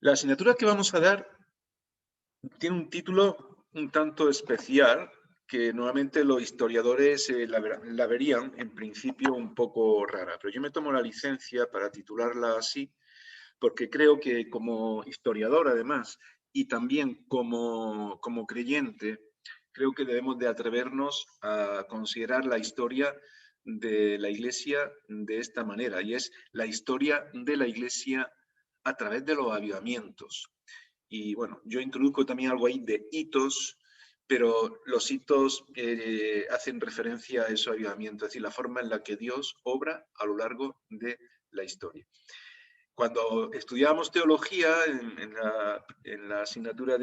La asignatura que vamos a dar tiene un título un tanto especial que normalmente los historiadores la verían en principio un poco rara, pero yo me tomo la licencia para titularla así porque creo que como historiador además y también como creyente, creo que debemos de atrevernos a considerar la historia de la Iglesia de esta manera, y es la historia de la Iglesia a través de los avivamientos. Y bueno, yo introduzco también algo ahí de hitos, pero los hitos hacen referencia a esos avivamientos, es decir, la forma en la que Dios obra a lo largo de la historia. Cuando estudiábamos teología en la asignatura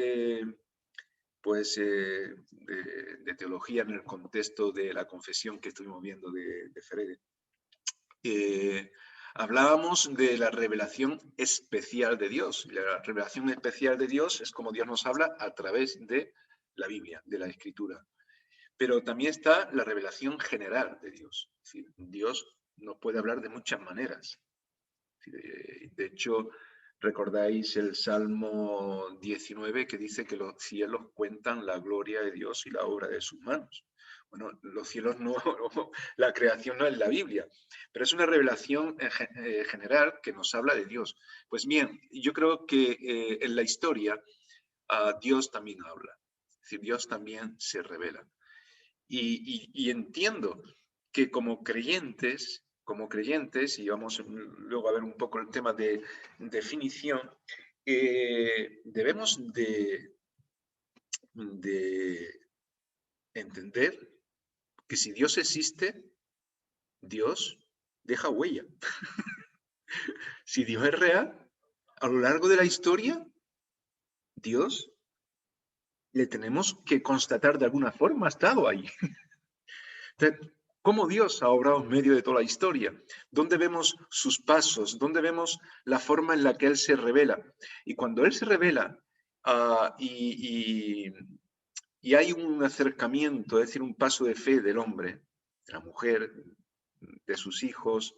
pues, de teología en el contexto de la confesión que estuvimos viendo de Frege, hablábamos de la revelación especial de Dios. Y la revelación especial de Dios es como Dios nos habla a través de la Biblia, de la Escritura. Pero también está la revelación general de Dios. Es decir, Dios nos puede hablar de muchas maneras. De hecho, recordáis el Salmo 19 que dice que los cielos cuentan la gloria de Dios y la obra de sus manos. Bueno, los cielos no, la creación no es la Biblia, pero es una revelación general que nos habla de Dios. Pues bien, yo creo que en la historia Dios también habla, es decir, Dios también se revela. Y entiendo que como creyentes, y vamos luego a ver un poco el tema de definición, debemos de entender que si Dios existe, Dios deja huella. Si Dios es real, a lo largo de la historia, Dios le tenemos que constatar de alguna forma, ha estado ahí. Entonces, ¿cómo Dios ha obrado en medio de toda la historia? ¿Dónde vemos sus pasos? ¿Dónde vemos la forma en la que Él se revela? Y cuando Él se revela y hay un acercamiento, es decir, un paso de fe del hombre, de la mujer, de sus hijos,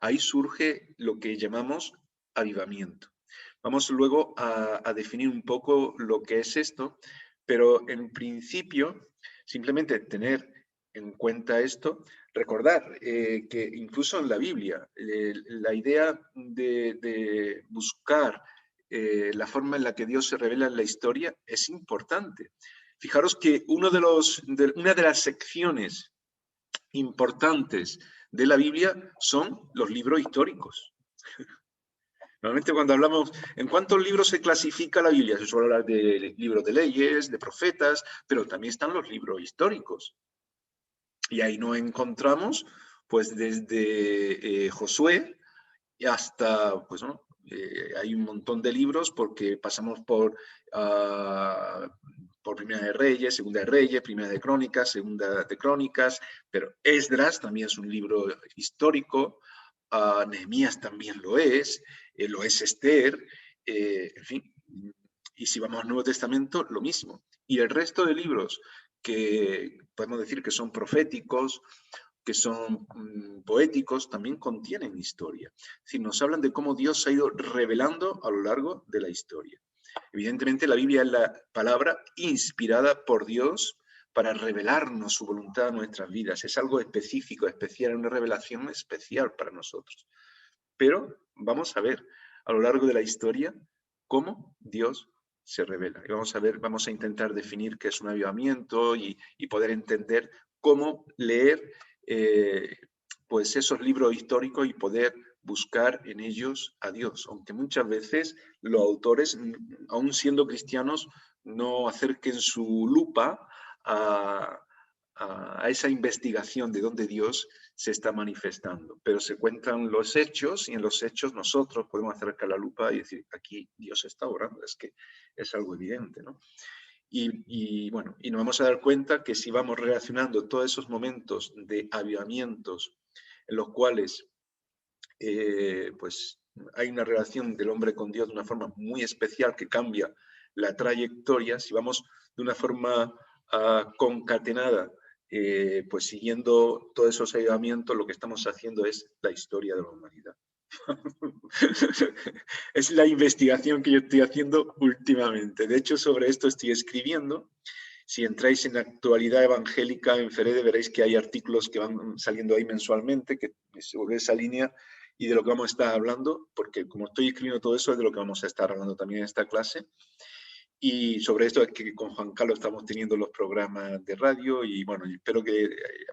ahí surge lo que llamamos avivamiento. Vamos luego a definir un poco lo que es esto, pero en principio, simplemente tener en cuenta esto, recordar que incluso en la Biblia, la idea de buscar la forma en la que Dios se revela en la historia es importante. Fijaros que una de las secciones importantes de la Biblia son los libros históricos. Normalmente cuando hablamos, ¿en cuántos libros se clasifica la Biblia? Se suele hablar de libros de leyes, de profetas, pero también están los libros históricos. Y ahí nos encontramos, pues desde Josué hasta, pues no, hay un montón de libros porque pasamos por Primera de Reyes, Segunda de Reyes, Primera de Crónicas, Segunda de Crónicas, pero Esdras también es un libro histórico, Nehemías también lo es Esther, en fin. Y si vamos al Nuevo Testamento, lo mismo. Y el resto de libros que podemos decir que son proféticos, que son poéticos, también contienen historia. Es decir, nos hablan de cómo Dios se ha ido revelando a lo largo de la historia. Evidentemente, la Biblia es la palabra inspirada por Dios para revelarnos su voluntad a nuestras vidas. Es algo específico, especial, una revelación especial para nosotros. Pero vamos a ver a lo largo de la historia cómo Dios se revela. Y vamos a intentar definir qué es un avivamiento y poder entender cómo leer pues esos libros históricos y poder buscar en ellos a Dios, aunque muchas veces los autores, aún siendo cristianos, no acerquen su lupa a esa investigación de dónde Dios se está manifestando. Pero se cuentan los hechos y en los hechos nosotros podemos acercar la lupa y decir, aquí Dios está obrando, es que es algo evidente, ¿no? Y bueno, y nos vamos a dar cuenta que si vamos relacionando todos esos momentos de avivamientos en los cuales pues hay una relación del hombre con Dios de una forma muy especial que cambia la trayectoria, si vamos de una forma concatenada, pues siguiendo todos esos avivamientos, lo que estamos haciendo es la historia de la humanidad. Es la investigación que yo estoy haciendo últimamente. De hecho, sobre esto estoy escribiendo. Si entráis en Actualidad Evangélica en Ferede, veréis que hay artículos que van saliendo ahí mensualmente, que sobre esa línea y de lo que vamos a estar hablando, porque como estoy escribiendo todo eso, es de lo que vamos a estar hablando también en esta clase. Y sobre esto es que con Juan Carlos estamos teniendo los programas de radio y bueno, espero que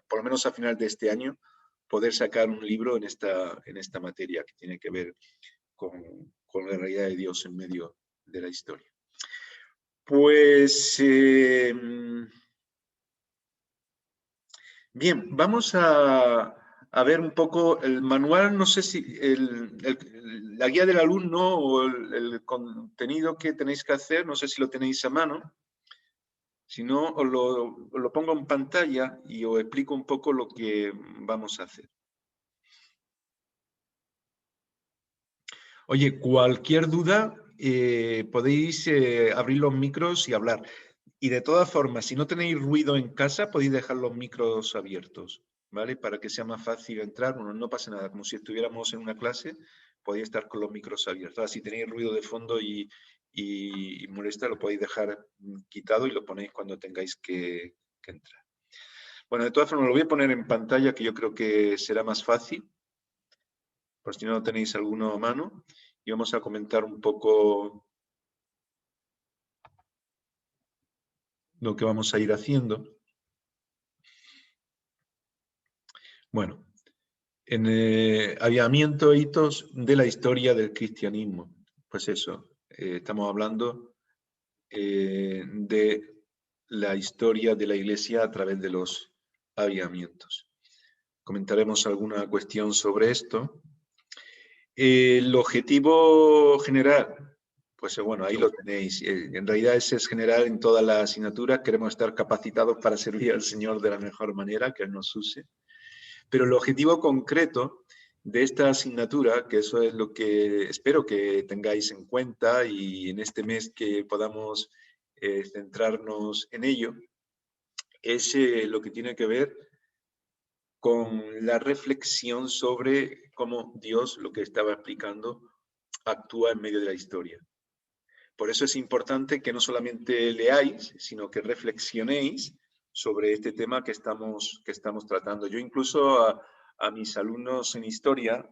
por lo menos a final de este año poder sacar un libro en esta materia que tiene que ver con la realidad de Dios en medio de la historia. Pues bien, vamos a ver un poco el manual, no sé si la guía del alumno o el contenido que tenéis que hacer, no sé si lo tenéis a mano. Si no, os lo pongo en pantalla y os explico un poco lo que vamos a hacer. Oye, cualquier duda, podéis abrir los micros y hablar. Y de todas formas, si no tenéis ruido en casa, podéis dejar los micros abiertos, ¿vale? Para que sea más fácil entrar. Bueno, no pasa nada, como si estuviéramos en una clase, podéis estar con los micros abiertos. Ahora, si tenéis ruido de fondo y molesta, lo podéis dejar quitado y lo ponéis cuando tengáis que entrar. Bueno, de todas formas, lo voy a poner en pantalla, que yo creo que será más fácil, por si no tenéis alguno a mano, y vamos a comentar un poco lo que vamos a ir haciendo. Bueno, en aviamiento e hitos de la historia del cristianismo. Pues eso, estamos hablando de la historia de la Iglesia a través de los aviamientos. Comentaremos alguna cuestión sobre esto. El objetivo general, pues bueno, ahí lo tenéis. En realidad ese es general en todas las asignaturas. Queremos estar capacitados para servir al Señor de la mejor manera, que Él nos use. Pero el objetivo concreto de esta asignatura, que eso es lo que espero que tengáis en cuenta y en este mes que podamos centrarnos en ello, es lo que tiene que ver con la reflexión sobre cómo Dios, lo que estaba explicando, actúa en medio de la historia. Por eso es importante que no solamente leáis, sino que reflexionéis sobre este tema que estamos tratando. Yo incluso a mis alumnos en historia,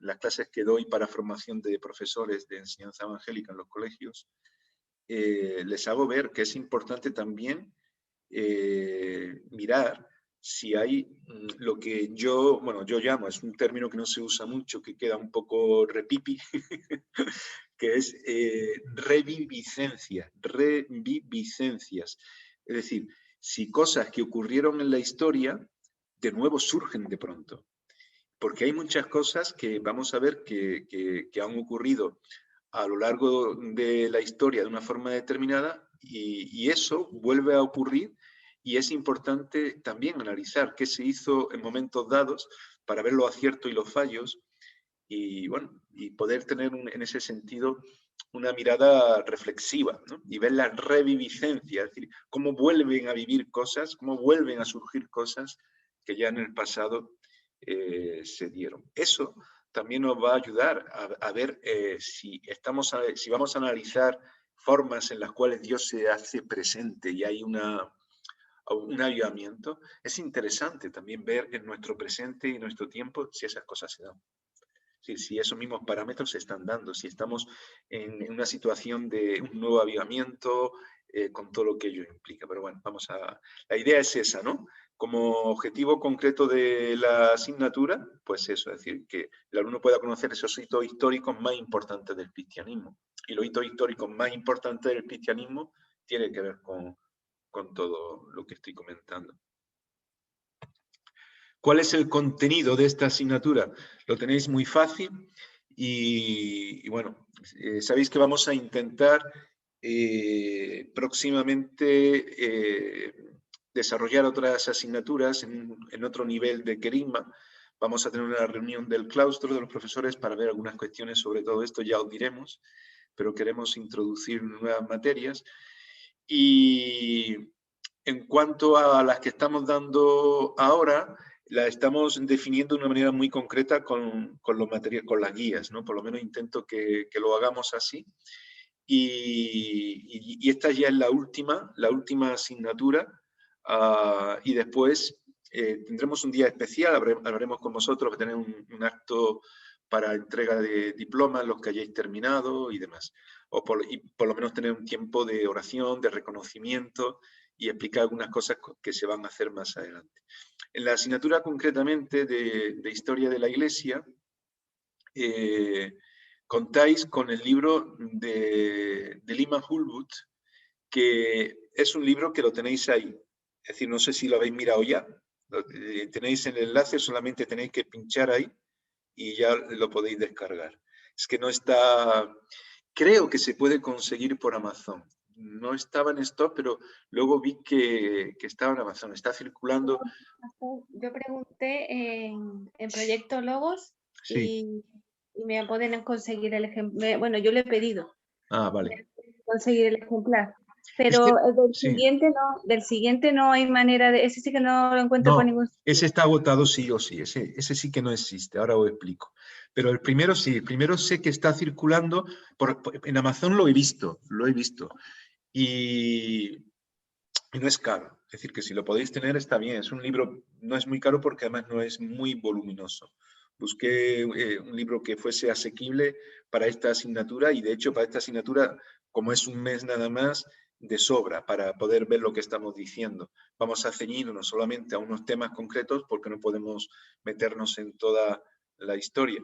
las clases que doy para formación de profesores de enseñanza evangélica en los colegios, les hago ver que es importante también mirar si hay lo que yo llamo, es un término que no se usa mucho, que queda un poco repipi, que es reviviscencias. Es decir, si cosas que ocurrieron en la historia de nuevo surgen de pronto. Porque hay muchas cosas que vamos a ver que han ocurrido a lo largo de la historia de una forma determinada y eso vuelve a ocurrir y es importante también analizar qué se hizo en momentos dados para ver los aciertos y los fallos y, bueno, y poder tener en ese sentido una mirada reflexiva, ¿no? Y ver la reviviscencia, es decir, cómo vuelven a vivir cosas, cómo vuelven a surgir cosas que ya en el pasado se dieron. Eso también nos va a ayudar a ver si vamos a analizar formas en las cuales Dios se hace presente y hay un avivamiento. Es interesante también ver en nuestro presente y nuestro tiempo si esas cosas se dan. Si esos mismos parámetros se están dando, si estamos en una situación de un nuevo avivamiento, con todo lo que ello implica. Pero bueno, la idea es esa, ¿no? Como objetivo concreto de la asignatura, pues eso, es decir, que el alumno pueda conocer esos hitos históricos más importantes del cristianismo. Y los hitos históricos más importantes del cristianismo tienen que ver con todo lo que estoy comentando. ¿Cuál es el contenido de esta asignatura? Lo tenéis muy fácil y bueno, sabéis que vamos a intentar próximamente desarrollar otras asignaturas en otro nivel de querigma. Vamos a tener una reunión del claustro de los profesores para ver algunas cuestiones sobre todo esto, ya os diremos, pero queremos introducir nuevas materias. Y en cuanto a las que estamos dando ahora, la estamos definiendo de una manera muy concreta con las guías, ¿no? Por lo menos intento que lo hagamos así. Y esta ya es la última asignatura, y después tendremos un día especial, hablaremos con vosotros, tener un acto para entrega de diplomas, los que hayáis terminado y demás. Y por lo menos tener un tiempo de oración, de reconocimiento y explicar algunas cosas que se van a hacer más adelante. En la asignatura concretamente de Historia de la Iglesia, contáis con el libro de Lima Hulwood, que es un libro que lo tenéis ahí. Es decir, no sé si lo habéis mirado ya. Tenéis el enlace, solamente tenéis que pinchar ahí y ya lo podéis descargar. Es que no está... Creo que se puede conseguir por Amazon. No estaba en stock, pero luego vi que estaba en Amazon. Está circulando. Yo pregunté en Proyecto Logos Sí. y me pueden conseguir el ejemplar. Bueno, yo le he pedido Vale. conseguir el ejemplar. Es que, Pero sí. del siguiente no hay manera de, ese sí que no lo encuentro por No, ningún sitio. ese está agotado sí o sí, ese sí que no existe, ahora os explico. Pero el primero sí, el primero sé que está circulando, en Amazon lo he visto, y no es caro. Es decir, que si lo podéis tener está bien, es un libro, no es muy caro porque además no es muy voluminoso. Busqué un libro que fuese asequible para esta asignatura y de hecho para esta asignatura, como es un mes nada más, de sobra para poder ver lo que estamos diciendo. Vamos a ceñirnos solamente a unos temas concretos porque no podemos meternos en toda la historia.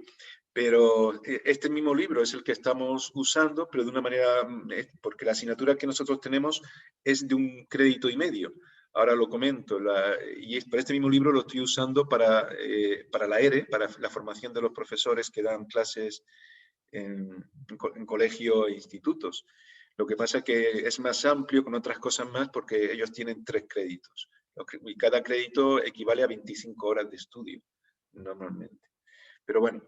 Pero este mismo libro es el que estamos usando, pero de una manera, porque la asignatura que nosotros tenemos es de 1,5 créditos. Ahora lo comento, para este mismo libro lo estoy usando para la ERE, para la formación de los profesores que dan clases en colegio e institutos. Lo que pasa es que es más amplio con otras cosas más porque ellos tienen 3 créditos. Y cada crédito equivale a 25 horas de estudio, normalmente. Pero bueno,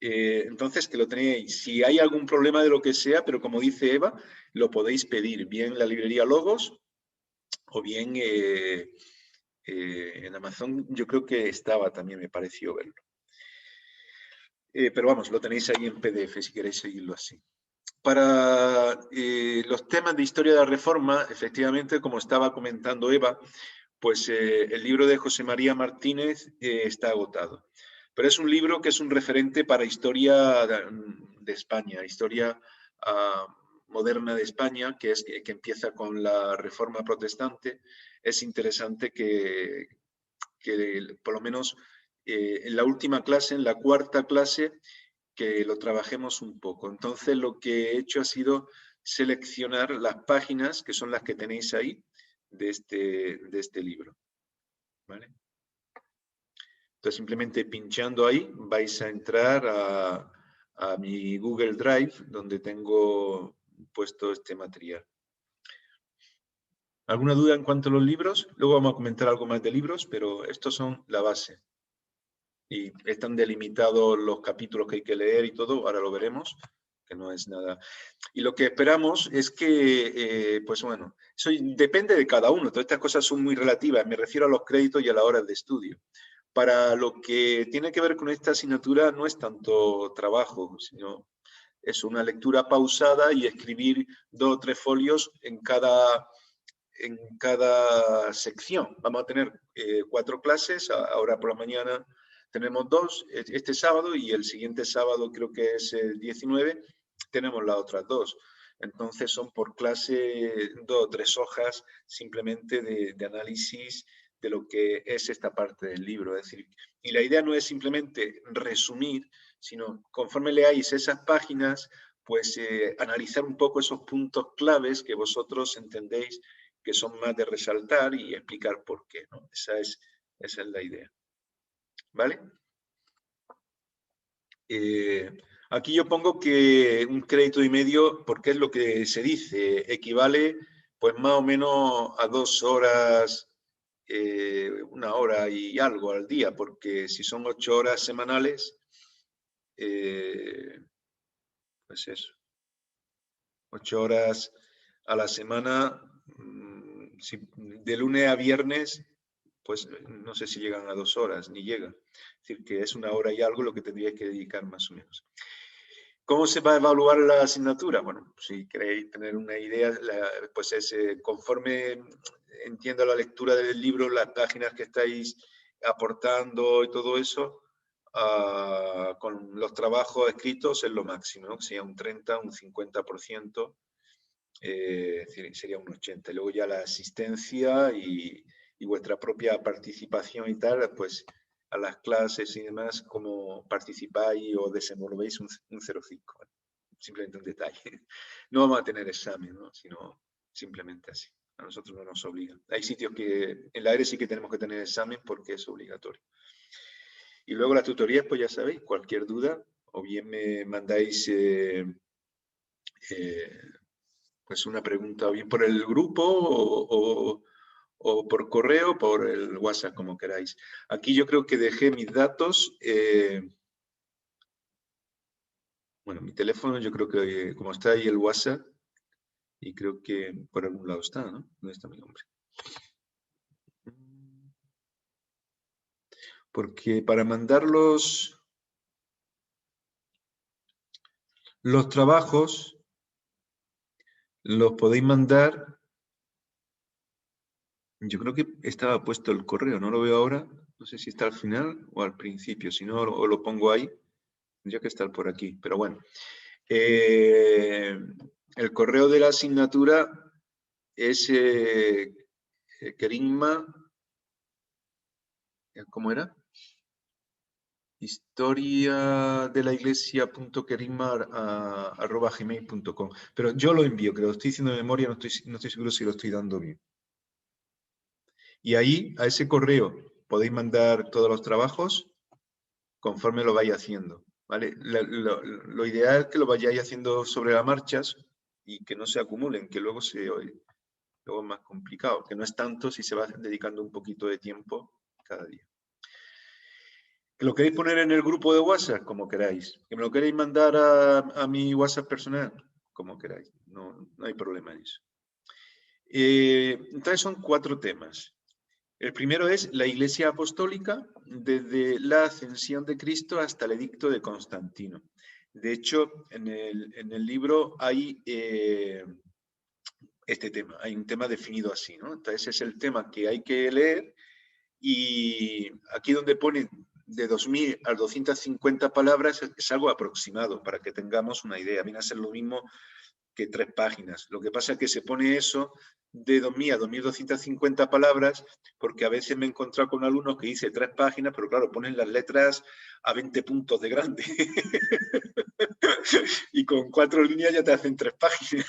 entonces que lo tenéis. Si hay algún problema de lo que sea, pero como dice Eva, lo podéis pedir bien en la librería Logos o bien en Amazon. Yo creo que estaba también, me pareció verlo. Pero vamos, lo tenéis ahí en PDF si queréis seguirlo así. Para los temas de historia de la Reforma, efectivamente, como estaba comentando Eva, pues el libro de José María Martínez está agotado. Pero es un libro que es un referente para historia de España, historia moderna de España, que empieza con la Reforma Protestante. Es interesante que por lo menos en la última clase, en la cuarta clase, que lo trabajemos un poco. Entonces lo que he hecho ha sido seleccionar las páginas, que son las que tenéis ahí, de este libro. ¿Vale? Entonces simplemente pinchando ahí vais a entrar a mi Google Drive, donde tengo puesto este material. ¿Alguna duda en cuanto a los libros? Luego vamos a comentar algo más de libros, pero estos son la base. Y están delimitados los capítulos que hay que leer y todo, ahora lo veremos, que no es nada. Y lo que esperamos es que, pues bueno, eso depende de cada uno, todas estas cosas son muy relativas, me refiero a los créditos y a las horas de estudio. Para lo que tiene que ver con esta asignatura no es tanto trabajo, sino es una lectura pausada y escribir 2 o 3 folios en cada sección. Vamos a tener 4 clases, ahora por la mañana tenemos 2, este sábado, y el siguiente sábado, creo que es el 19, tenemos las otras 2. Entonces son por clase 2 o 3 hojas simplemente de análisis de lo que es esta parte del libro. Es decir, y la idea no es simplemente resumir, sino conforme leáis esas páginas, pues analizar un poco esos puntos claves que vosotros entendéis que son más de resaltar y explicar por qué, ¿no? Esa es la idea. ¿Vale? Aquí yo pongo que 1,5 créditos, porque es lo que se dice, equivale pues más o menos a 2 horas, 1 hora y algo al día, porque si son 8 horas semanales, pues eso, 8 horas a la semana, de lunes a viernes, pues no sé si llegan a 2 horas, ni llega. Es decir, que es 1 hora y algo lo que tendría que dedicar más o menos. ¿Cómo se va a evaluar la asignatura? Bueno, si queréis tener una idea, pues es conforme entiendo la lectura del libro, las páginas que estáis aportando y todo eso, con los trabajos escritos es lo máximo, ¿no? Que sería un 30, un 50%, sería un 80%. Y luego ya la asistencia y vuestra propia participación y tal, pues a las clases y demás, cómo participáis o desenvolvéis un 0,5. ¿Vale? Simplemente un detalle. No vamos a tener examen, ¿no? Sino simplemente así. A nosotros no nos obligan. Hay sitios que en la ERE sí que tenemos que tener examen porque es obligatorio. Y luego las tutorías, pues ya sabéis, cualquier duda, o bien me mandáis pues una pregunta, o bien por el grupo o por correo, por el WhatsApp, como queráis. Aquí yo creo que dejé mis datos. Bueno, mi teléfono yo creo que como está ahí el WhatsApp, y creo que por algún lado está, ¿no? ¿Dónde está mi nombre? Porque para mandar los trabajos, los podéis mandar. Yo creo que estaba puesto el correo, no lo veo ahora. No sé si está al final o al principio. Si no, o lo pongo ahí. Tendría que estar por aquí. Pero bueno. El correo de la asignatura es Kerigma. ¿Cómo era? Historia de la iglesia.kerigma@gmail.com. Pero yo lo envío, que lo estoy diciendo de memoria, no estoy seguro si lo estoy dando bien. Y ahí, a ese correo, podéis mandar todos los trabajos conforme lo vais haciendo, ¿vale? Lo ideal es que lo vayáis haciendo sobre las marchas y que no se acumulen, que luego luego es más complicado, que no es tanto si se va dedicando un poquito de tiempo cada día. ¿Que lo queréis poner en el grupo de WhatsApp? Como queráis. ¿Que me lo queréis mandar a mi WhatsApp personal? Como queráis. No hay problema en eso. Entonces son 4 temas. El primero es la Iglesia Apostólica desde la ascensión de Cristo hasta el edicto de Constantino. De hecho, en el libro hay este tema, hay un tema definido así, ¿no? Entonces ese es el tema que hay que leer y aquí donde pone de 2000 a 250 palabras es algo aproximado para que tengamos una idea. Viene a ser lo mismo que 3 páginas. Lo que pasa es que se pone eso de 2000 a 2250 palabras porque a veces me he encontrado con alumnos que dice 3 páginas, pero claro, ponen las letras a 20 puntos de grande. Y con 4 líneas ya te hacen 3 páginas.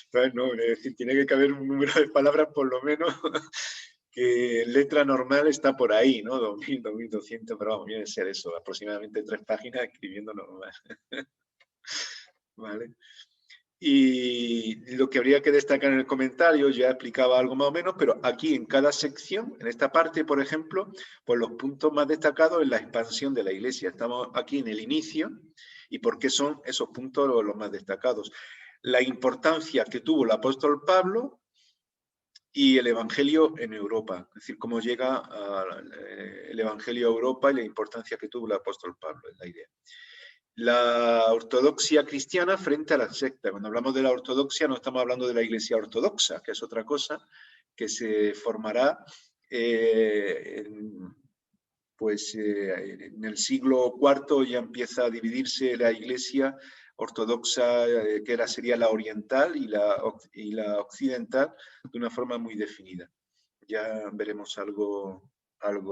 Entonces, no, es decir, tiene que caber un número de palabras por lo menos que letra normal está por ahí, ¿no? 2000, 2200, pero vamos, viene a ser eso, aproximadamente 3 páginas escribiendo normal. ¿Vale? Y lo que habría que destacar en el comentario, ya explicaba algo más o menos, pero aquí en cada sección, en esta parte, por ejemplo, pues los puntos más destacados es la expansión de la Iglesia. Estamos aquí en el inicio, y por qué son esos puntos los más destacados. La importancia que tuvo el apóstol Pablo y el Evangelio en Europa, es decir, cómo llega el Evangelio a Europa y la importancia que tuvo el apóstol Pablo, es la idea. La ortodoxia cristiana frente a la secta. Cuando hablamos de la ortodoxia no estamos hablando de la iglesia ortodoxa, que es otra cosa que se formará en el siglo IV. Ya empieza a dividirse la iglesia ortodoxa, que sería la oriental y la occidental, de una forma muy definida. Ya veremos algo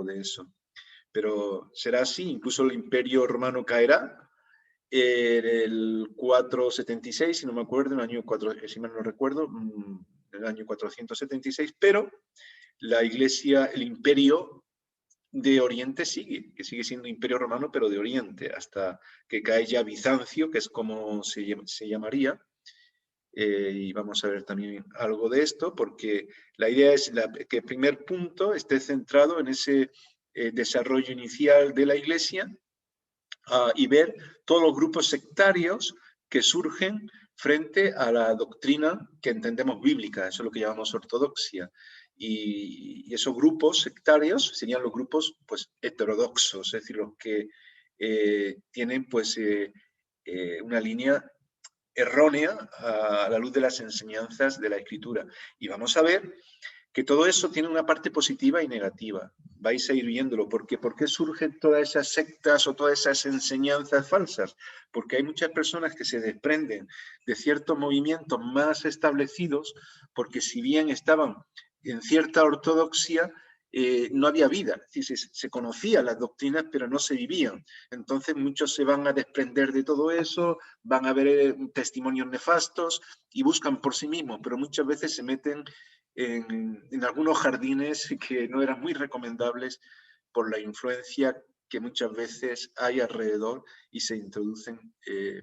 de eso. Pero será así, incluso el Imperio Romano caerá en el 476, si no me acuerdo, en el año 4, si mal no recuerdo, en el año 476, pero la iglesia, el imperio de Oriente sigue, que sigue siendo imperio romano, pero de Oriente, hasta que cae ya Bizancio, que es como se llamaría, y vamos a ver también algo de esto, porque la idea es que el primer punto esté centrado en ese desarrollo inicial de la iglesia, y ver todos los grupos sectarios que surgen frente a la doctrina que entendemos bíblica, eso es lo que llamamos ortodoxia. Y esos grupos sectarios serían los grupos pues, heterodoxos, es decir, los que tienen pues, una línea errónea a la luz de las enseñanzas de la Escritura. Y vamos a ver que todo eso tiene una parte positiva y negativa. Vais a ir viéndolo. ¿Por qué surgen todas esas sectas o todas esas enseñanzas falsas? Porque hay muchas personas que se desprenden de ciertos movimientos más establecidos, porque si bien estaban en cierta ortodoxia, no había vida. Es decir, se conocían las doctrinas, pero no se vivían. Entonces muchos se van a desprender de todo eso, van a ver testimonios nefastos y buscan por sí mismos, pero muchas veces se meten en algunos jardines que no eran muy recomendables por la influencia que muchas veces hay alrededor y se introducen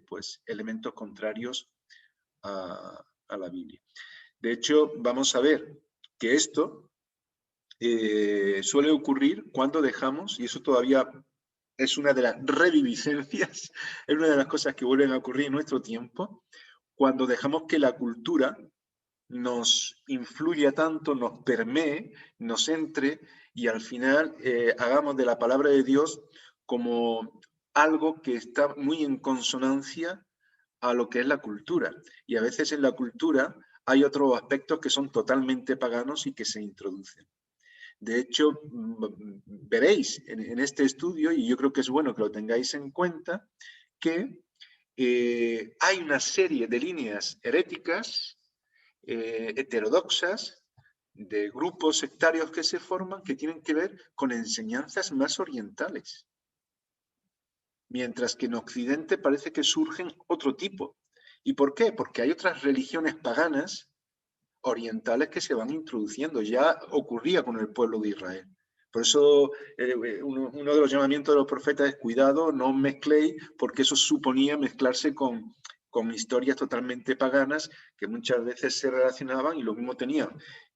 pues, elementos contrarios a la Biblia. De hecho, vamos a ver que esto suele ocurrir cuando dejamos, y eso todavía es una de las reviviscencias, es una de las cosas que vuelven a ocurrir en nuestro tiempo, cuando dejamos que la cultura nos influya tanto, nos permee, nos entre y al final hagamos de la palabra de Dios como algo que está muy en consonancia a lo que es la cultura. Y a veces en la cultura hay otros aspectos que son totalmente paganos y que se introducen. De hecho, veréis en este estudio, y yo creo que es bueno que lo tengáis en cuenta, que hay una serie de líneas heréticas heterodoxas, de grupos sectarios que se forman que tienen que ver con enseñanzas más orientales. Mientras que en Occidente parece que surgen otro tipo. ¿Y por qué? Porque hay otras religiones paganas orientales que se van introduciendo. Ya ocurría con el pueblo de Israel. Por eso uno de los llamamientos de los profetas es cuidado, no mezcléis, porque eso suponía mezclarse con historias totalmente paganas que muchas veces se relacionaban y lo mismo tenían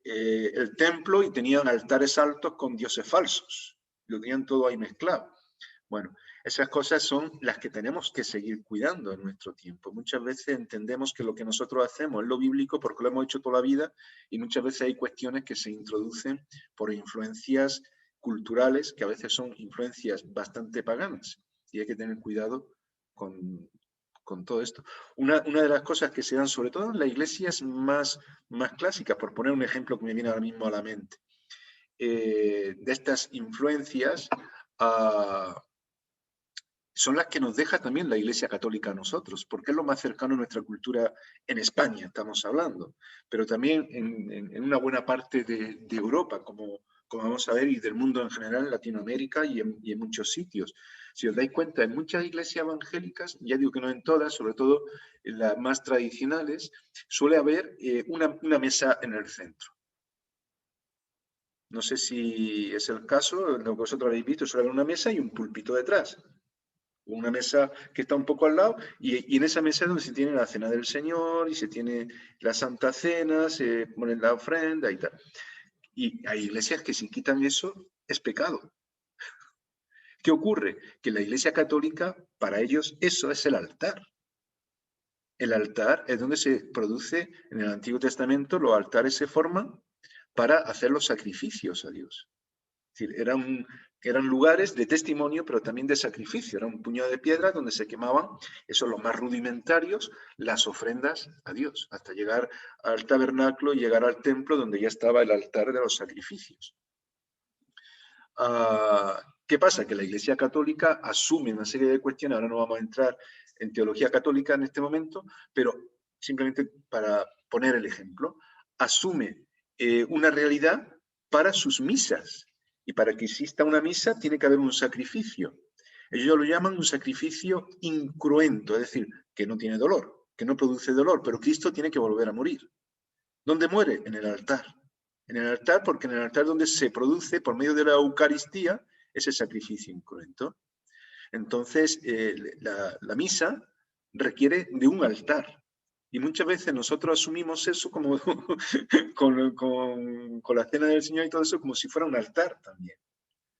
el templo y tenían altares altos con dioses falsos. Lo tenían todo ahí mezclado. Bueno, esas cosas son las que tenemos que seguir cuidando en nuestro tiempo. Muchas veces entendemos que lo que nosotros hacemos es lo bíblico porque lo hemos hecho toda la vida y muchas veces hay cuestiones que se introducen por influencias culturales que a veces son influencias bastante paganas y hay que tener cuidado con todo esto. Una de las cosas que se dan, sobre todo en las iglesias más clásicas, por poner un ejemplo que me viene ahora mismo a la mente, de estas influencias son las que nos deja también la Iglesia Católica a nosotros, porque es lo más cercano a nuestra cultura en España, estamos hablando, pero también en una buena parte de Europa, como vamos a ver, y del mundo en general, en Latinoamérica y en muchos sitios. Si os dais cuenta, en muchas iglesias evangélicas, ya digo que no en todas, sobre todo en las más tradicionales, suele haber una mesa en el centro. No sé si es el caso, lo que vosotros habéis visto, suele haber una mesa y un púlpito detrás. Una mesa que está un poco al lado, y en esa mesa es donde se tiene la cena del Señor, y se tiene la Santa Cena, se pone la ofrenda y tal. Y hay iglesias que si quitan eso, es pecado. ¿Qué ocurre? Que la Iglesia Católica, para ellos, eso es el altar. El altar es donde se produce, en el Antiguo Testamento, los altares se forman para hacer los sacrificios a Dios. Es decir, eran lugares de testimonio, pero también de sacrificio. Era un puñado de piedra donde se quemaban, esos los más rudimentarios, las ofrendas a Dios, hasta llegar al tabernáculo y llegar al templo donde ya estaba el altar de los sacrificios. ¿Qué pasa? Que la Iglesia Católica asume una serie de cuestiones, ahora no vamos a entrar en teología católica en este momento, pero simplemente para poner el ejemplo, asume una realidad para sus misas. Y para que exista una misa tiene que haber un sacrificio. Ellos lo llaman un sacrificio incruento, es decir, que no tiene dolor, que no produce dolor, pero Cristo tiene que volver a morir. ¿Dónde muere? En el altar. En el altar, porque en el altar es donde se produce, por medio de la Eucaristía, ese sacrificio incruento. Entonces, la misa requiere de un altar. Y muchas veces nosotros asumimos eso como con la cena del Señor y todo eso como si fuera un altar también.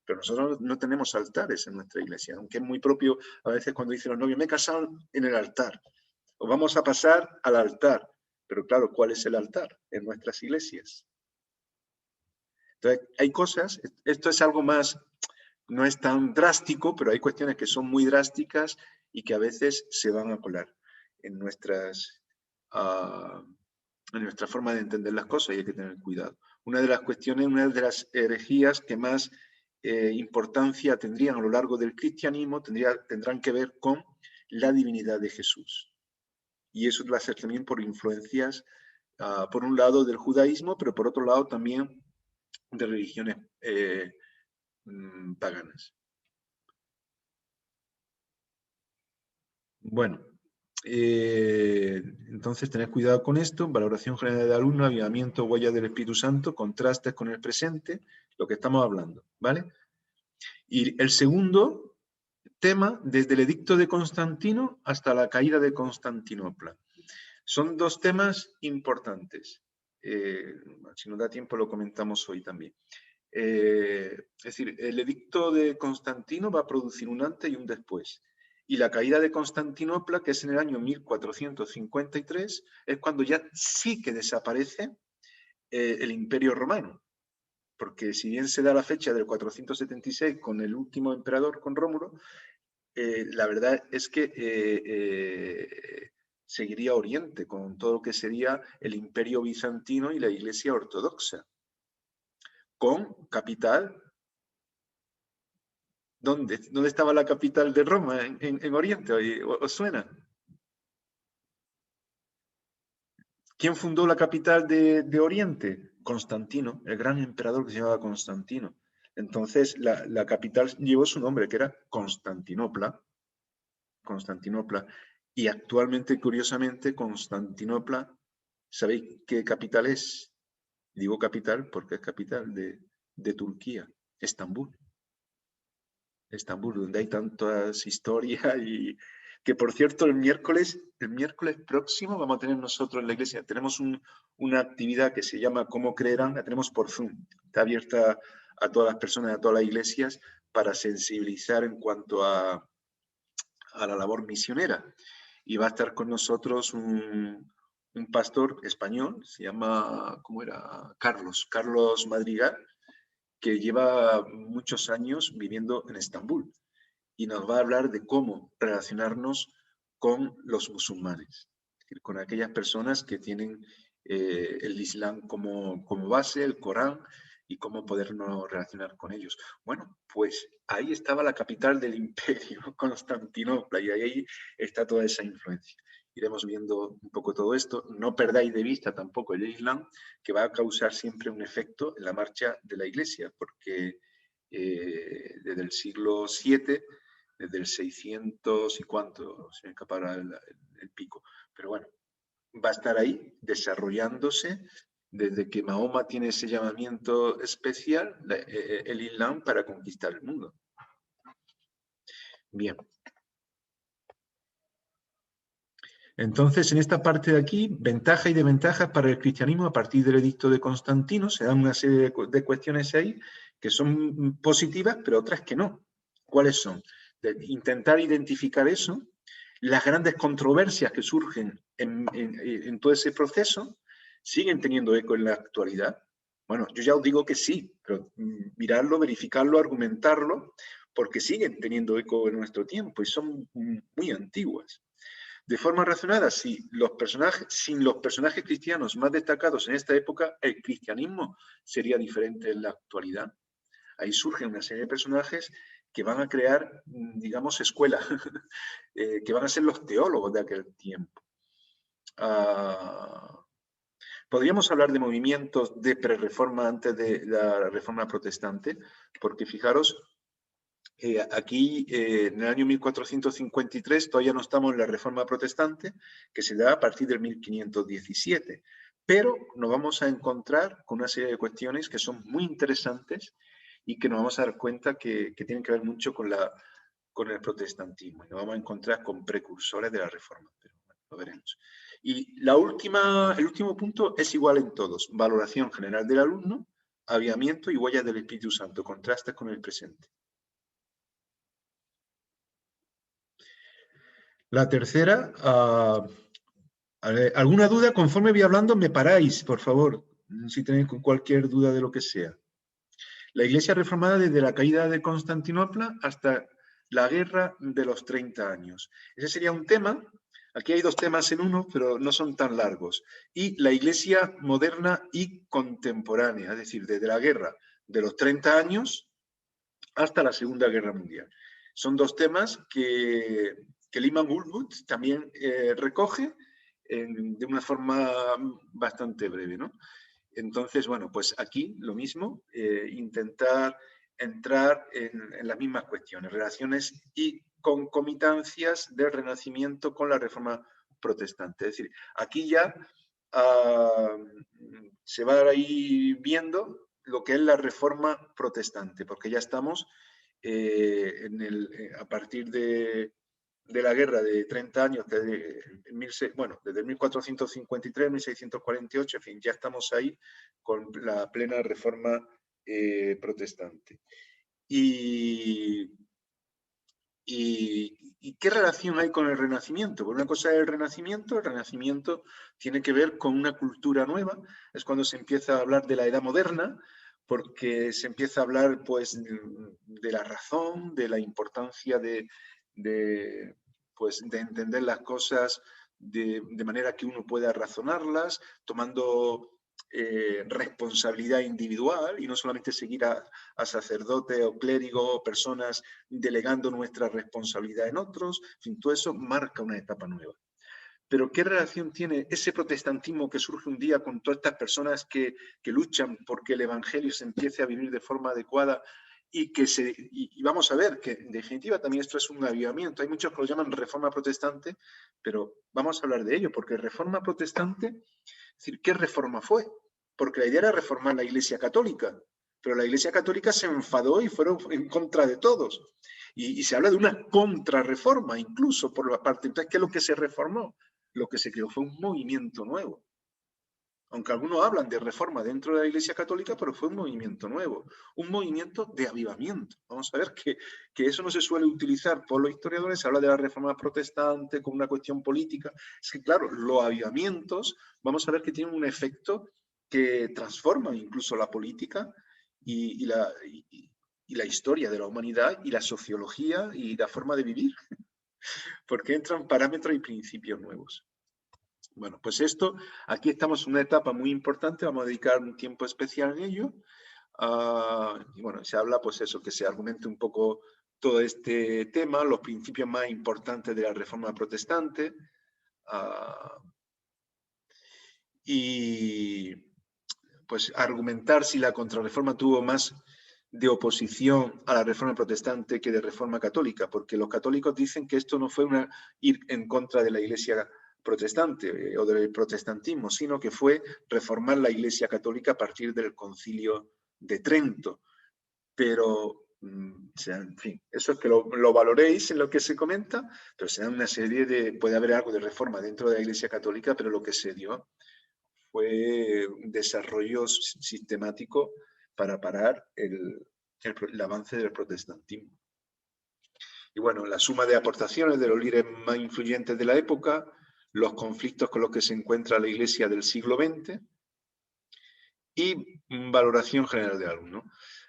Pero nosotros no tenemos altares en nuestra iglesia, aunque es muy propio a veces cuando dicen los novios, me he casado en el altar, o vamos a pasar al altar. Pero claro, ¿cuál es el altar en nuestras iglesias? Entonces, hay cosas, esto es algo más, no es tan drástico, pero hay cuestiones que son muy drásticas y que a veces se van a colar en nuestra forma de entender las cosas y hay que tener cuidado. Una de las cuestiones, una de las herejías que más importancia tendrían a lo largo del cristianismo tendrán que ver con la divinidad de Jesús. Y eso va a ser también por influencias, por un lado del judaísmo, pero por otro lado también de religiones paganas. Bueno, entonces tened cuidado con esto, valoración general del alumno, avivamiento, huella del Espíritu Santo, contrastes con el presente, lo que estamos hablando, ¿vale? Y el segundo tema, desde el edicto de Constantino hasta la caída de Constantinopla. Son dos temas importantes. Si nos da tiempo lo comentamos hoy también. Es decir, el edicto de Constantino va a producir un antes y un después. Y la caída de Constantinopla, que es en el año 1453, es cuando ya sí que desaparece el Imperio Romano. Porque si bien se da la fecha del 476 con el último emperador, con Rómulo, la verdad es que seguiría Oriente, con todo lo que sería el Imperio Bizantino y la Iglesia Ortodoxa, con capital. ¿Dónde estaba la capital de Roma? ¿En Oriente? ¿Os suena? ¿Quién fundó la capital de Oriente? Constantino, el gran emperador que se llamaba Constantino. Entonces, la capital llevó su nombre, que era Constantinopla. Constantinopla. Y actualmente, curiosamente, Constantinopla, ¿sabéis qué capital es? Digo capital porque es capital de Turquía, Estambul. Estambul, donde hay tantas historias y que, por cierto, el miércoles próximo vamos a tener nosotros en la iglesia, tenemos una actividad que se llama ¿Cómo creerán? La tenemos por Zoom. Está abierta a todas las personas, a todas las iglesias, para sensibilizar en cuanto a la labor misionera. Y va a estar con nosotros un pastor español, se llama, ¿cómo era? Carlos Madrigal, que lleva muchos años viviendo en Estambul y nos va a hablar de cómo relacionarnos con los musulmanes, es decir, con aquellas personas que tienen el Islam como base, el Corán, y cómo podernos relacionar con ellos. Bueno, pues ahí estaba la capital del imperio, Constantinopla, y ahí está toda esa influencia. Iremos viendo un poco todo esto. No perdáis de vista tampoco el Islam, que va a causar siempre un efecto en la marcha de la Iglesia, porque desde el siglo VII, desde el 600 y cuánto, se me escapará el pico, pero bueno, va a estar ahí desarrollándose desde que Mahoma tiene ese llamamiento especial, el Islam, para conquistar el mundo. Bien. Entonces, en esta parte de aquí, ventajas y desventajas para el cristianismo a partir del edicto de Constantino, se dan una serie de cuestiones ahí que son positivas, pero otras que no. ¿Cuáles son? De intentar identificar eso, las grandes controversias que surgen en todo ese proceso, siguen teniendo eco en la actualidad. Bueno, yo ya os digo que sí, pero mirarlo, verificarlo, argumentarlo, porque siguen teniendo eco en nuestro tiempo y son muy antiguas. De forma razonada, sin los personajes cristianos más destacados en esta época, el cristianismo sería diferente en la actualidad. Ahí surgen una serie de personajes que van a crear, digamos, escuela, que van a ser los teólogos de aquel tiempo. Podríamos hablar de movimientos de prerreforma antes de la reforma protestante, porque fijaros, aquí en el año 1453 todavía no estamos en la reforma protestante, que se da a partir del 1517, pero nos vamos a encontrar con una serie de cuestiones que son muy interesantes y que nos vamos a dar cuenta que tienen que ver mucho con el protestantismo. Y nos vamos a encontrar con precursores de la reforma, pero bueno, lo veremos. Y el último punto es igual en todos. Valoración general del alumno, avivamiento y huellas del Espíritu Santo. Contrastes con el presente. La tercera, ¿alguna duda? Conforme voy hablando, me paráis, por favor, si tenéis cualquier duda de lo que sea. La Iglesia reformada desde la caída de Constantinopla hasta la Guerra de los 30 años. Ese sería un tema. Aquí hay dos temas en uno, pero no son tan largos. Y la Iglesia moderna y contemporánea, es decir, desde la Guerra de los 30 años hasta la Segunda Guerra Mundial. Son dos temas que Lyman Woolwood también recoge de una forma bastante breve, ¿no? Entonces, bueno, pues aquí lo mismo, intentar entrar en las mismas cuestiones, relaciones y concomitancias del Renacimiento con la Reforma Protestante. Es decir, aquí ya se va a ir viendo lo que es la Reforma Protestante, porque ya estamos a partir de la guerra de 30 años, desde el 1453, 1648, en fin, ya estamos ahí con la plena reforma protestante. ¿Y qué relación hay con el Renacimiento? Pues una cosa es el Renacimiento tiene que ver con una cultura nueva, es cuando se empieza a hablar de la Edad Moderna, porque se empieza a hablar pues de la razón, de la importancia de entender las cosas de manera que uno pueda razonarlas, tomando responsabilidad individual y no solamente seguir a sacerdotes o clérigos o personas delegando nuestra responsabilidad en otros. En fin, todo eso marca una etapa nueva. Pero ¿qué relación tiene ese protestantismo que surge un día con todas estas personas que luchan porque el evangelio se empiece a vivir de forma adecuada y vamos a ver que en definitiva también esto es un avivamiento? Hay muchos que lo llaman reforma protestante, pero vamos a hablar de ello, porque reforma protestante, es decir, ¿qué reforma fue? Porque la idea era reformar la Iglesia Católica, pero la Iglesia Católica se enfadó y fueron en contra de todos. Y se habla de una contrarreforma incluso por la parte. Entonces, ¿qué es lo que se reformó? Lo que se creó fue un movimiento nuevo. Aunque algunos hablan de reforma dentro de la Iglesia Católica, pero fue un movimiento nuevo, un movimiento de avivamiento. Vamos a ver que eso no se suele utilizar por los historiadores, se habla de la reforma protestante como una cuestión política. Es que, claro, los avivamientos, vamos a ver que tienen un efecto que transforma incluso la política y la historia de la humanidad y la sociología y la forma de vivir, porque entran parámetros y principios nuevos. Bueno, pues aquí estamos en una etapa muy importante, vamos a dedicar un tiempo especial en ello. Y bueno, se habla pues eso, que se argumente un poco todo este tema, los principios más importantes de la Reforma Protestante. Y pues argumentar si la Contrarreforma tuvo más de oposición a la Reforma Protestante que de Reforma Católica, porque los católicos dicen que esto no fue ir en contra de la Iglesia protestante o del protestantismo, sino que fue reformar la Iglesia Católica a partir del Concilio de Trento. Pero, en fin, eso es que lo valoréis en lo que se comenta, pero se dan una serie puede haber algo de reforma dentro de la Iglesia Católica, pero lo que se dio fue un desarrollo sistemático para parar el avance del protestantismo. Y bueno, la suma de aportaciones de los líderes más influyentes de la época, los conflictos con los que se encuentra la Iglesia del siglo XX y valoración general de algo, ¿no?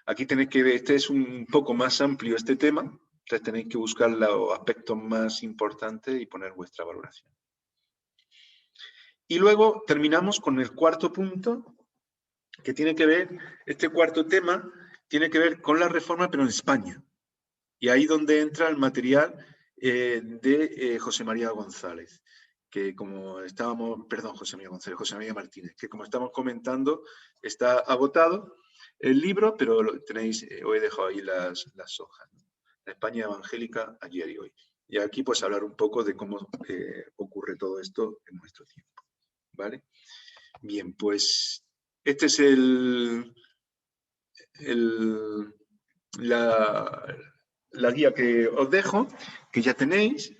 Aquí tenéis que ver, este es un poco más amplio este tema, entonces tenéis que buscar los aspectos más importantes y poner vuestra valoración. Y luego terminamos con el cuarto punto, que tiene que ver, este cuarto tema tiene que ver con la reforma, pero en España. Y ahí donde entra el material de José María González, que como estábamos, perdón, José María Martínez, que como estamos comentando, está agotado el libro, pero lo tenéis, os he dejado ahí las hojas. La España evangélica ayer y hoy. Y aquí pues hablar un poco de cómo ocurre todo esto en nuestro tiempo. ¿Vale? Bien, pues este es la guía que os dejo, que ya tenéis,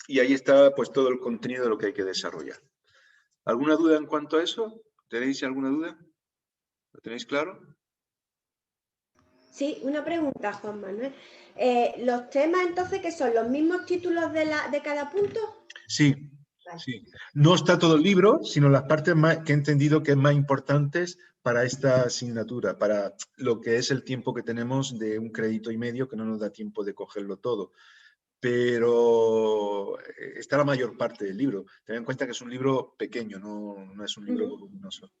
y ahí está pues todo el contenido de lo que hay que desarrollar. ¿Alguna duda en cuanto a eso? ¿Tenéis alguna duda? ¿Lo tenéis claro? Sí, una pregunta, Juan Manuel. ¿Los temas entonces que son los mismos títulos de cada punto? Sí, Vale. Sí. No está todo el libro, sino las partes que he entendido que es más importantes para esta asignatura, para lo que es el tiempo que tenemos de 1 crédito y medio, que no nos da tiempo de cogerlo todo. Pero está la mayor parte del libro. Ten en cuenta que es un libro pequeño, no es un libro voluminoso.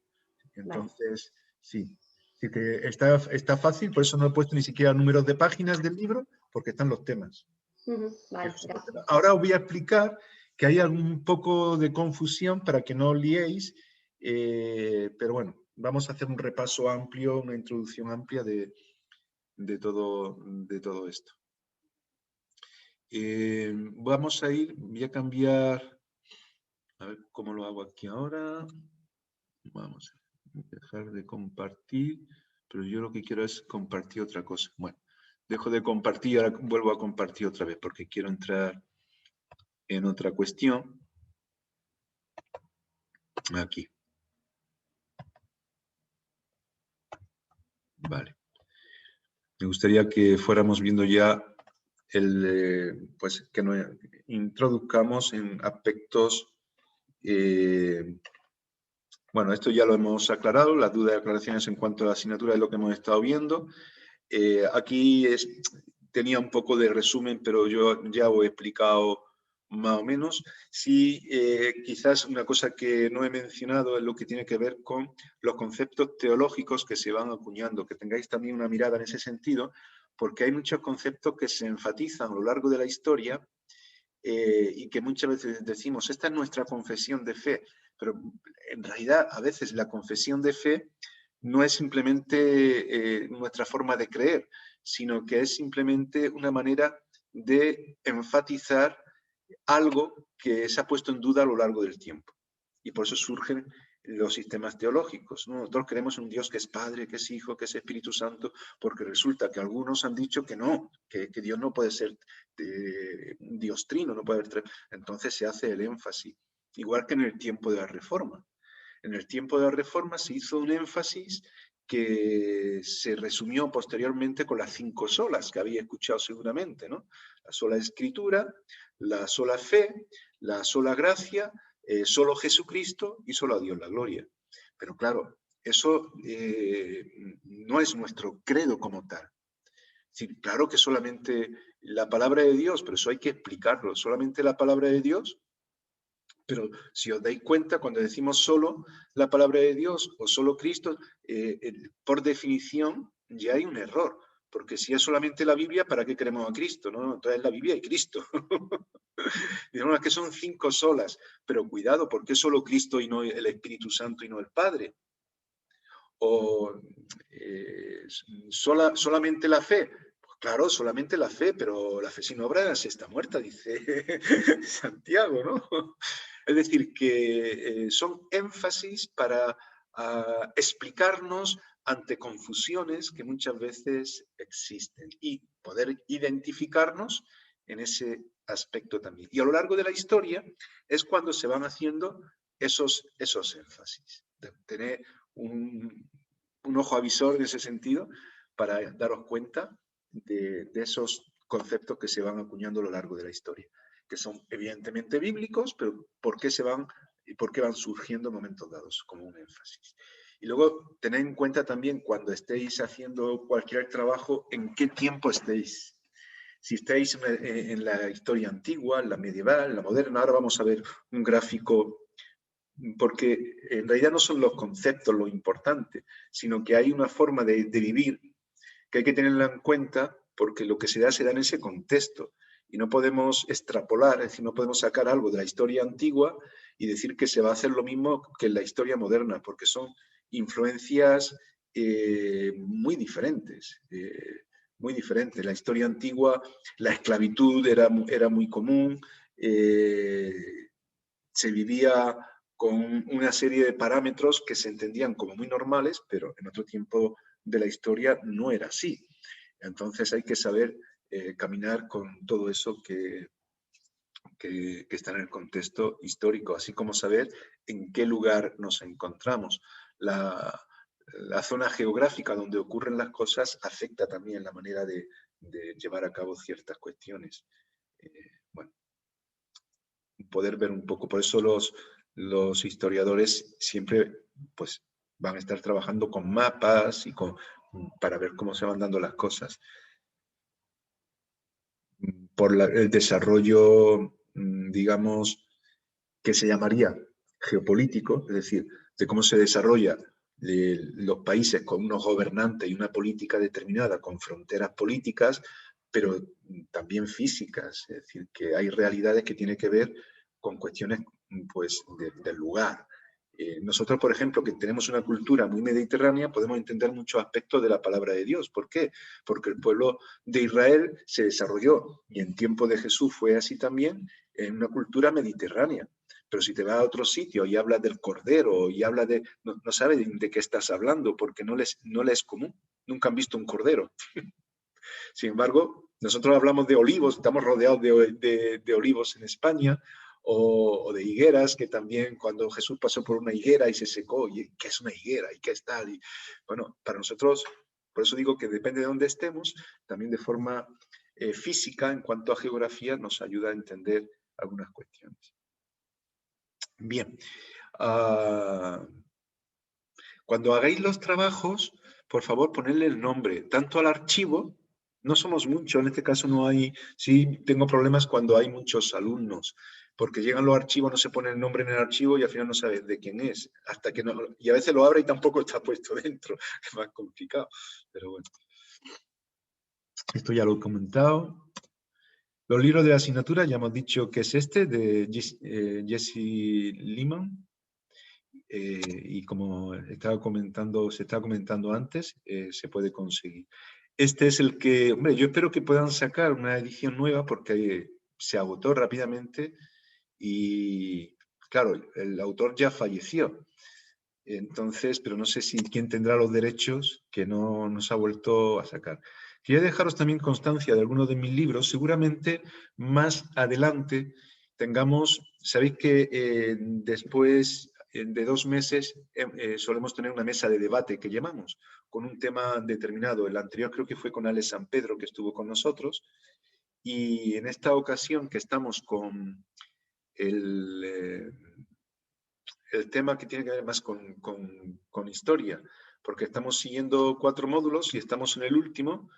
Entonces, sí. Así que está fácil, por eso no he puesto ni siquiera números de páginas del libro, porque están los temas. Vale, gracias. Ahora os voy a explicar que hay un poco de confusión para que no os liéis, pero bueno, vamos a hacer un repaso amplio, una introducción amplia de todo esto. Vamos a ir, voy a cambiar, a ver cómo lo hago aquí ahora. Vamos a dejar de compartir, pero yo lo que quiero es compartir otra cosa. Bueno, dejo de compartir y ahora vuelvo a compartir otra vez porque quiero entrar en otra cuestión. Aquí. Vale. Me gustaría que fuéramos viendo ya pues que nos introduzcamos en aspectos. Bueno, esto ya lo hemos aclarado, las dudas y aclaraciones en cuanto a la asignatura es lo que hemos estado viendo. Aquí tenía un poco de resumen, pero yo ya os he explicado más o menos. Sí, quizás una cosa que no he mencionado es lo que tiene que ver con los conceptos teológicos que se van acuñando, que tengáis también una mirada en ese sentido, porque hay muchos conceptos que se enfatizan a lo largo de la historia y que muchas veces decimos, esta es nuestra confesión de fe, pero en realidad a veces la confesión de fe no es simplemente nuestra forma de creer, sino que es simplemente una manera de enfatizar algo que se ha puesto en duda a lo largo del tiempo. Y por eso surgen los sistemas teológicos, ¿no? Nosotros creemos en un Dios que es Padre, que es Hijo, que es Espíritu Santo, porque resulta que algunos han dicho que no, que Dios no puede ser un Dios trino, no puede haber tres. Entonces se hace el énfasis, igual que en el tiempo de la Reforma. En el tiempo de la Reforma se hizo un énfasis que se resumió posteriormente con las 5 solas que había escuchado seguramente, ¿no? La sola Escritura, la sola fe, la sola gracia, solo Jesucristo y solo a Dios la gloria. Pero claro, eso no es nuestro credo como tal. Sí, claro que solamente la palabra de Dios, pero eso hay que explicarlo, solamente la palabra de Dios. Pero si os dais cuenta, cuando decimos solo la palabra de Dios o solo Cristo, por definición ya hay un error. Porque si es solamente la Biblia, ¿para qué queremos a Cristo? ¿No? Entonces la Biblia y Cristo. Digamos que son 5 solas, pero cuidado, ¿por qué solo Cristo y no el Espíritu Santo y no el Padre? O solamente la fe. Pues claro, solamente la fe, pero la fe sin obras está muerta, dice Santiago, ¿no? Es decir, que son énfasis para explicarnos ante confusiones que muchas veces existen y poder identificarnos en ese aspecto también. Y a lo largo de la historia es cuando se van haciendo esos énfasis. Tener un ojo avisor en ese sentido para daros cuenta de esos conceptos que se van acuñando a lo largo de la historia, que son evidentemente bíblicos, pero ¿por qué van surgiendo en momentos dados como un énfasis? Y luego tened en cuenta también cuando estéis haciendo cualquier trabajo, en qué tiempo estéis. Si estáis en la historia antigua, en la medieval, en la moderna, ahora vamos a ver un gráfico, porque en realidad no son los conceptos lo importante, sino que hay una forma de vivir que hay que tenerla en cuenta porque lo que se da en ese contexto y no podemos extrapolar, es decir, no podemos sacar algo de la historia antigua y decir que se va a hacer lo mismo que en la historia moderna, porque son influencias muy diferentes. Muy diferente. La historia antigua, la esclavitud era muy común, se vivía con una serie de parámetros que se entendían como muy normales, pero en otro tiempo de la historia no era así. Entonces hay que saber caminar con todo eso que está en el contexto histórico, así como saber en qué lugar nos encontramos. La zona geográfica donde ocurren las cosas afecta también la manera de llevar a cabo ciertas cuestiones. Bueno. poder ver un poco. Por eso los historiadores siempre pues, van a estar trabajando con mapas y para ver cómo se van dando las cosas. Por el desarrollo, digamos, que se llamaría geopolítico, es decir, de cómo se desarrolla los países con unos gobernantes y una política determinada, con fronteras políticas, pero también físicas, es decir, que hay realidades que tienen que ver con cuestiones pues, del lugar. Nosotros, por ejemplo, que tenemos una cultura muy mediterránea, podemos entender muchos aspectos de la palabra de Dios. ¿Por qué? Porque el pueblo de Israel se desarrolló, y en tiempo de Jesús fue así también, en una cultura mediterránea. Pero si te vas a otro sitio y hablas del cordero y hablas de... No sabes de qué estás hablando porque no les es común. Nunca han visto un cordero. Sin embargo, nosotros hablamos de olivos, estamos rodeados de olivos en España, o de higueras, que también cuando Jesús pasó por una higuera y se secó, ¿y qué es una higuera? ¿Y qué es tal? Y, bueno, para nosotros, por eso digo que depende de dónde estemos, también de forma física, en cuanto a geografía, nos ayuda a entender algunas cuestiones. Bien. Cuando hagáis los trabajos, por favor, ponedle el nombre, tanto al archivo, no somos muchos, en este caso no hay, sí tengo problemas cuando hay muchos alumnos, porque llegan los archivos, no se pone el nombre en el archivo y al final no sabes de quién es, hasta que no, y a veces lo abre y tampoco está puesto dentro, es más complicado, pero bueno. Esto ya lo he comentado. Los libros de la asignatura, ya hemos dicho que es este, de Jesse Lehman. Y como se estaba comentando antes, se puede conseguir. Este es el que, hombre, yo espero que puedan sacar una edición nueva porque se agotó rápidamente y, claro, el autor ya falleció. Entonces, pero no sé si quién tendrá los derechos que no nos ha vuelto a sacar. Quería dejaros también constancia de algunos de mis libros. Seguramente más adelante tengamos, sabéis que después de 2 meses solemos tener una mesa de debate que llamamos, con un tema determinado. El anterior creo que fue con Alex San Pedro, que estuvo con nosotros, y en esta ocasión que estamos con el tema que tiene que ver más con historia, porque estamos siguiendo 4 módulos y estamos en el último,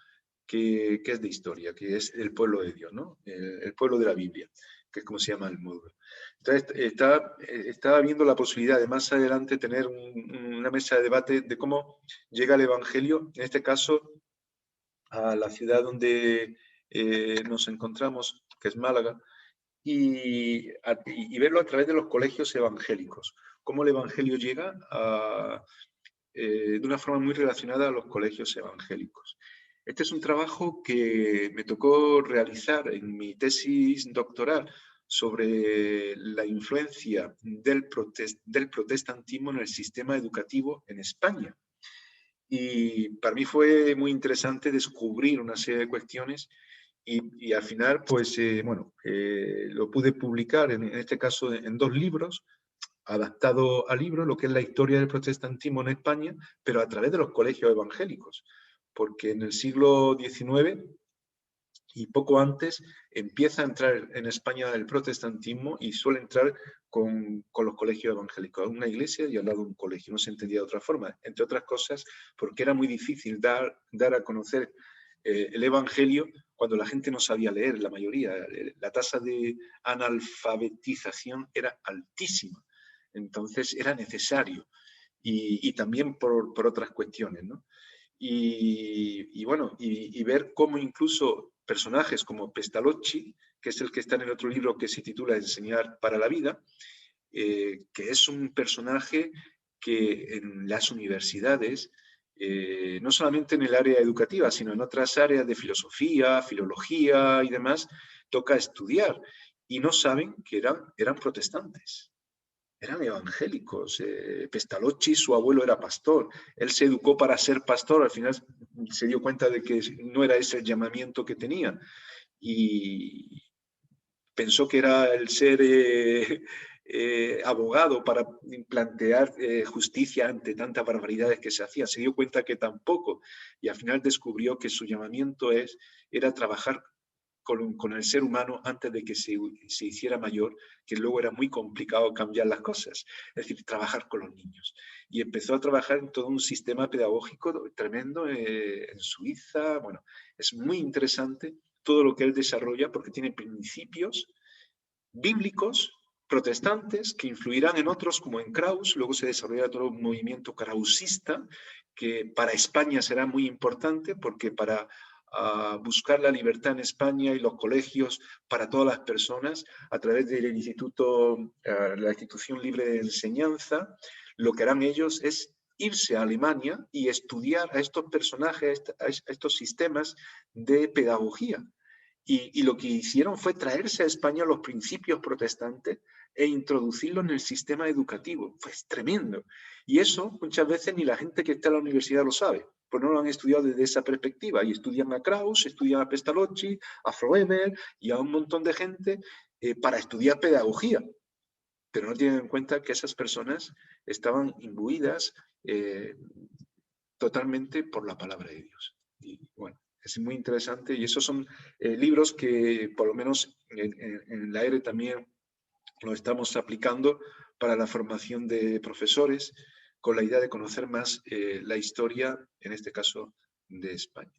que es de historia, que es el pueblo de Dios, ¿no? El pueblo de la Biblia, que es como se llama el módulo. Entonces, estaba viendo la posibilidad de más adelante tener una mesa de debate de cómo llega el Evangelio, en este caso, a la ciudad donde nos encontramos, que es Málaga, y verlo a través de los colegios evangélicos. Cómo el Evangelio llega de una forma muy relacionada a los colegios evangélicos. Este es un trabajo que me tocó realizar en mi tesis doctoral sobre la influencia del protestantismo en el sistema educativo en España. Y para mí fue muy interesante descubrir una serie de cuestiones y al final, pues, bueno, lo pude publicar, en este caso, en 2 libros, adaptado al libro, lo que es la historia del protestantismo en España, pero a través de los colegios evangélicos, porque en el siglo XIX y poco antes empieza a entrar en España el protestantismo y suele entrar con los colegios evangélicos, una iglesia y al lado un colegio, no se entendía de otra forma, entre otras cosas porque era muy difícil dar a conocer el evangelio cuando la gente no sabía leer, la mayoría, la tasa de analfabetización era altísima. Entonces era necesario y también por otras cuestiones, ¿no? Y bueno, y ver cómo incluso personajes como Pestalozzi, que es el que está en el otro libro que se titula Enseñar para la vida, que es un personaje que en las universidades, no solamente en el área educativa, sino en otras áreas de filosofía, filología y demás, toca estudiar y no saben que eran protestantes. Eran evangélicos. Pestalozzi, su abuelo era pastor. Él se educó para ser pastor. Al final se dio cuenta de que no era ese el llamamiento que tenía. Y pensó que era el ser abogado para plantear justicia ante tantas barbaridades que se hacían. Se dio cuenta que tampoco. Y al final descubrió que su llamamiento era trabajar con el ser humano antes de que se hiciera mayor, que luego era muy complicado cambiar las cosas, es decir, trabajar con los niños. Y empezó a trabajar en todo un sistema pedagógico tremendo en Suiza. Bueno, es muy interesante todo lo que él desarrolla porque tiene principios bíblicos protestantes que influirán en otros como en Krauss. Luego se desarrolla todo un movimiento krausista que para España será muy importante porque para buscar la libertad en España y los colegios para todas las personas a través del instituto, la institución libre de enseñanza, lo que harán ellos es irse a Alemania y estudiar a estos personajes, a estos sistemas de pedagogía. Y lo que hicieron fue traerse a España los principios protestantes e introducirlos en el sistema educativo. Fue tremendo. Y eso muchas veces ni la gente que está en la universidad lo sabe, pues no lo han estudiado desde esa perspectiva. Y estudian a Krauss, estudian a Pestalozzi, a Froemer y a un montón de gente para estudiar pedagogía. Pero no tienen en cuenta que esas personas estaban imbuidas totalmente por la palabra de Dios. Y bueno, es muy interesante y esos son libros que por lo menos en la ERE también lo estamos aplicando para la formación de profesores con la idea de conocer más la historia, en este caso, de España.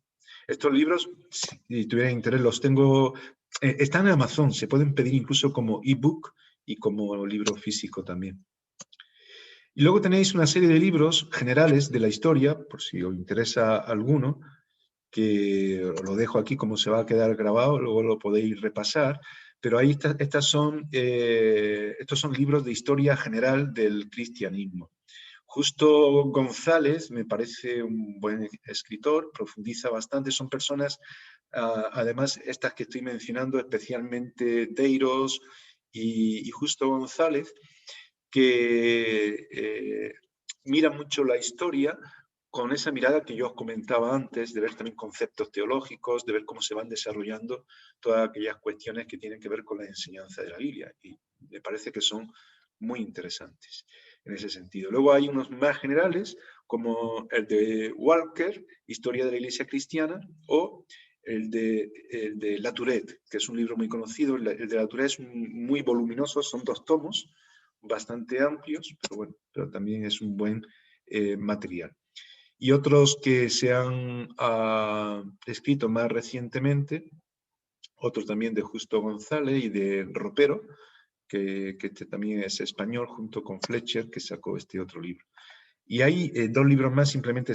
Estos libros, si tuvieran interés, los tengo, están en Amazon, se pueden pedir incluso como ebook y como libro físico también. Y luego tenéis una serie de libros generales de la historia, por si os interesa alguno, que os lo dejo aquí como se va a quedar grabado, luego lo podéis repasar, pero ahí estos son libros de historia general del cristianismo. Justo González me parece un buen escritor, profundiza bastante, son personas, además estas que estoy mencionando, especialmente Deiros y Justo González, que mira mucho la historia con esa mirada que yo os comentaba antes, de ver también conceptos teológicos, de ver cómo se van desarrollando todas aquellas cuestiones que tienen que ver con la enseñanza de la Biblia. Y me parece que son muy interesantes en ese sentido. Luego hay unos más generales, como el de Walker, Historia de la Iglesia Cristiana, o el de Latourette, que es un libro muy conocido. El de Latourette es muy voluminoso, son 2 tomos, bastante amplios, pero bueno, pero también es un buen material. Y otros que se han escrito más recientemente, otros también de Justo González y de Ropero, que este también es español, junto con Fletcher, que sacó este otro libro. Y hay 2 libros más simplemente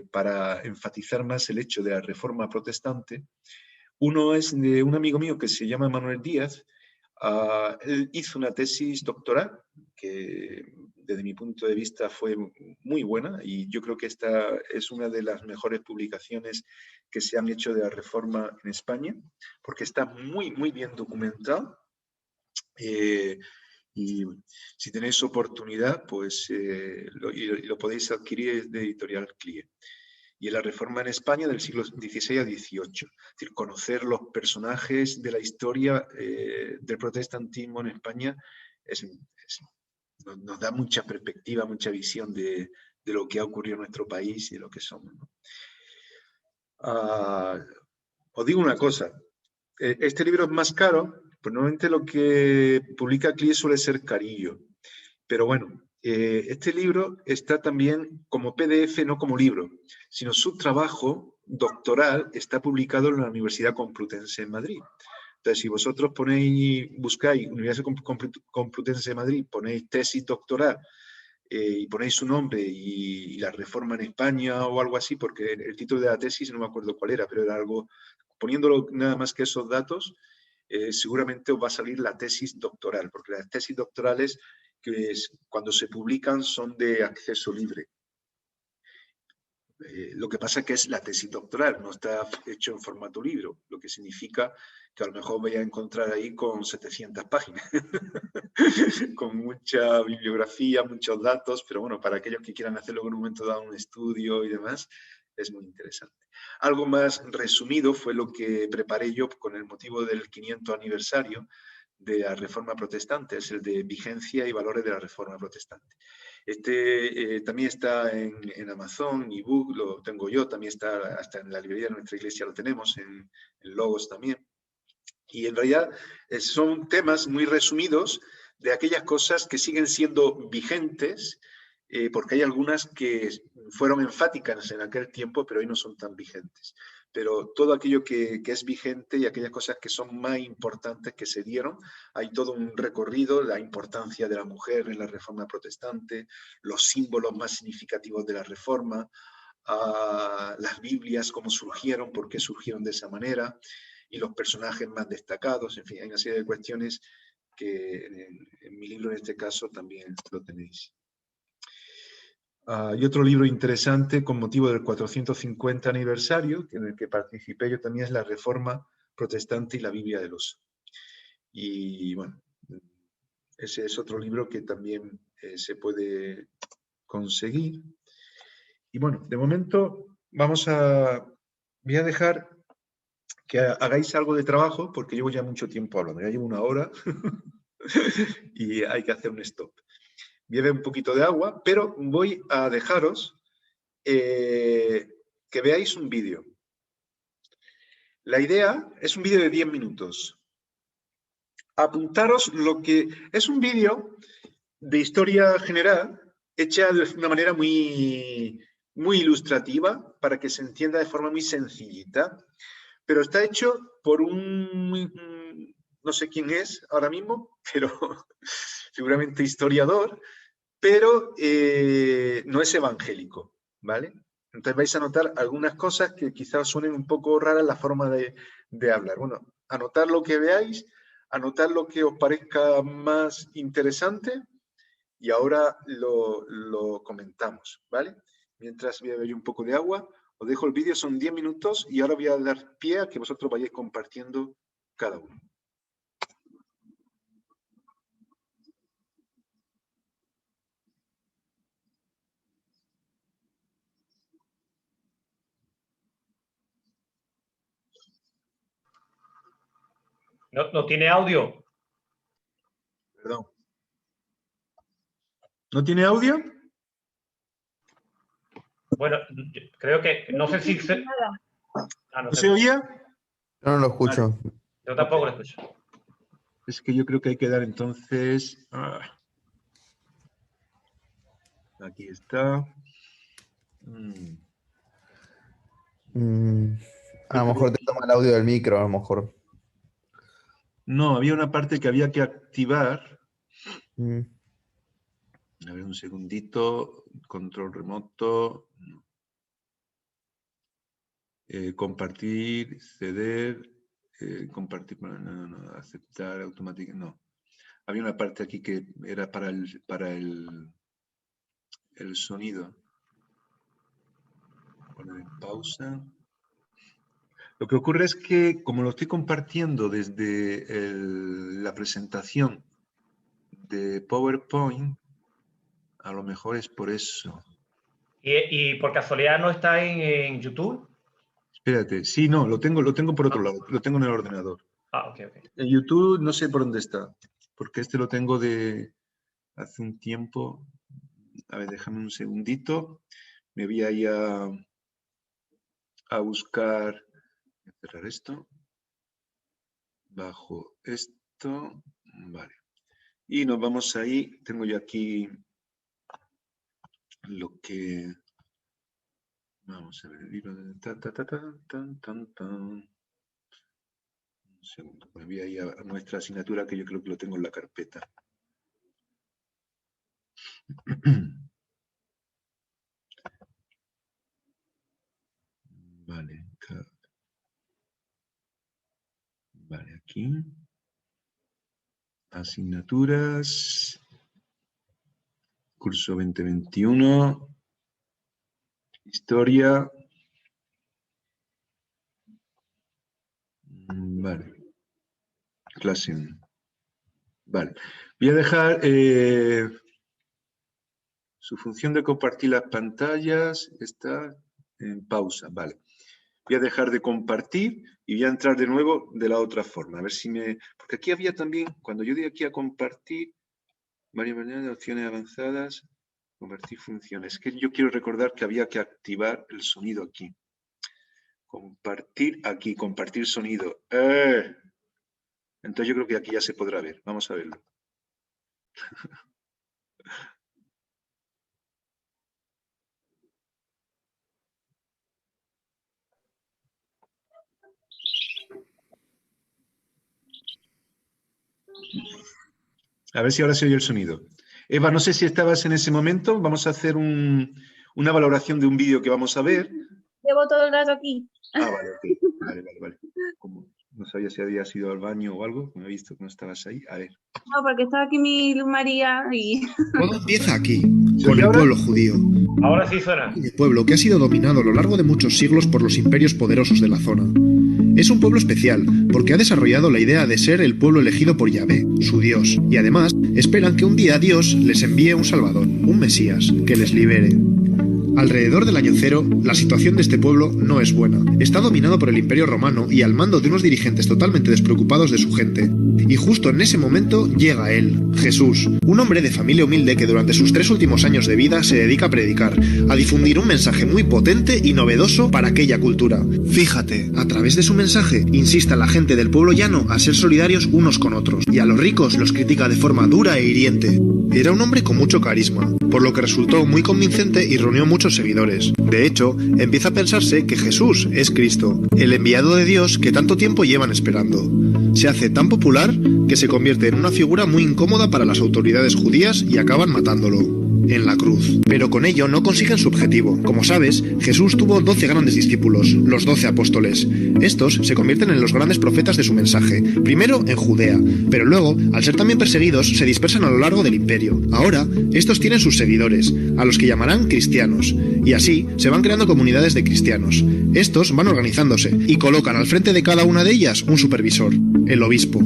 para enfatizar más el hecho de la reforma protestante. Uno es de un amigo mío que se llama Manuel Díaz. Él hizo una tesis doctoral que desde mi punto de vista fue muy buena y yo creo que esta es una de las mejores publicaciones que se han hecho de la reforma en España, porque está muy, muy bien documentado. Y si tenéis oportunidad, pues lo podéis adquirir de Editorial CLIE. Y en la reforma en España del siglo XVI a XVIII. Es decir, conocer los personajes de la historia del protestantismo en España nos da mucha perspectiva, mucha visión de lo que ha ocurrido en nuestro país y de lo que somos, ¿no? Os digo una cosa, este libro es más caro, pues normalmente lo que publica CLIE suele ser carillo, pero bueno, este libro está también como PDF, no como libro, sino su trabajo doctoral está publicado en la Universidad Complutense de Madrid. Entonces, si vosotros buscáis Universidad Complutense de Madrid, ponéis tesis doctoral y ponéis su nombre y la reforma en España o algo así, porque el título de la tesis no me acuerdo cuál era, pero era algo, poniéndolo nada más que esos datos, seguramente os va a salir la tesis doctoral, porque las tesis doctorales cuando se publican son de acceso libre. Lo que pasa es que es la tesis doctoral, no está hecho en formato libro, lo que significa que a lo mejor voy a encontrar ahí con 700 páginas, con mucha bibliografía, muchos datos, pero bueno, para aquellos que quieran hacerlo en un momento dado, un estudio y demás, es muy interesante. Algo más resumido fue lo que preparé yo con el motivo del 500 aniversario de la Reforma Protestante, es el de Vigencia y Valores de la Reforma Protestante. Este también está en Amazon, ebook, lo tengo yo, también está hasta en la librería de nuestra iglesia, lo tenemos, en Logos también. Y en realidad son temas muy resumidos de aquellas cosas que siguen siendo vigentes, porque hay algunas que fueron enfáticas en aquel tiempo, pero hoy no son tan vigentes. Pero todo aquello que es vigente y aquellas cosas que son más importantes que se dieron, hay todo un recorrido, la importancia de la mujer en la Reforma Protestante, los símbolos más significativos de la Reforma, las Biblias, cómo surgieron, por qué surgieron de esa manera, y los personajes más destacados. En fin, hay una serie de cuestiones que en mi libro, en este caso, también lo tenéis. Y otro libro interesante con motivo del 450 aniversario, en el que participé yo también, es La Reforma Protestante y la Biblia del Oso. Y bueno, ese es otro libro que también se puede conseguir. Y bueno, de momento voy a dejar que hagáis algo de trabajo, porque llevo ya mucho tiempo hablando, ya llevo 1 hora y hay que hacer un stop. Bebe un poquito de agua, pero voy a dejaros que veáis un vídeo. La idea es un vídeo de 10 minutos. Apuntaros lo que... Es un vídeo de historia general, hecha de una manera muy ilustrativa, para que se entienda de forma muy sencillita, pero está hecho por no sé quién es ahora mismo, pero seguramente historiador, pero no es evangélico, ¿vale? Entonces vais a notar algunas cosas que quizás suenen un poco raras la forma de hablar. Bueno, anotar lo que veáis, anotar lo que os parezca más interesante y ahora lo comentamos, ¿vale? Mientras voy a beber un poco de agua, os dejo el vídeo, son 10 minutos y ahora voy a dar pie a que vosotros vayáis compartiendo cada uno. No tiene audio. Perdón. ¿No tiene audio? Bueno, creo que... No sé si... ¿No se oía? Yo no lo escucho. Vale. Yo tampoco Ok. lo escucho. Es que yo creo que hay que dar entonces... Aquí está. A lo mejor te toma el audio del micro, a lo mejor. No, había una parte que había que activar. A ver, un segundito. Control remoto. Compartir, ceder, compartir, no, aceptar automáticamente, no. Había una parte aquí que era para el sonido. Poner en pausa. Lo que ocurre es que, como lo estoy compartiendo desde la presentación de PowerPoint, a lo mejor es por eso. ¿Y por casualidad no está en YouTube? Espérate, sí, no, lo tengo por otro lado, lo tengo en el ordenador. Ok. En YouTube no sé por dónde está, porque este lo tengo de hace un tiempo. A ver, déjame un segundito. Me voy a ir a buscar. Voy a cerrar esto. Bajo esto. Vale. Y nos vamos ahí. Tengo yo aquí lo que... Vamos a ver el libro de... Un segundo. Me voy a ir a nuestra asignatura, que yo creo que lo tengo en la carpeta. Vale. Vale, aquí. Asignaturas. Curso 2021. Historia. Vale. Clase 1. Vale. Voy a dejar su función de compartir las pantallas. Está en pausa. Vale. Voy a dejar de compartir y voy a entrar de nuevo de la otra forma. A ver si me... Porque aquí había también, cuando yo di aquí a compartir, varias maneras de opciones avanzadas, compartir funciones. Es que yo quiero recordar que había que activar el sonido aquí. Compartir aquí, compartir sonido. Entonces yo creo que aquí ya se podrá ver. Vamos a verlo. A ver si ahora se oye el sonido. Eva, no sé si estabas en ese momento. Vamos a hacer una valoración de un vídeo que vamos a ver. Llevo todo el rato aquí. Ah, vale, ok. Vale. Como no sabía si habías ido al baño o algo, me he visto que no estabas ahí. A ver. No, porque estaba aquí mi Luz María y... Todo empieza aquí, ¿Se con oye el ahora? pueblo judío. Ahora sí suena. Un pueblo que ha sido dominado a lo largo de muchos siglos por los imperios poderosos de la zona. Es un pueblo especial, porque ha desarrollado la idea de ser el pueblo elegido por Yahvé, su Dios, y además esperan que un día Dios les envíe un Salvador, un Mesías, que les libere. Alrededor del año cero, la situación de este pueblo no es buena. Está dominado por el Imperio Romano y al mando de unos dirigentes totalmente despreocupados de su gente. Y justo en ese momento llega él, Jesús, un hombre de familia humilde que durante sus 3 últimos años de vida se dedica a predicar, a difundir un mensaje muy potente y novedoso para aquella cultura. Fíjate, a través de su mensaje insiste a la gente del pueblo llano a ser solidarios unos con otros, y a los ricos los critica de forma dura e hiriente. Era un hombre con mucho carisma, por lo que resultó muy convincente y reunió muchos seguidores. De hecho, empieza a pensarse que Jesús es Cristo, el enviado de Dios que tanto tiempo llevan esperando. Se hace tan popular que se convierte en una figura muy incómoda para las autoridades judías y acaban matándolo en la cruz. Pero con ello no consiguen su objetivo. Como sabes, Jesús tuvo 12 grandes discípulos, los 12 apóstoles. Estos se convierten en los grandes profetas de su mensaje, primero en Judea, pero luego, al ser también perseguidos, se dispersan a lo largo del imperio. Ahora, estos tienen sus seguidores, a los que llamarán cristianos, y así se van creando comunidades de cristianos. Estos van organizándose y colocan al frente de cada una de ellas un supervisor, el obispo.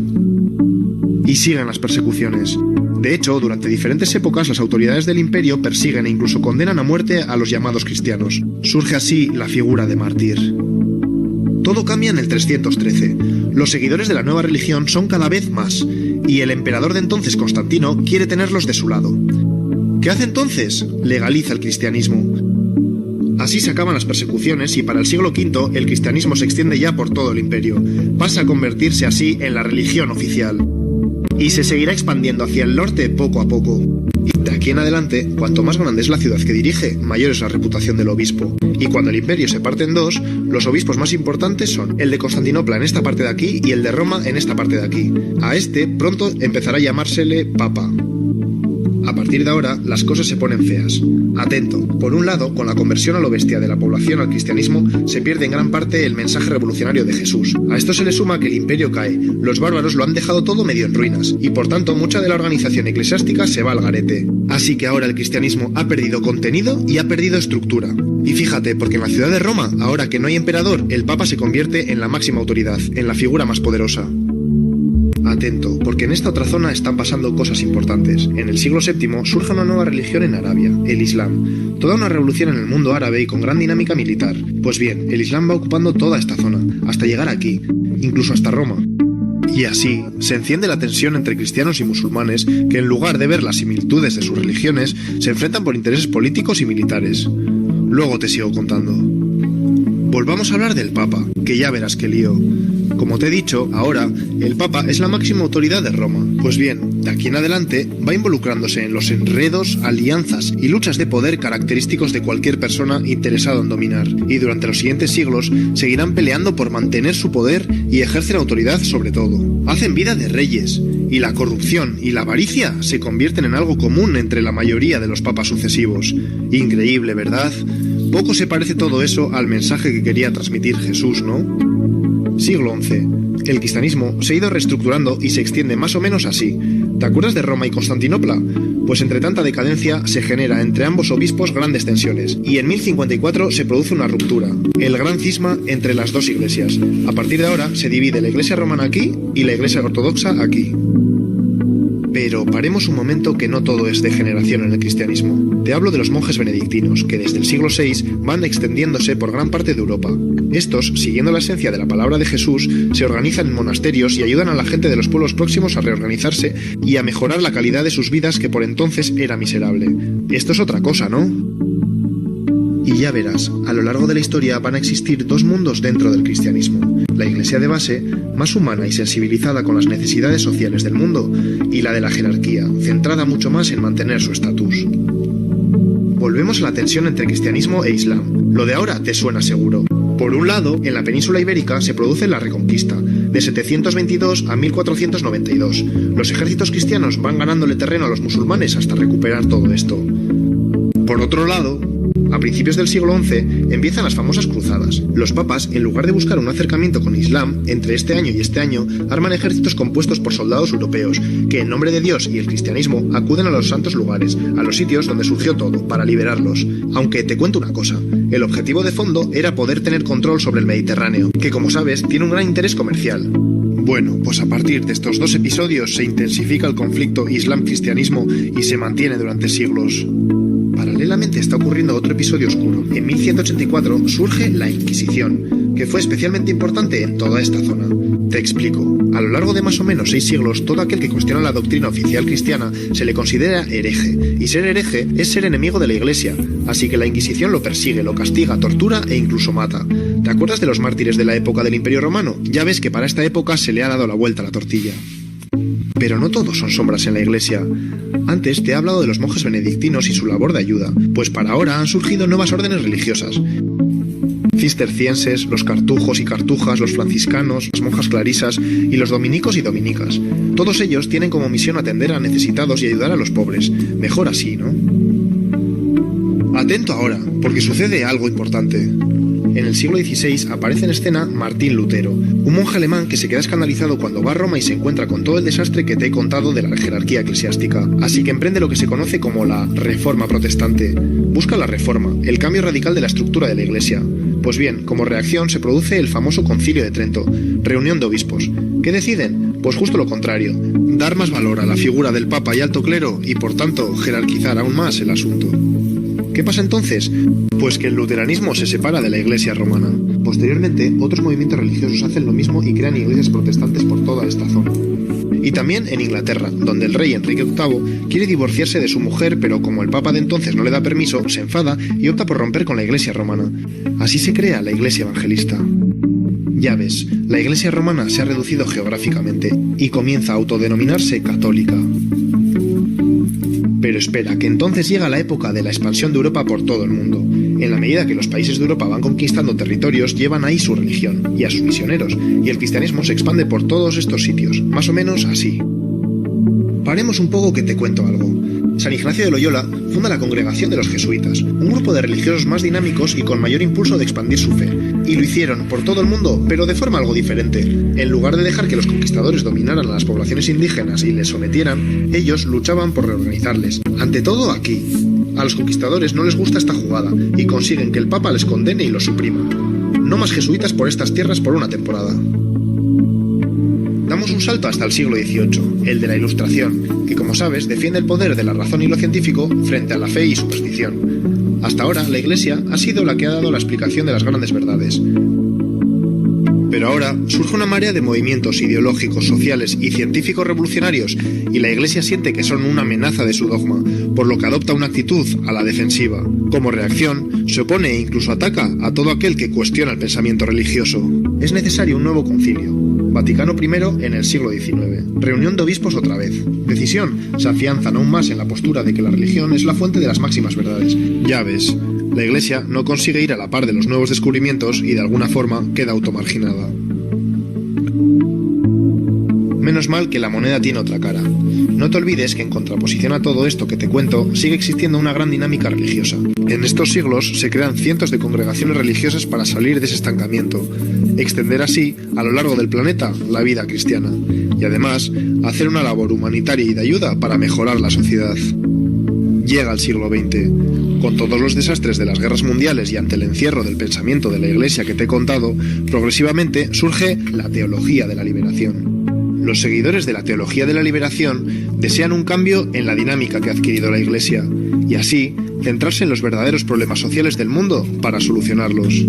Y siguen las persecuciones. De hecho, durante diferentes épocas las autoridades del imperio persiguen e incluso condenan a muerte a los llamados cristianos. Surge así la figura de mártir. Todo cambia en el 313. Los seguidores de la nueva religión son cada vez más, y el emperador de entonces, Constantino, quiere tenerlos de su lado. ¿Qué hace entonces? Legaliza el cristianismo. Así se acaban las persecuciones y para el siglo V el cristianismo se extiende ya por todo el imperio. Pasa a convertirse así en la religión oficial. Y se seguirá expandiendo hacia el norte poco a poco. Y de aquí en adelante, cuanto más grande es la ciudad que dirige, mayor es la reputación del obispo. Y cuando el imperio se parte en dos, los obispos más importantes son el de Constantinopla en esta parte de aquí y el de Roma en esta parte de aquí. A este pronto empezará a llamársele Papa. A partir de ahora, las cosas se ponen feas. Atento, por un lado, con la conversión a lo bestia de la población al cristianismo, se pierde en gran parte el mensaje revolucionario de Jesús. A esto se le suma que el imperio cae, los bárbaros lo han dejado todo medio en ruinas, y por tanto mucha de la organización eclesiástica se va al garete. Así que ahora el cristianismo ha perdido contenido y ha perdido estructura. Y fíjate, porque en la ciudad de Roma, ahora que no hay emperador, el Papa se convierte en la máxima autoridad, en la figura más poderosa. Atento, porque en esta otra zona están pasando cosas importantes. En el siglo VII surge una nueva religión en Arabia, el Islam. Toda una revolución en el mundo árabe y con gran dinámica militar. Pues bien, el Islam va ocupando toda esta zona, hasta llegar aquí, incluso hasta Roma. Y así, se enciende la tensión entre cristianos y musulmanes que en lugar de ver las similitudes de sus religiones, se enfrentan por intereses políticos y militares. Luego te sigo contando. Volvamos a hablar del Papa, que ya verás qué lío. Como te he dicho, ahora, el Papa es la máxima autoridad de Roma. Pues bien, de aquí en adelante, va involucrándose en los enredos, alianzas y luchas de poder característicos de cualquier persona interesada en dominar. Y durante los siguientes siglos, seguirán peleando por mantener su poder y ejercer autoridad sobre todo. Hacen vida de reyes, y la corrupción y la avaricia se convierten en algo común entre la mayoría de los papas sucesivos. Increíble, ¿verdad? Poco se parece todo eso al mensaje que quería transmitir Jesús, ¿no? Siglo XI. El cristianismo se ha ido reestructurando y se extiende más o menos así. ¿Te acuerdas de Roma y Constantinopla? Pues entre tanta decadencia se genera entre ambos obispos grandes tensiones, y en 1054 se produce una ruptura, el gran cisma entre las dos iglesias. A partir de ahora se divide la iglesia romana aquí y la iglesia ortodoxa aquí. Pero paremos un momento, que no todo es degeneración en el cristianismo. Te hablo de los monjes benedictinos, que desde el siglo VI van extendiéndose por gran parte de Europa. Estos, siguiendo la esencia de la palabra de Jesús, se organizan en monasterios y ayudan a la gente de los pueblos próximos a reorganizarse y a mejorar la calidad de sus vidas, que por entonces era miserable. Esto es otra cosa, ¿no? Y ya verás, a lo largo de la historia van a existir dos mundos dentro del cristianismo. La iglesia de base, más humana y sensibilizada con las necesidades sociales del mundo, y la de la jerarquía, centrada mucho más en mantener su estatus. Volvemos a la tensión entre cristianismo e islam. Lo de ahora te suena seguro. Por un lado, en la península ibérica se produce la Reconquista, de 722 a 1492. Los ejércitos cristianos van ganándole terreno a los musulmanes hasta recuperar todo esto. Por otro lado, a principios del siglo XI empiezan las famosas cruzadas. Los papas, en lugar de buscar un acercamiento con Islam, entre este año y este año, arman ejércitos compuestos por soldados europeos, que en nombre de Dios y el cristianismo acuden a los santos lugares, a los sitios donde surgió todo, para liberarlos. Aunque te cuento una cosa, el objetivo de fondo era poder tener control sobre el Mediterráneo, que como sabes tiene un gran interés comercial. Bueno, pues a partir de estos 2 episodios se intensifica el conflicto Islam-cristianismo y se mantiene durante siglos. Paralelamente está ocurriendo otro episodio oscuro. En 1184 surge la Inquisición, que fue especialmente importante en toda esta zona. Te explico. A lo largo de más o menos 6 siglos, todo aquel que cuestiona la doctrina oficial cristiana se le considera hereje, y ser hereje es ser enemigo de la Iglesia, así que la Inquisición lo persigue, lo castiga, tortura e incluso mata. ¿Te acuerdas de los mártires de la época del Imperio Romano? Ya ves que para esta época se le ha dado la vuelta a la tortilla. Pero no todos son sombras en la Iglesia. Antes te he hablado de los monjes benedictinos y su labor de ayuda, pues para ahora han surgido nuevas órdenes religiosas. Cistercienses, los cartujos y cartujas, los franciscanos, las monjas clarisas y los dominicos y dominicas. Todos ellos tienen como misión atender a necesitados y ayudar a los pobres. Mejor así, ¿no? Atento ahora, porque sucede algo importante. En el siglo XVI aparece en escena Martín Lutero, un monje alemán que se queda escandalizado cuando va a Roma y se encuentra con todo el desastre que te he contado de la jerarquía eclesiástica, así que emprende lo que se conoce como la Reforma Protestante. Busca la reforma, el cambio radical de la estructura de la Iglesia. Pues bien, como reacción se produce el famoso Concilio de Trento, reunión de obispos. ¿Qué deciden? Pues justo lo contrario, dar más valor a la figura del Papa y alto clero y por tanto jerarquizar aún más el asunto. ¿Qué pasa entonces? Pues que el luteranismo se separa de la Iglesia romana. Posteriormente, otros movimientos religiosos hacen lo mismo y crean iglesias protestantes por toda esta zona. Y también en Inglaterra, donde el rey Enrique VIII quiere divorciarse de su mujer, pero como el Papa de entonces no le da permiso, se enfada y opta por romper con la Iglesia romana. Así se crea la Iglesia evangelista. Ya ves, la Iglesia romana se ha reducido geográficamente y comienza a autodenominarse católica. Pero espera, que entonces llega la época de la expansión de Europa por todo el mundo. En la medida que los países de Europa van conquistando territorios, llevan ahí su religión y a sus misioneros, y el cristianismo se expande por todos estos sitios, más o menos así. Paremos un poco que te cuento algo. San Ignacio de Loyola funda la Congregación de los Jesuitas, un grupo de religiosos más dinámicos y con mayor impulso de expandir su fe. Y lo hicieron por todo el mundo, pero de forma algo diferente. En lugar de dejar que los conquistadores dominaran a las poblaciones indígenas y les sometieran, ellos luchaban por reorganizarles. Ante todo aquí. A los conquistadores no les gusta esta jugada y consiguen que el Papa les condene y los suprima. No más jesuitas por estas tierras por una temporada. Damos un salto hasta el siglo XVIII, el de la Ilustración, que como sabes defiende el poder de la razón y lo científico frente a la fe y superstición. Hasta ahora la Iglesia ha sido la que ha dado la explicación de las grandes verdades. Pero ahora surge una marea de movimientos ideológicos, sociales y científicos revolucionarios y la Iglesia siente que son una amenaza de su dogma, por lo que adopta una actitud a la defensiva. Como reacción, se opone e incluso ataca a todo aquel que cuestiona el pensamiento religioso. Es necesario un nuevo concilio. Vaticano I en el siglo XIX. Reunión de obispos otra vez. Decisión, se afianzan aún más en la postura de que la religión es la fuente de las máximas verdades. Ya ves, la Iglesia no consigue ir a la par de los nuevos descubrimientos y de alguna forma queda automarginada. Menos mal que la moneda tiene otra cara. No te olvides que en contraposición a todo esto que te cuento, sigue existiendo una gran dinámica religiosa. En estos siglos se crean cientos de congregaciones religiosas para salir de ese estancamiento, extender así, a lo largo del planeta, la vida cristiana, y además, hacer una labor humanitaria y de ayuda para mejorar la sociedad. Llega el siglo XX. Con todos los desastres de las guerras mundiales y ante el encierro del pensamiento de la Iglesia que te he contado, progresivamente surge la teología de la liberación. Los seguidores de la teología de la liberación desean un cambio en la dinámica que ha adquirido la Iglesia, y así centrarse en los verdaderos problemas sociales del mundo para solucionarlos.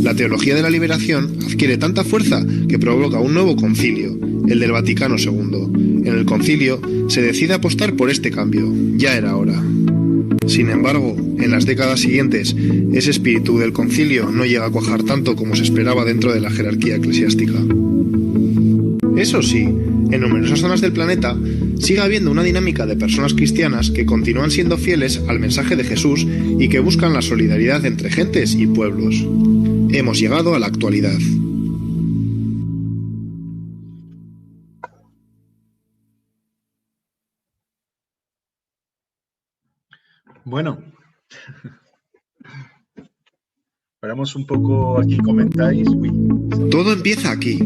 La teología de la liberación adquiere tanta fuerza que provoca un nuevo concilio, el del Vaticano II. En el concilio se decide apostar por este cambio, ya era hora. Sin embargo, en las décadas siguientes, ese espíritu del concilio no llega a cuajar tanto como se esperaba dentro de la jerarquía eclesiástica. Eso sí, en numerosas zonas del planeta sigue habiendo una dinámica de personas cristianas que continúan siendo fieles al mensaje de Jesús y que buscan la solidaridad entre gentes y pueblos. Hemos llegado a la actualidad. Bueno, paramos un poco aquí, comentáis. Todo empieza aquí.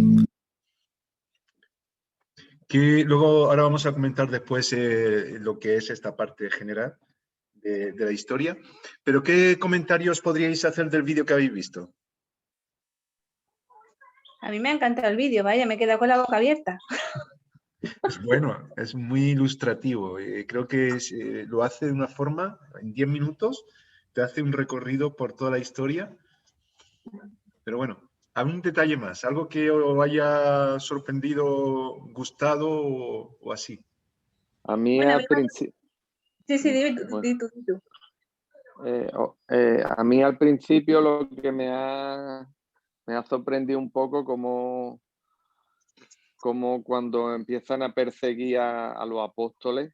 Que luego, ahora vamos a comentar después lo que es esta parte general de la historia. Pero, ¿qué comentarios podríais hacer del vídeo que habéis visto? A mí me ha encantado el vídeo, vaya, me he quedado con la boca abierta. Pues bueno, es muy ilustrativo. Creo que lo hace de una forma, en 10 minutos, te hace un recorrido por toda la historia. Pero bueno, ¿algún detalle más? ¿Algo que os haya sorprendido, gustado o así? A mí Bueno, al principio... Sí, di tú. A mí al principio lo que me ha sorprendido un poco como cuando empiezan a perseguir a los apóstoles,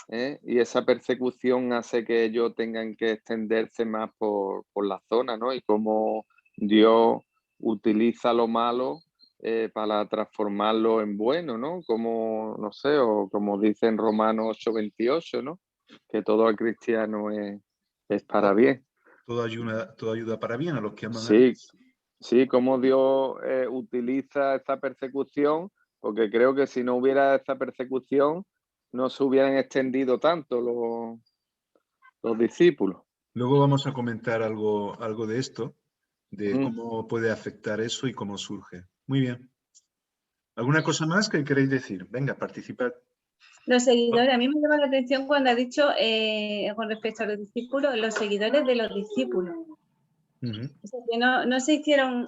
y esa persecución hace que ellos tengan que extenderse más por la zona, ¿no? Y cómo Dios utiliza lo malo para transformarlo en bueno, ¿no? Como, no sé, o como dice en Romanos 8:28, ¿no? Que todo el cristiano es para bien. Todo ayuda para bien a los que aman a Sí, Dios. sí, cómo Dios utiliza esta persecución, porque creo que si no hubiera esta persecución no se hubieran extendido tanto los discípulos. Luego vamos a comentar algo de esto, de Mm. cómo puede afectar eso y cómo surge. Muy bien. ¿Alguna cosa más que queréis decir? Venga, participad. Los seguidores, a mí me llama la atención cuando ha dicho, con respecto a los discípulos, los seguidores de los discípulos. O sea, que no se hicieron,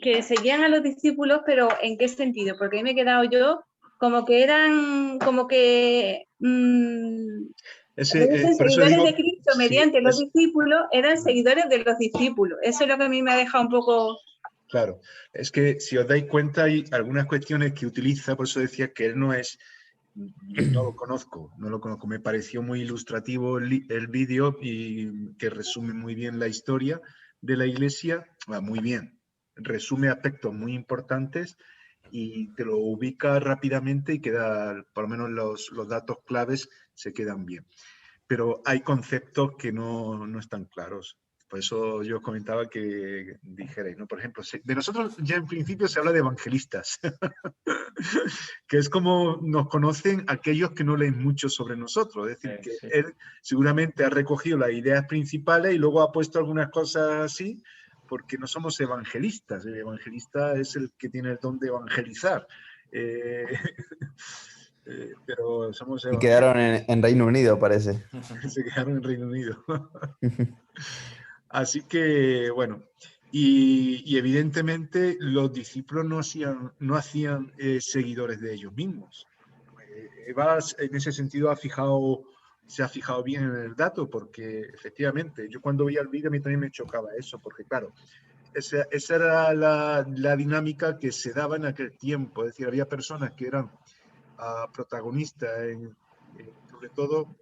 que seguían a los discípulos, pero ¿en qué sentido? Porque ahí me he quedado yo como que eran, como que Por eso seguidores digo, de Cristo sí, mediante los discípulos, eran seguidores de los discípulos. Eso es lo que a mí me ha dejado un poco... Claro, es que si os dais cuenta hay algunas cuestiones que utiliza, por eso decía que él no es, no lo conozco, me pareció muy ilustrativo el vídeo y que resume muy bien la historia de la iglesia, muy bien, resume aspectos muy importantes y te lo ubica rápidamente y queda, por lo menos los datos claves se quedan bien. Pero hay conceptos que no están claros. Por eso yo os comentaba que dijerais, ¿no? Por ejemplo, de nosotros ya en principio se habla de evangelistas, que es como nos conocen aquellos que no leen mucho sobre nosotros. Es decir, que Sí. él seguramente ha recogido las ideas principales y luego ha puesto algunas cosas así, porque no somos evangelistas. El evangelista es el que tiene el don de evangelizar. Pero somos Y quedaron en Reino Unido, parece. se quedaron en Reino Unido. Así que, bueno, y evidentemente los discípulos no hacían seguidores de ellos mismos. Eva en ese sentido se ha fijado bien en el dato, porque efectivamente, yo cuando veía el vídeo a mí también me chocaba eso, porque claro, esa era la dinámica que se daba en aquel tiempo. Es decir, había personas que eran protagonistas sobre todo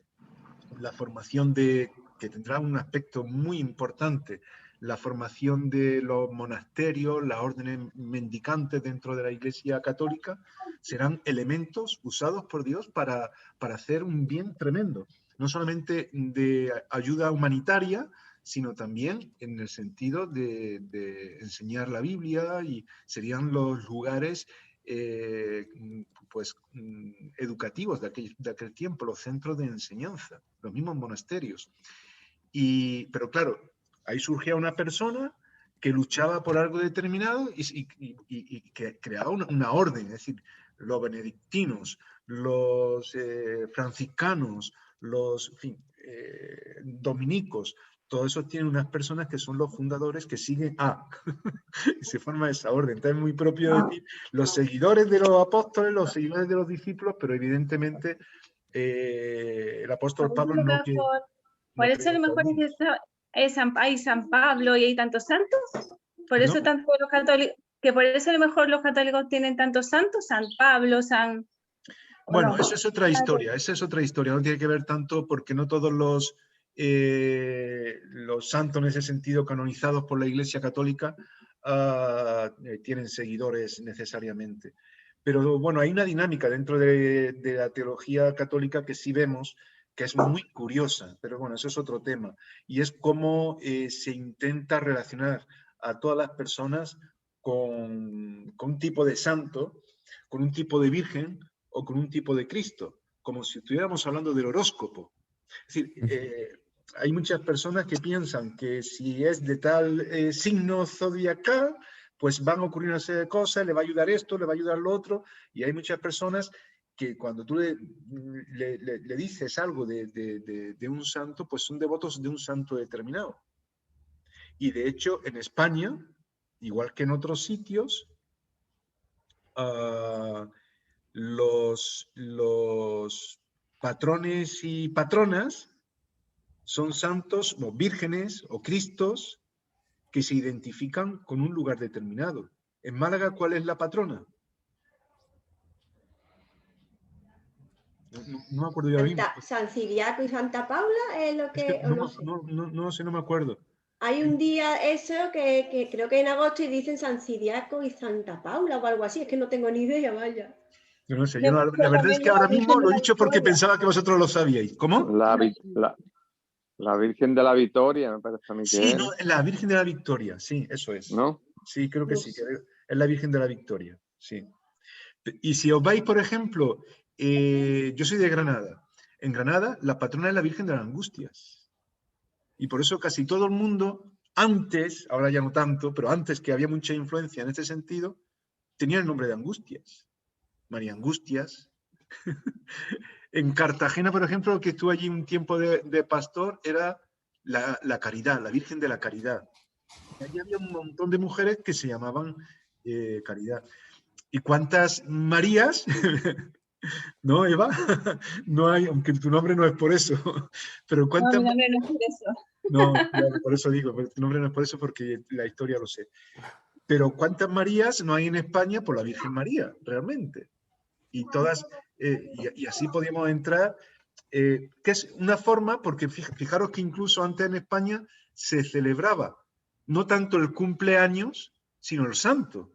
la formación que tendrá un aspecto muy importante, la formación de los monasterios, las órdenes mendicantes dentro de la Iglesia Católica, serán elementos usados por Dios para hacer un bien tremendo, no solamente de ayuda humanitaria, sino también en el sentido de enseñar la Biblia, y serían los lugares educativos de aquel tiempo, los centros de enseñanza, los mismos monasterios. Pero claro, ahí surgía una persona que luchaba por algo determinado y que creaba una orden, es decir, los benedictinos, los franciscanos, los dominicos, todos esos tienen unas personas que son los fundadores que siguen y se forma esa orden. Entonces es muy propio decir los seguidores de los apóstoles, los seguidores de los discípulos, pero evidentemente el apóstol Pablo no cree. Por eso a lo mejor hay San Pablo y hay tantos santos. Por eso tanto los católicos. Que por eso a lo mejor los católicos tienen tantos santos, San Pablo, San... Bueno, Bueno, eso es otra historia, esa es otra historia, no tiene que ver tanto porque no todos los santos en ese sentido canonizados por la Iglesia Católica tienen seguidores necesariamente. Pero bueno, hay una dinámica dentro de la teología católica que sí vemos que es muy curiosa, pero bueno, eso es otro tema, y es cómo se intenta relacionar a todas las personas con un tipo de santo, con un tipo de virgen, o con un tipo de Cristo, como si estuviéramos hablando del horóscopo. Es decir, hay muchas personas que piensan que si es de tal signo zodiacal, pues van a ocurrir una serie de cosas, le va a ayudar esto, le va a ayudar lo otro, y hay muchas personas que cuando tú le dices algo de un santo, pues son devotos de un santo determinado. Y de hecho, en España, igual que en otros sitios, los patrones y patronas son santos o vírgenes o cristos que se identifican con un lugar determinado. En Málaga, ¿cuál es la patrona? No me acuerdo yo mismo. San Ciriaco y Santa Paula es lo Es que que... no, no sé. no sé, no me acuerdo. Hay un día eso que creo que en agosto y dicen San Ciriaco y Santa Paula o algo así. Es que no tengo ni idea, vaya. Yo no sé, la verdad es que ahora mismo lo he dicho porque pensaba que vosotros lo sabíais. ¿Cómo? La Virgen de la Victoria, me parece a mí que Sí, es. no, la Virgen de la Victoria, sí, eso es. ¿No? Sí, creo que sí, que es la Virgen de la Victoria, sí. Y si os vais, por ejemplo, yo soy de Granada. En Granada, la patrona es la Virgen de las Angustias. Y por eso casi todo el mundo, antes, ahora ya no tanto, pero antes que había mucha influencia en este sentido, tenía el nombre de Angustias. María Angustias. En Cartagena, por ejemplo, que estuve allí un tiempo de pastor, era la Caridad, la Virgen de la Caridad. Y allí había un montón de mujeres que se llamaban Caridad. ¿Y cuántas Marías? ¿No, Eva? No hay, aunque tu nombre no es por eso. Pero no, ¿cuántas? mi nombre no es por eso. No, claro, por eso digo, tu nombre no es por eso porque la historia lo sé. Pero ¿cuántas Marías no hay en España por la Virgen María, realmente? Y todas, y así podíamos entrar, que es una forma, porque fijaros que incluso antes en España se celebraba no tanto el cumpleaños, sino el santo.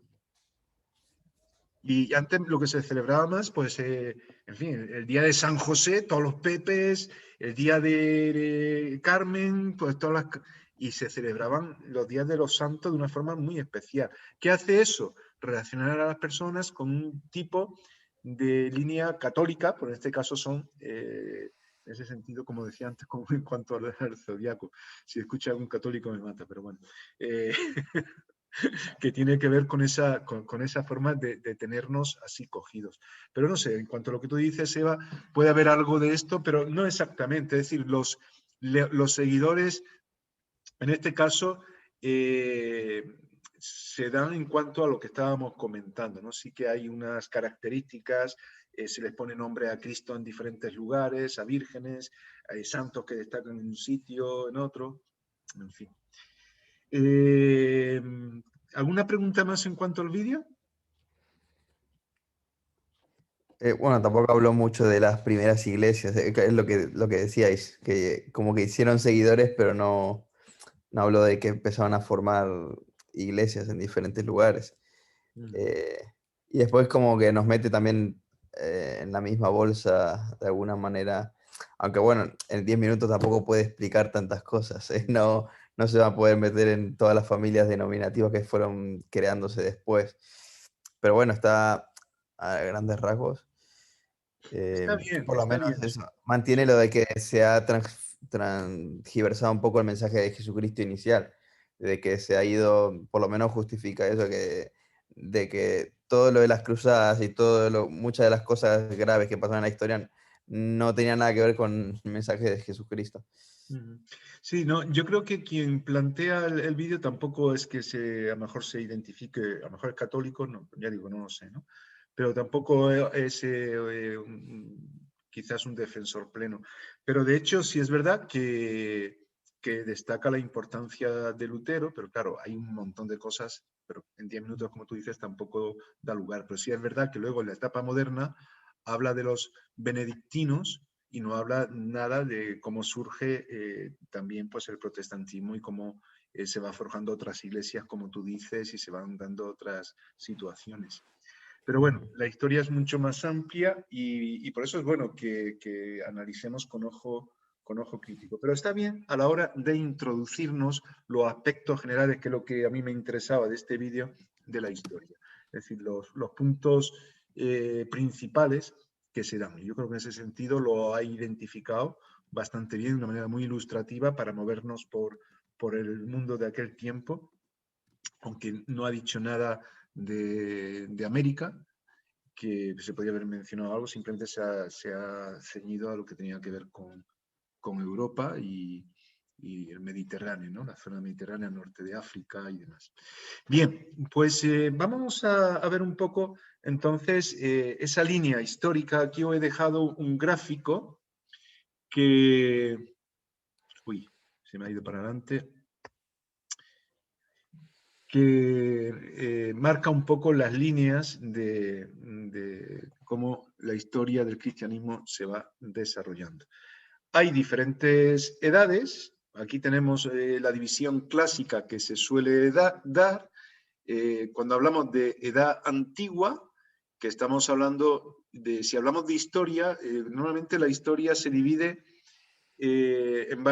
Y antes lo que se celebraba más, pues, en fin, el día de San José, todos los pepes, el día de Carmen, pues todas las... Y se celebraban los días de los santos de una forma muy especial. ¿Qué hace eso? Relacionar a las personas con un tipo de línea católica, por este caso son, en ese sentido, como decía antes, como en cuanto al zodiaco. Si escucha algún católico me mata, pero bueno. Que tiene que ver con esa forma de tenernos así cogidos. Pero no sé, en cuanto a lo que tú dices, Eva, puede haber algo de esto, pero no exactamente. Es decir, los seguidores, en este caso, se dan en cuanto a lo que estábamos comentando, ¿no? Sí que hay unas características, se les pone nombre a Cristo en diferentes lugares, a vírgenes, hay santos que destacan en un sitio, en otro, en fin. ¿Alguna pregunta más en cuanto al vídeo? Bueno, tampoco habló mucho de las primeras iglesias, que es lo que decíais, que como que hicieron seguidores, pero no habló de que empezaron a formar iglesias en diferentes lugares. Y después como que nos mete también en la misma bolsa de alguna manera, aunque bueno, en 10 minutos tampoco puede explicar tantas cosas, ¿eh? No se va a poder meter en todas las familias denominativas que fueron creándose después. Pero bueno, está a grandes rasgos. Está bien, Por lo está menos bien. eso. Mantiene lo de que se ha transgiversado un poco el mensaje de Jesucristo inicial, de que se ha ido, por lo menos justifica eso, de que todo lo de las cruzadas y muchas de las cosas graves que pasaron en la historia no tenía nada que ver con el mensaje de Jesucristo. Sí, no, yo creo que quien plantea el vídeo tampoco es que a lo mejor se identifique, a lo mejor es católico, no, ya digo, no lo sé, ¿no? Pero tampoco es quizás un defensor pleno. Pero de hecho sí es verdad que destaca la importancia de Lutero, pero claro, hay un montón de cosas pero en 10 minutos, como tú dices, tampoco da lugar. Pero sí es verdad que luego en la etapa moderna habla de los benedictinos y no habla nada de cómo surge también pues, el protestantismo y cómo se va forjando otras iglesias, como tú dices, y se van dando otras situaciones. Pero bueno, la historia es mucho más amplia y por eso es bueno que analicemos con ojo crítico. Pero está bien a la hora de introducirnos los aspectos generales, que es lo que a mí me interesaba de este vídeo, de la historia. Es decir, los puntos principales que se dan. Yo creo que en ese sentido lo ha identificado bastante bien, de una manera muy ilustrativa, para movernos por el mundo de aquel tiempo, aunque no ha dicho nada de América, que se podría haber mencionado algo, simplemente se ha ceñido a lo que tenía que ver con Europa y el Mediterráneo, ¿no? La zona mediterránea, norte de África y demás. Bien, pues vamos a ver un poco entonces esa línea histórica. Aquí os he dejado un gráfico que... Uy, se me ha ido para adelante. Que marca un poco las líneas de cómo la historia del cristianismo se va desarrollando. Hay diferentes edades. Aquí tenemos la división clásica que se suele dar. Cuando hablamos de edad antigua, que estamos hablando de, si hablamos de historia, normalmente la historia se divide en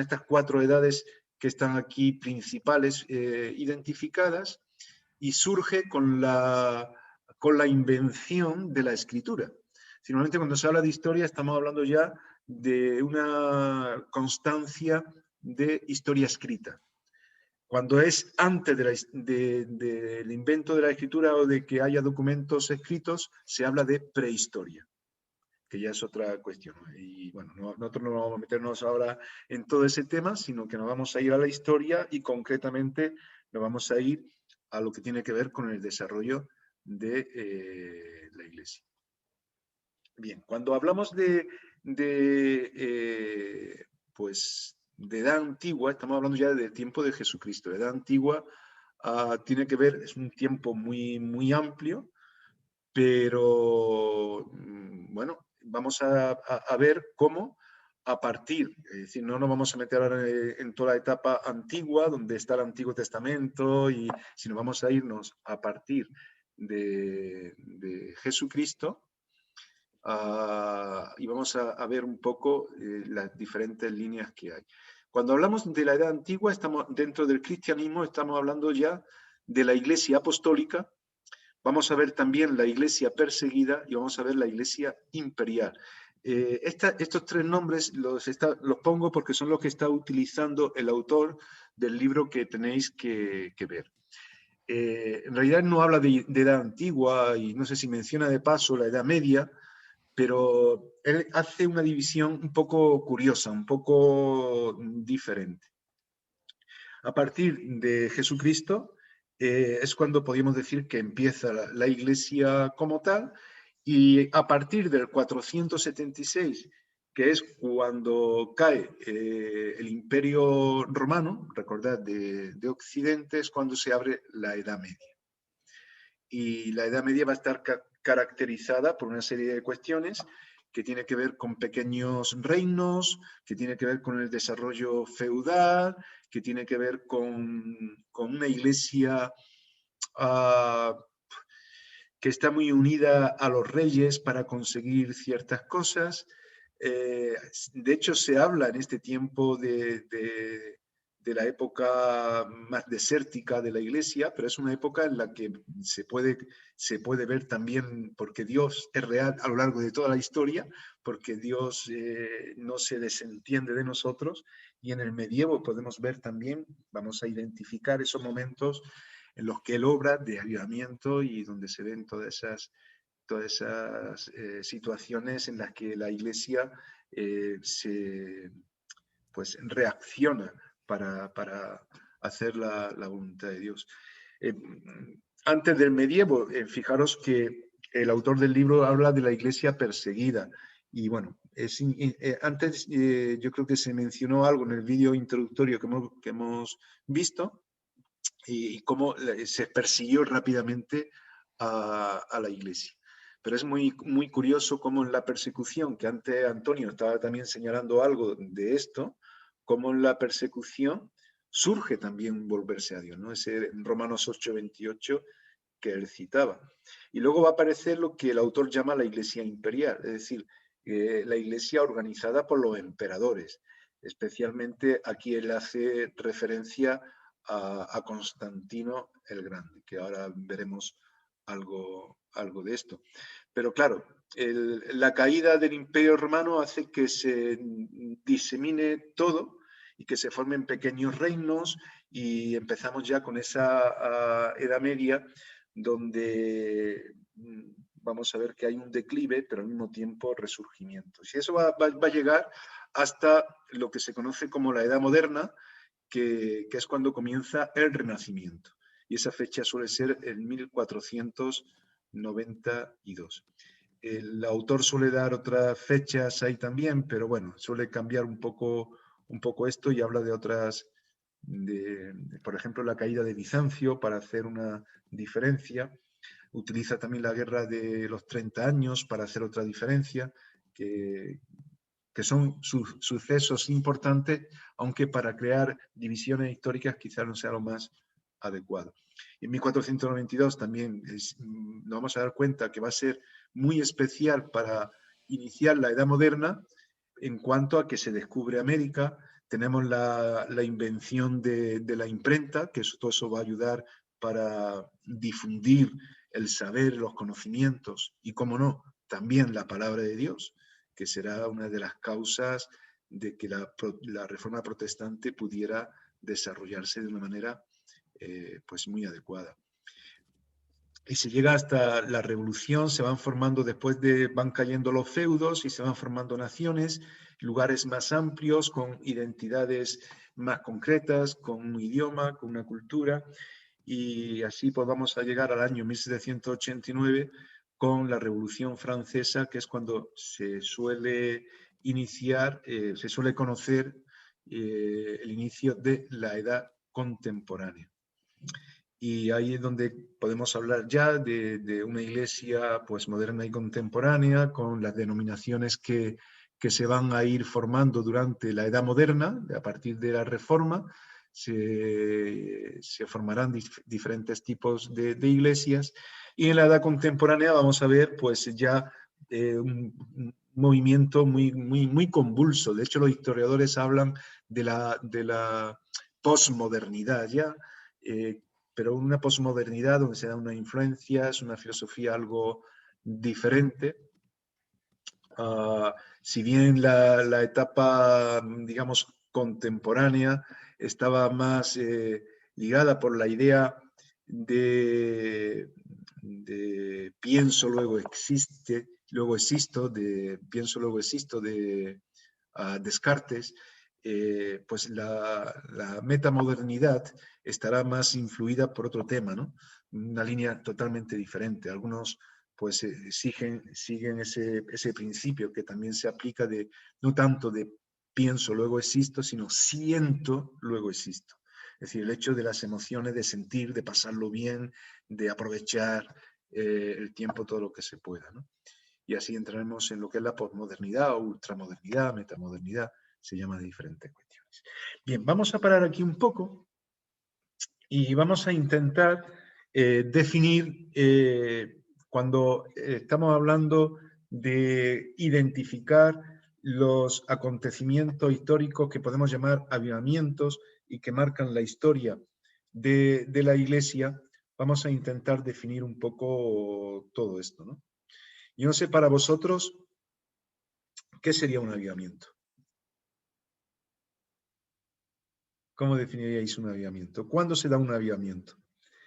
estas 4 edades que están aquí principales identificadas, y surge con la invención de la escritura. Normalmente cuando se habla de historia estamos hablando ya de una constancia de historia escrita. Cuando es antes del invento de la escritura o de que haya documentos escritos, se habla de prehistoria, que ya es otra cuestión. Y bueno, nosotros no vamos a meternos ahora en todo ese tema, sino que nos vamos a ir a la historia y concretamente nos vamos a ir a lo que tiene que ver con el desarrollo de la Iglesia. Bien, cuando hablamos de edad antigua, estamos hablando ya del tiempo de Jesucristo. Edad antigua tiene que ver, es un tiempo muy, muy amplio, pero bueno, vamos a ver cómo a partir, es decir, no nos vamos a meter ahora en toda la etapa antigua, donde está el Antiguo Testamento, sino vamos a irnos a partir de Jesucristo, y vamos a ver un poco las diferentes líneas que hay. Cuando hablamos de la edad antigua, estamos dentro del cristianismo, estamos hablando ya de la Iglesia apostólica. Vamos a ver también la iglesia perseguida y vamos a ver la iglesia imperial. Estos 3 nombres los pongo porque son los que está utilizando el autor del libro que tenéis que ver. En realidad no habla de edad antigua y no sé si menciona de paso la edad media, pero él hace una división un poco curiosa, un poco diferente. A partir de Jesucristo, es cuando podríamos decir que empieza la Iglesia como tal, y a partir del 476, que es cuando cae el Imperio Romano, recordad, de Occidente, es cuando se abre la Edad Media. Y la Edad Media va a estar caracterizada por una serie de cuestiones que tiene que ver con pequeños reinos, que tiene que ver con el desarrollo feudal, que tiene que ver con una iglesia que está muy unida a los reyes para conseguir ciertas cosas. De hecho, se habla en este tiempo de la época más desértica de la iglesia, pero es una época en la que se puede ver también, porque Dios es real a lo largo de toda la historia, porque Dios no se desentiende de nosotros, y en el medievo podemos ver también, vamos a identificar esos momentos en los que Él obra de avivamiento y donde se ven todas esas situaciones en las que la iglesia reacciona para hacer la voluntad de Dios. Antes del medievo, fijaros que el autor del libro habla de la iglesia perseguida. Y bueno, antes yo creo que se mencionó algo en el vídeo introductorio que hemos visto, y cómo se persiguió rápidamente a la Iglesia. Pero es muy, muy curioso cómo en la persecución, que antes Antonio estaba también señalando algo de esto, cómo en la persecución surge también volverse a Dios, ¿no? Ese en Romanos 8:28 que él citaba. Y luego va a aparecer lo que el autor llama la Iglesia imperial, es decir, la Iglesia organizada por los emperadores. Especialmente aquí él hace referencia a Constantino el Grande, que ahora veremos algo de esto. Pero claro, la caída del Imperio Romano hace que se disemine todo y que se formen pequeños reinos, y empezamos ya con esa Edad Media donde vamos a ver que hay un declive, pero al mismo tiempo resurgimiento. Y eso va a llegar hasta lo que se conoce como la Edad Moderna, que es cuando comienza el Renacimiento. Y esa fecha suele ser el 1492. El autor suele dar otras fechas ahí también, pero bueno, suele cambiar un poco esto y habla de otras, por ejemplo, la caída de Bizancio para hacer una diferencia. Utiliza también la guerra de los 30 años para hacer otra diferencia, que son sucesos importantes, aunque para crear divisiones históricas quizás no sea lo más adecuado. En 1492 también nos vamos a dar cuenta que va a ser muy especial para iniciar la Edad Moderna en cuanto a que se descubre América. Tenemos la invención de la imprenta, que todo eso va a ayudar para difundir el saber, los conocimientos y, cómo no, también la palabra de Dios, que será una de las causas de que la Reforma Protestante pudiera desarrollarse de una manera pues muy adecuada. Y se llega hasta la Revolución, se van formando van cayendo los feudos y se van formando naciones, lugares más amplios, con identidades más concretas, con un idioma, con una cultura, y así pues vamos a llegar al año 1789 con la Revolución Francesa, que es cuando se suele iniciar, se suele conocer el inicio de la Edad Contemporánea. Y ahí es donde podemos hablar ya de una iglesia pues moderna y contemporánea, con las denominaciones que se van a ir formando durante la Edad Moderna. A partir de la Reforma se formarán diferentes tipos de iglesias, y en la Edad Contemporánea vamos a ver pues ya un movimiento muy convulso. De hecho, los historiadores hablan de la posmodernidad ya, pero una posmodernidad donde se dan unas influencias, una filosofía algo diferente. Si bien la etapa, digamos, contemporánea estaba más ligada por la idea de pienso, luego existo, de pienso, luego existo, de Descartes, pues la metamodernidad estará más influida por otro tema, ¿no? Una línea totalmente diferente. Algunos pues siguen ese principio que también se aplica no tanto de pienso, luego existo, sino siento, luego existo. Es decir, el hecho de las emociones, de sentir, de pasarlo bien, de aprovechar el tiempo todo lo que se pueda, ¿no? Y así entraremos en lo que es la posmodernidad o ultramodernidad, metamodernidad, se llama de diferentes cuestiones. Bien, vamos a parar aquí un poco y vamos a intentar definir, cuando estamos hablando de identificar los acontecimientos históricos que podemos llamar avivamientos y que marcan la historia de la Iglesia, vamos a intentar definir un poco todo esto, ¿no? Yo no sé para vosotros, ¿qué sería un avivamiento? ¿Cómo definiríais un avivamiento? ¿Cuándo se da un avivamiento?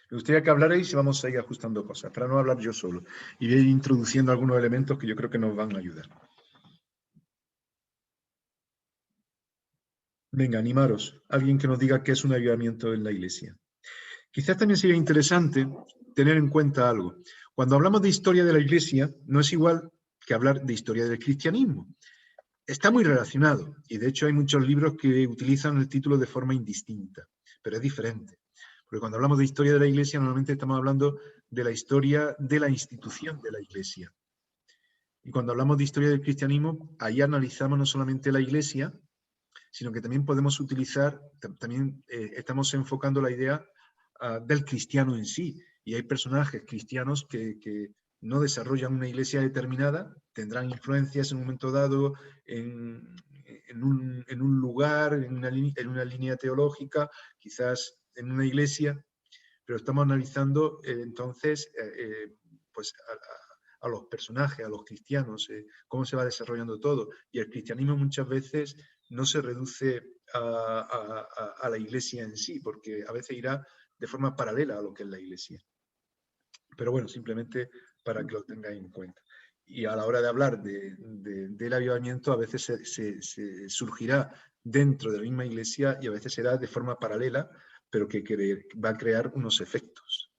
Me gustaría que hablarais y vamos a ir ajustando cosas, para no hablar yo solo, y ir introduciendo algunos elementos que yo creo que nos van a ayudar. Venga, animaros. Alguien que nos diga qué es un avivamiento en la Iglesia. Quizás también sería interesante tener en cuenta algo. Cuando hablamos de historia de la Iglesia, no es igual que hablar de historia del cristianismo. Está muy relacionado, y de hecho hay muchos libros que utilizan el título de forma indistinta, pero es diferente. Porque cuando hablamos de historia de la Iglesia, normalmente estamos hablando de la historia de la institución de la Iglesia. Y cuando hablamos de historia del cristianismo, ahí analizamos no solamente la Iglesia, sino que también podemos utilizar, también estamos enfocando la idea del cristiano en sí. Y hay personajes cristianos que no desarrollan una iglesia determinada, tendrán influencias en un momento dado en un lugar, en una línea teológica, quizás en una iglesia, pero estamos analizando entonces pues a los personajes, a los cristianos, cómo se va desarrollando todo. Y el cristianismo muchas veces no se reduce a la iglesia en sí, porque a veces irá de forma paralela a lo que es la iglesia. Pero bueno, simplemente para que lo tengáis en cuenta. Y a la hora de hablar del avivamiento, a veces se surgirá dentro de la misma iglesia y a veces será de forma paralela, pero que va a crear unos efectos.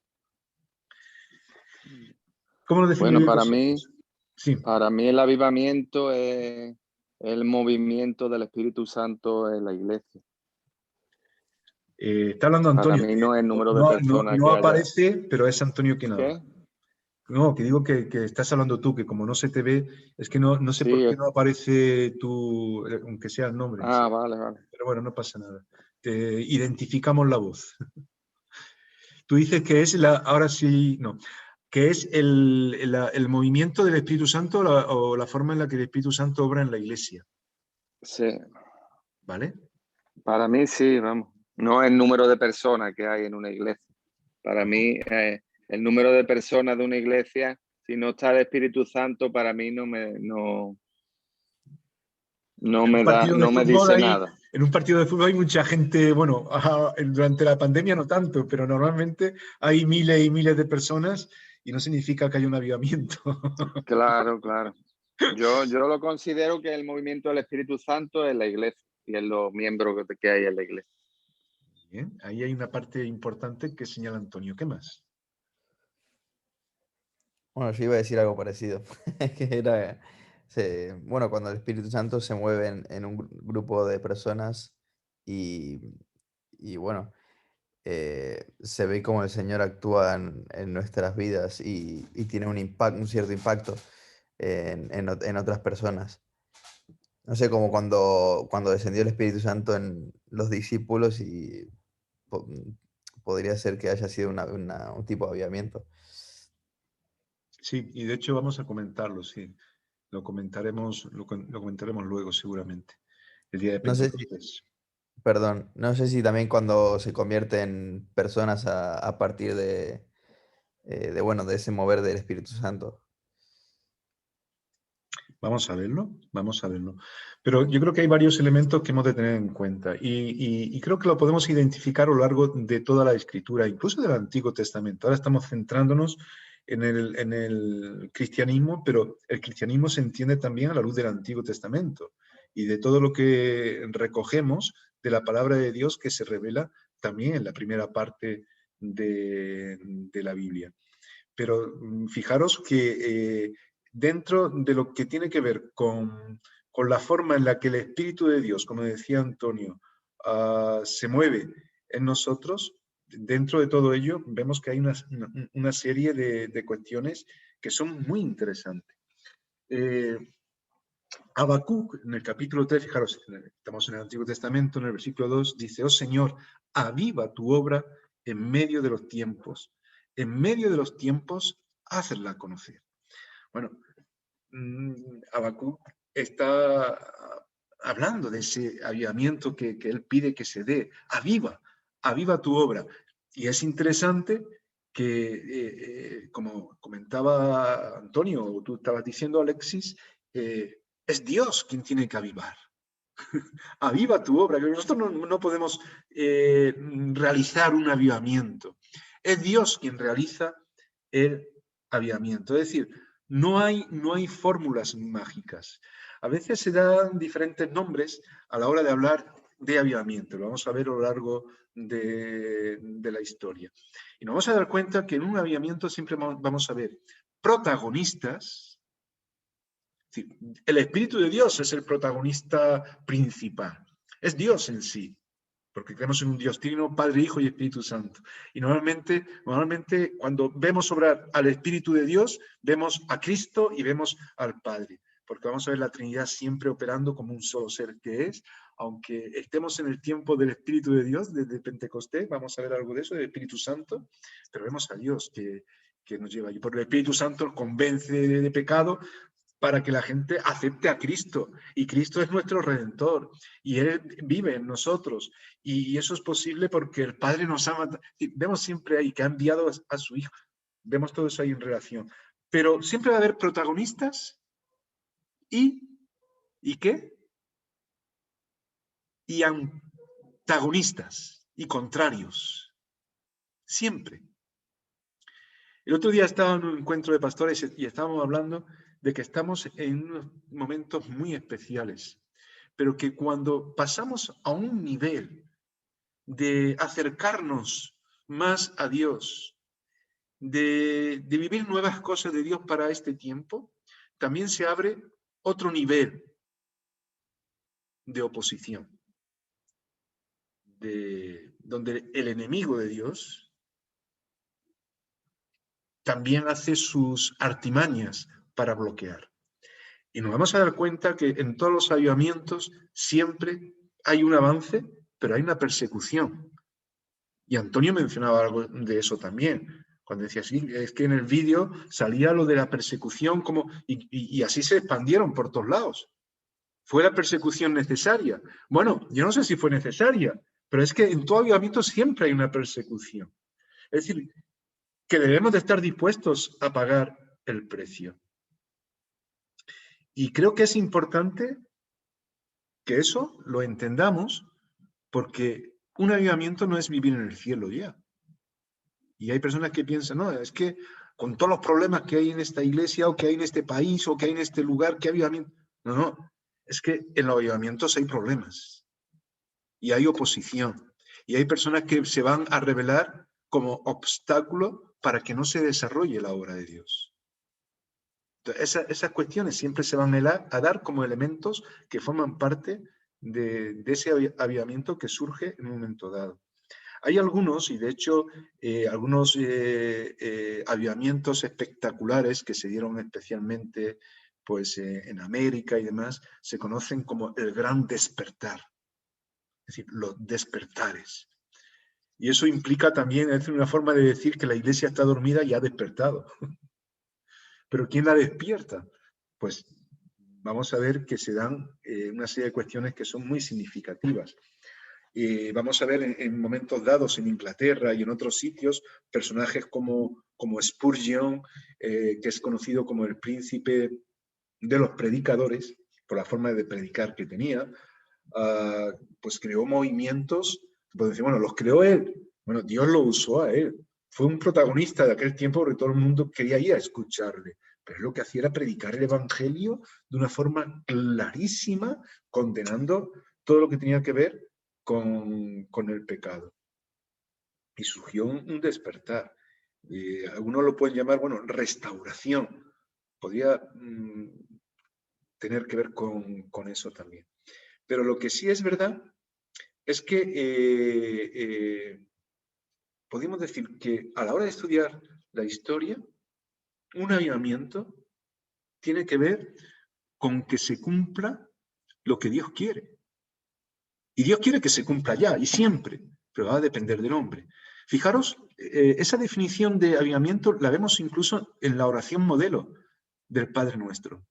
¿Cómo lo definí? Bueno, sí. Para mí el avivamiento es el movimiento del Espíritu Santo en la iglesia. Está hablando Antonio. Para mí no es el número de personas no que aparece, pero es Antonio quien habla. ¿Qué? No, que digo que estás hablando tú, que como no se te ve, es que no sé por qué no aparece tú, aunque sea el nombre. Ah, ¿sí? vale. Pero bueno, no pasa nada. Identificamos la voz. Tú dices que es ahora sí, no, que es el movimiento del Espíritu Santo o la forma en la que el Espíritu Santo obra en la iglesia. Sí. ¿Vale? Para mí sí, vamos. No es el número de personas que hay en una iglesia. Para mí, el número de personas de una iglesia, si no está el Espíritu Santo, para mí no me dice nada. En un partido de fútbol hay mucha gente, bueno, durante la pandemia no tanto, pero normalmente hay miles y miles de personas y no significa que haya un avivamiento. Claro. Yo lo considero que el movimiento del Espíritu Santo es la iglesia y es los miembros que hay en la iglesia. Bien, ahí hay una parte importante que señala Antonio. ¿Qué más? Bueno, yo iba a decir algo parecido, que era, bueno, cuando el Espíritu Santo se mueve en un grupo de personas y bueno, se ve como el Señor actúa en nuestras vidas y tiene un cierto impacto en otras personas. No sé, como cuando descendió el Espíritu Santo en los discípulos y podría ser que haya sido un tipo de avivamiento. Sí, y de hecho vamos a comentarlo, sí. Lo comentaremos luego seguramente, el día de Pentecostés. No sé si también cuando se convierten personas a partir de ese mover del Espíritu Santo. Vamos a verlo. Pero yo creo que hay varios elementos que hemos de tener en cuenta y creo que lo podemos identificar a lo largo de toda la Escritura, incluso del Antiguo Testamento. Ahora estamos centrándonos en el cristianismo, pero el cristianismo se entiende también a la luz del Antiguo Testamento y de todo lo que recogemos de la palabra de Dios que se revela también en la primera parte de la Biblia. Pero fijaros que dentro de lo que tiene que ver con la forma en la que el Espíritu de Dios, como decía Antonio, se mueve en nosotros, dentro de todo ello vemos que hay una serie de cuestiones que son muy interesantes. Habacuc, en el capítulo 3, fijaros, estamos en el Antiguo Testamento, en el versículo 2, dice: oh Señor, aviva tu obra en medio de los tiempos. En medio de los tiempos, hazla conocer. Bueno, Habacuc está hablando de ese avivamiento que él pide que se dé. Aviva tu obra. Y es interesante que, como comentaba Antonio, o tú estabas diciendo, Alexis, es Dios quien tiene que avivar. Aviva tu obra. Nosotros no podemos realizar un avivamiento. Es Dios quien realiza el avivamiento. Es decir, no hay fórmulas mágicas. A veces se dan diferentes nombres a la hora de hablar de avivamiento. Lo vamos a ver a lo largo de la historia. Y nos vamos a dar cuenta que en un avivamiento siempre vamos a ver protagonistas. El Espíritu de Dios es el protagonista principal. Es Dios en sí. porque creemos en un Dios trino, Padre, Hijo y Espíritu Santo. Y normalmente cuando vemos obrar al Espíritu de Dios, vemos a Cristo y vemos al Padre, porque vamos a ver la Trinidad siempre operando como un solo ser que es, aunque estemos en el tiempo del Espíritu de Dios, desde Pentecostés, vamos a ver algo de eso, del Espíritu Santo, pero vemos a Dios que nos lleva allí. Porque el Espíritu Santo nos convence de pecado, para que la gente acepte a Cristo. Y Cristo es nuestro Redentor. Y Él vive en nosotros. Y eso es posible porque el Padre nos ama. Vemos siempre ahí que ha enviado a su Hijo. Vemos todo eso ahí en relación. Pero siempre va a haber protagonistas ¿y qué? Y antagonistas y contrarios. Siempre. El otro día estaba en un encuentro de pastores y estábamos hablando de que estamos en unos momentos muy especiales, pero que cuando pasamos a un nivel de acercarnos más a Dios, de vivir nuevas cosas de Dios para este tiempo, también se abre otro nivel de oposición, donde el enemigo de Dios también hace sus artimañas para bloquear. Y nos vamos a dar cuenta que en todos los avivamientos siempre hay un avance, pero hay una persecución. Y Antonio mencionaba algo de eso también, cuando decía, sí, es que en el vídeo salía lo de la persecución y así se expandieron por todos lados. ¿Fue la persecución necesaria? Bueno, yo no sé si fue necesaria, pero es que en todo avivamiento siempre hay una persecución. Es decir, que debemos de estar dispuestos a pagar el precio. Y creo que es importante que eso lo entendamos, porque un avivamiento no es vivir en el cielo ya. Y hay personas que piensan, no, es que con todos los problemas que hay en esta iglesia, o que hay en este país, o que hay en este lugar, ¿qué avivamiento? No, no, es que en los avivamientos hay problemas. Y hay oposición. Y hay personas que se van a revelar como obstáculo para que no se desarrolle la obra de Dios. Esas cuestiones siempre se van a dar como elementos que forman parte de ese avivamiento que surge en un momento dado. Hay algunos, y de hecho algunos avivamientos espectaculares que se dieron especialmente pues, en América y demás, se conocen como el gran despertar, es decir, los despertares. Y eso implica también, es una forma de decir que la iglesia está dormida y ha despertado. ¿Pero quién la despierta? Pues vamos a ver que se dan una serie de cuestiones que son muy significativas. Vamos a ver en momentos dados en Inglaterra y en otros sitios personajes como Spurgeon, que es conocido como el príncipe de los predicadores, por la forma de predicar que tenía, pues creó movimientos, pues decir, bueno, los creó él, bueno, Dios lo usó a él. Fue un protagonista de aquel tiempo porque todo el mundo quería ir a escucharle, pero lo que hacía era predicar el evangelio de una forma clarísima, condenando todo lo que tenía que ver con el pecado. Y surgió un despertar. Algunos lo pueden llamar, bueno, restauración. Podría tener que ver con eso también. Pero lo que sí es verdad es que podemos decir que a la hora de estudiar la historia, un avivamiento tiene que ver con que se cumpla lo que Dios quiere. Y Dios quiere que se cumpla ya y siempre, pero va a depender del hombre. Fijaros, esa definición de avivamiento la vemos incluso en la oración modelo del Padre Nuestro,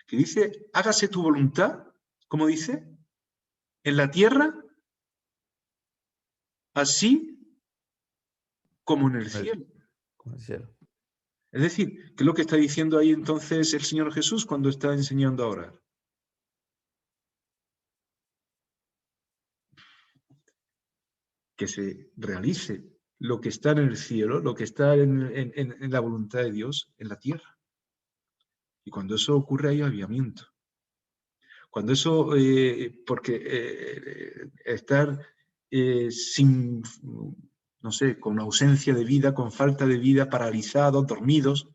que dice, hágase tu voluntad, ¿cómo dice? En la tierra, así como en el cielo. Como el cielo. Es decir, ¿qué es lo que está diciendo ahí entonces el Señor Jesús cuando está enseñando a orar? Que se realice lo que está en el cielo, lo que está en la voluntad de Dios, en la tierra. Y cuando eso ocurre hay avivamiento. Cuando eso, porque estar sin, no sé, con ausencia de vida, con falta de vida, paralizados, dormidos,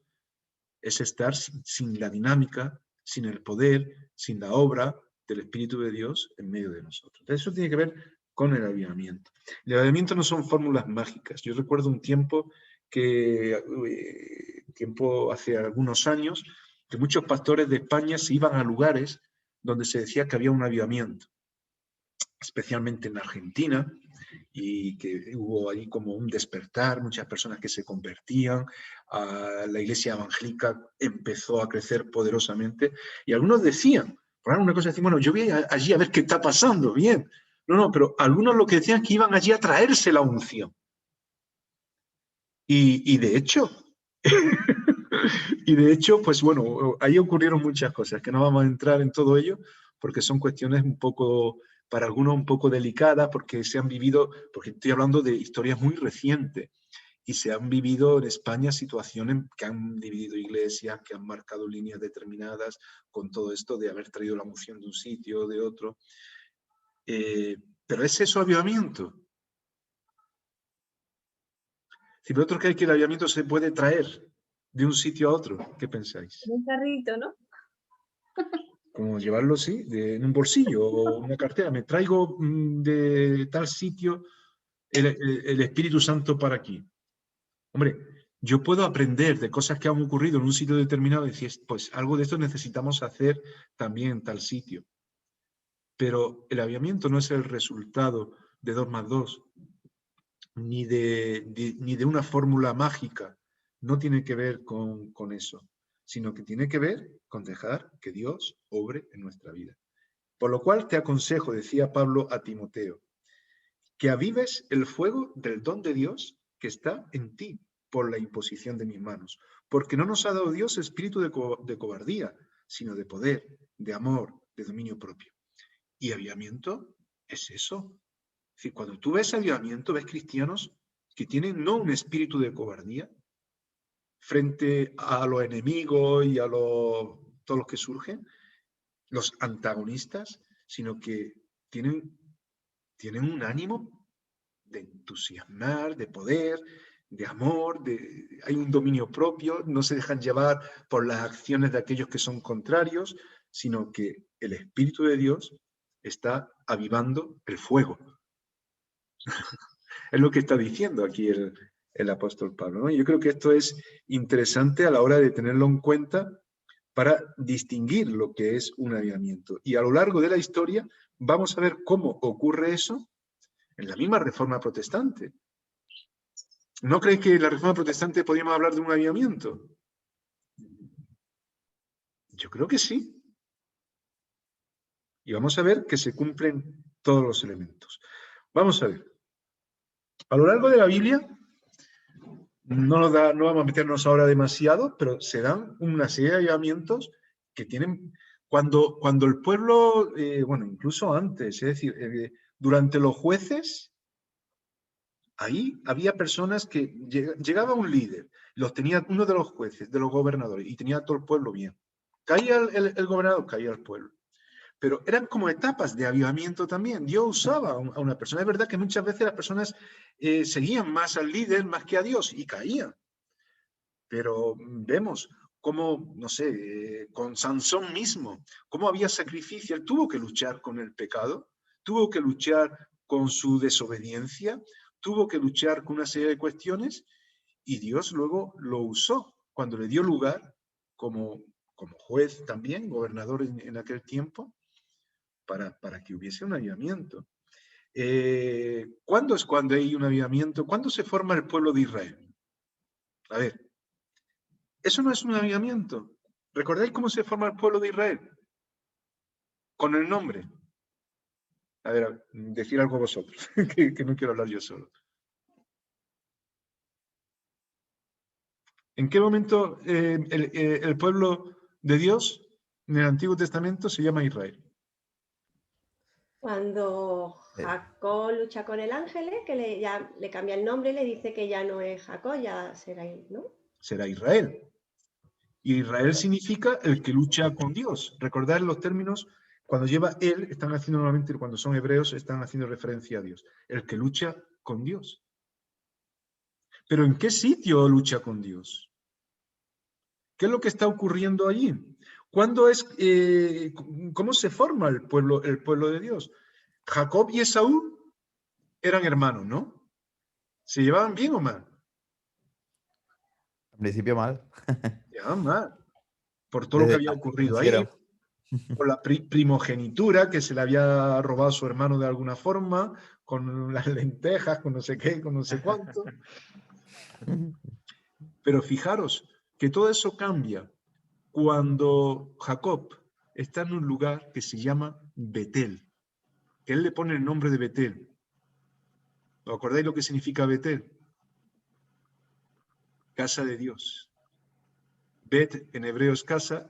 es estar sin la dinámica, sin el poder, sin la obra, del Espíritu de Dios en medio de nosotros. Entonces, eso tiene que ver con el avivamiento. El avivamiento no son fórmulas mágicas. Yo recuerdo un tiempo hace algunos años, que muchos pastores de España se iban a lugares donde se decía que había un avivamiento, especialmente en Argentina, y que hubo ahí como un despertar, muchas personas que se convertían, la iglesia evangélica empezó a crecer poderosamente, y algunos decían, por una cosa decían, bueno, yo voy allí a ver qué está pasando, bien. No, pero algunos lo que decían es que iban allí a traerse la unción. Y de hecho, pues bueno, ahí ocurrieron muchas cosas, que no vamos a entrar en todo ello, porque son cuestiones un poco, para algunos un poco delicadas, porque se han vivido, porque estoy hablando de historias muy recientes, y se han vivido en España situaciones que han dividido iglesias, que han marcado líneas determinadas, con todo esto de haber traído la unción de un sitio o de otro. Pero ¿es eso avivamiento? Si vosotros creéis que el avivamiento se puede traer de un sitio a otro, ¿qué pensáis? Un carrito, ¿no? Como llevarlo, sí, en un bolsillo o una cartera. Me traigo de tal sitio el Espíritu Santo para aquí. Hombre, yo puedo aprender de cosas que han ocurrido en un sitio determinado y decir, pues algo de esto necesitamos hacer también en tal sitio. Pero el avivamiento no es el resultado de 2 más 2, ni de una fórmula mágica. No tiene que ver con eso, sino que tiene que ver con dejar que Dios obre en nuestra vida. Por lo cual te aconsejo, decía Pablo a Timoteo, que avives el fuego del don de Dios que está en ti por la imposición de mis manos, porque no nos ha dado Dios espíritu de cobardía, sino de poder, de amor, de dominio propio. Y avivamiento es eso. Es decir, cuando tú ves avivamiento, ves cristianos que tienen no un espíritu de cobardía frente a los enemigos y a todos los que surgen, los antagonistas, sino que tienen un ánimo de entusiasmar, de poder, de amor, hay un dominio propio, no se dejan llevar por las acciones de aquellos que son contrarios, sino que el Espíritu de Dios está avivando el fuego. Es lo que está diciendo aquí el apóstol Pablo, ¿no? Yo creo que esto es interesante a la hora de tenerlo en cuenta para distinguir lo que es un avivamiento. Y a lo largo de la historia vamos a ver cómo ocurre eso en la misma Reforma Protestante. ¿No creéis que en la Reforma Protestante podríamos hablar de un avivamiento? Yo creo que sí. Y vamos a ver que se cumplen todos los elementos. Vamos a ver. A lo largo de la Biblia, no vamos a meternos ahora demasiado, pero se dan una serie de avivamientos que tienen... Cuando el pueblo, bueno, incluso antes, es decir, durante los jueces, ahí había personas que llegaba un líder, los tenía uno de los jueces, de los gobernadores, y tenía todo el pueblo bien. Caía el gobernador, caía el pueblo. Pero eran como etapas de avivamiento también. Dios usaba a una persona. Es verdad que muchas veces las personas seguían más al líder más que a Dios y caían. Pero vemos cómo, no sé, con Sansón mismo, cómo había sacrificio. Él tuvo que luchar con el pecado, tuvo que luchar con su desobediencia, tuvo que luchar con una serie de cuestiones y Dios luego lo usó cuando le dio lugar como juez también, gobernador en aquel tiempo, para que hubiese un avivamiento. ¿Cuándo es cuando hay un avivamiento? ¿Cuándo se forma el pueblo de Israel? A ver, eso no es un avivamiento. ¿Recordáis cómo se forma el pueblo de Israel? Con el nombre. A ver, decir algo vosotros, que no quiero hablar yo solo. ¿En qué momento el pueblo de Dios en el Antiguo Testamento se llama Israel? Cuando Jacob lucha con el ángel, que ya le cambia el nombre y le dice que ya no es Jacob, ya será él, ¿no? Será Israel. Y Israel significa el que lucha con Dios. Recordad los términos, cuando lleva él, están haciendo normalmente, cuando son hebreos, están haciendo referencia a Dios. El que lucha con Dios. Pero ¿en qué sitio lucha con Dios? ¿Qué es lo que está ocurriendo allí? ¿Cómo se forma el pueblo de Dios? Jacob y Esaú eran hermanos, ¿no? ¿Se llevaban bien o mal? Al principio mal. Se llevaban mal. Por todo lo que Desde había que ocurrido ahí, nacieron. por la primogenitura que se le había robado a su hermano de alguna forma, con las lentejas, con no sé qué, con no sé cuánto. Pero fijaros que todo eso cambia cuando Jacob está en un lugar que se llama Betel, que él le pone el nombre de Betel. ¿Os acordáis lo que significa Betel? Casa de Dios. Bet en hebreo es casa,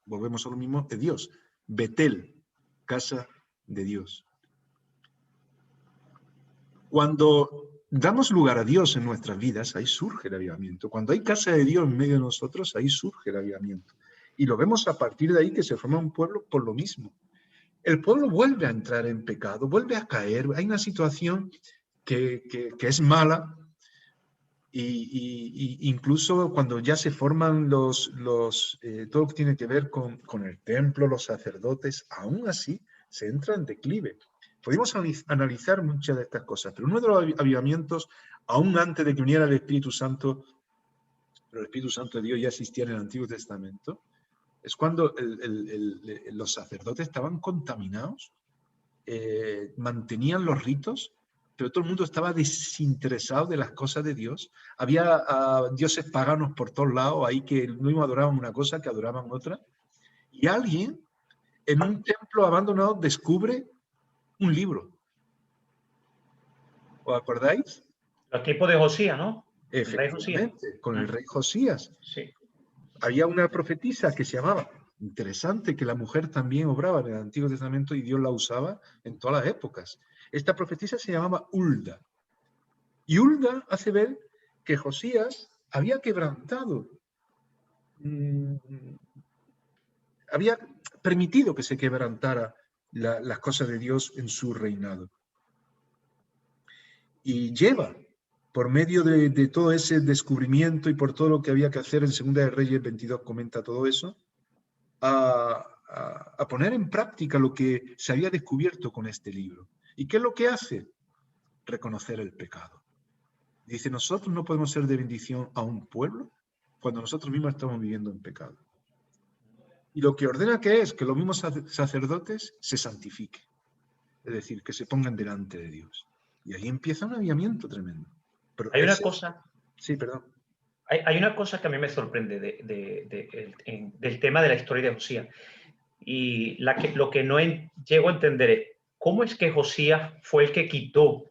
volvemos a lo mismo, de Dios. Betel, casa de Dios. Cuando damos lugar a Dios en nuestras vidas, ahí surge el avivamiento. Cuando hay casa de Dios en medio de nosotros, ahí surge el avivamiento. Y lo vemos a partir de ahí que se forma un pueblo por lo mismo. El pueblo vuelve a entrar en pecado, vuelve a caer. Hay una situación que es mala, y incluso cuando ya se forman todo lo que tiene que ver con el templo, los sacerdotes, aún así se entra en declive. Podemos analizar muchas de estas cosas, pero uno de los avivamientos, aún antes de que viniera el Espíritu Santo, pero el Espíritu Santo de Dios ya existía en el Antiguo Testamento, es cuando los sacerdotes estaban contaminados, mantenían los ritos, pero todo el mundo estaba desinteresado de las cosas de Dios. Había dioses paganos por todos lados, ahí que no mismo adoraban una cosa que adoraban otra. Y alguien en un templo abandonado descubre un libro. ¿Os acordáis? Los tiempos de Josías, ¿no? Efectivamente, con el rey Josías. Sí. Había una profetisa que se llamaba, interesante, que la mujer también obraba en el Antiguo Testamento y Dios la usaba en todas las épocas. Esta profetisa se llamaba Hulda. Y Hulda hace ver que Josías había quebrantado, había permitido que se quebrantara las cosas de Dios en su reinado. Y lleva, por medio de todo ese descubrimiento y por todo lo que había que hacer en Segunda de Reyes 22, comenta todo eso, a poner en práctica lo que se había descubierto con este libro. ¿Y qué es lo que hace? Reconocer el pecado. Dice, nosotros no podemos ser de bendición a un pueblo cuando nosotros mismos estamos viviendo en pecado. Y lo que ordena que es que los mismos sacerdotes se santifiquen, es decir, que se pongan delante de Dios. Y ahí empieza un avivamiento tremendo. Pero hay una cosa... Sí, perdón. Hay una cosa que a mí me sorprende del tema de la historia de Josías. Y lo que no llego a entender es cómo es que Josías fue el que quitó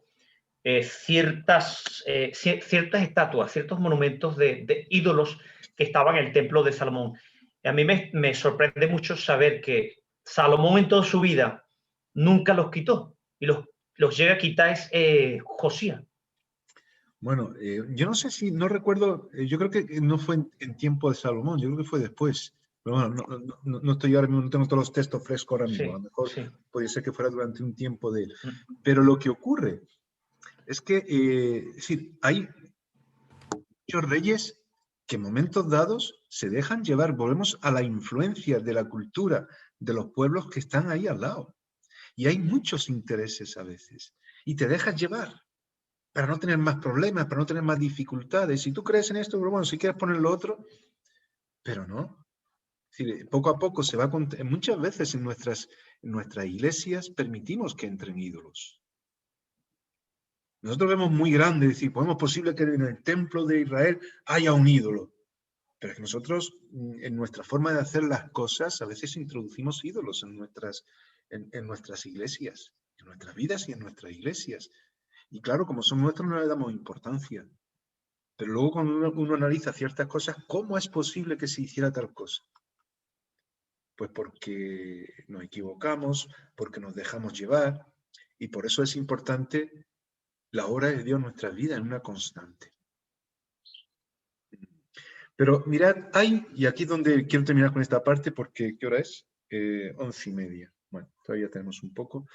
ciertas estatuas, ciertos monumentos de ídolos que estaban en el templo de Salomón. Y a mí me sorprende mucho saber que Salomón en toda su vida nunca los quitó. Y los llega a quitar Josías. Bueno, yo no sé si, no recuerdo, yo creo que no fue en tiempo de Salomón, yo creo que fue después. Pero bueno, no estoy ahora mismo, no tengo todos los textos frescos ahora mismo, a lo mejor puede ser que fuera durante un tiempo de él. Pero lo que ocurre es que es decir, hay muchos reyes que en momentos dados se dejan llevar, volvemos a la influencia de la cultura de los pueblos que están ahí al lado. Y hay muchos intereses a veces, y te dejas llevar para no tener más problemas, para no tener más dificultades. Si tú crees en esto, bueno, si quieres poner lo otro, pero no. Es decir, poco a poco se va a... Muchas veces en nuestras iglesias permitimos que entren ídolos. Nosotros vemos muy grande, es decir, podemos posible que en el templo de Israel haya un ídolo. Pero es que nosotros, en nuestra forma de hacer las cosas, a veces introducimos ídolos en nuestras iglesias, en nuestras vidas y en nuestras iglesias. Y claro, como son nuestros, no le damos importancia. Pero luego cuando uno analiza ciertas cosas, ¿cómo es posible que se hiciera tal cosa? Pues porque nos equivocamos, porque nos dejamos llevar, y por eso es importante la obra de Dios en nuestras vidas, en una constante. Pero mirad, y aquí es donde quiero terminar con esta parte, porque ¿qué hora es? 11:30. Bueno, todavía tenemos un poco.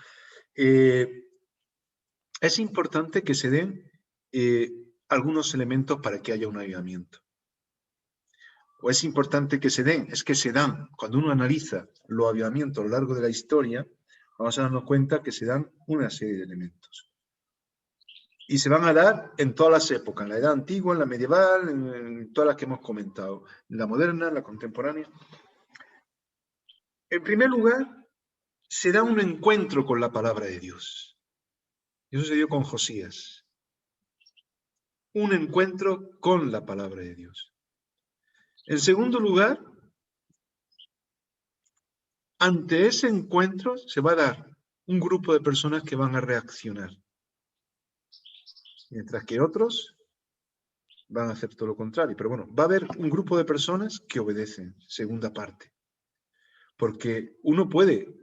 Es importante que se den algunos elementos para que haya un avivamiento. o es importante que se den, es que se dan. Cuando uno analiza los avivamientos a lo largo de la historia, vamos a darnos cuenta que se dan una serie de elementos. Y se van a dar en todas las épocas, en la edad antigua, en la medieval, en todas las que hemos comentado, en la moderna, en la contemporánea. En primer lugar, se da un encuentro con la palabra de Dios. Y eso se dio con Josías. Un encuentro con la palabra de Dios. En segundo lugar, ante ese encuentro se va a dar un grupo de personas que van a reaccionar, mientras que otros van a hacer todo lo contrario. Pero bueno, va a haber un grupo de personas que obedecen, segunda parte. Porque uno puede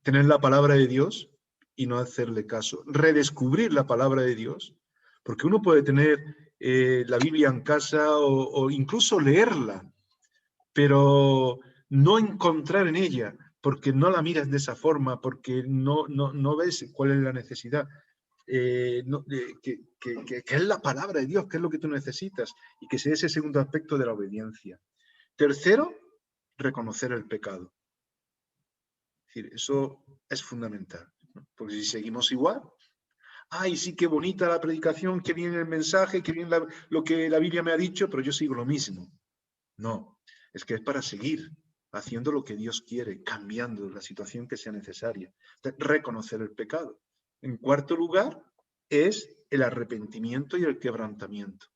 tener la palabra de Dios y no hacerle caso, redescubrir la palabra de Dios, porque uno puede tener la Biblia en casa o incluso leerla, pero no encontrar en ella, porque no la miras de esa forma, porque no ves cuál es la necesidad, que es la palabra de Dios, que es lo que tú necesitas, y que sea ese segundo aspecto de la obediencia. Tercero, reconocer el pecado. Es decir, eso es fundamental, ¿no? Porque si seguimos igual, ay, sí, qué bonita la predicación, qué bien el mensaje, qué bien lo que la Biblia me ha dicho, pero yo sigo lo mismo. No, es que es para seguir haciendo lo que Dios quiere, cambiando la situación que sea necesaria. Reconocer el pecado. En cuarto lugar, es el arrepentimiento y el quebrantamiento.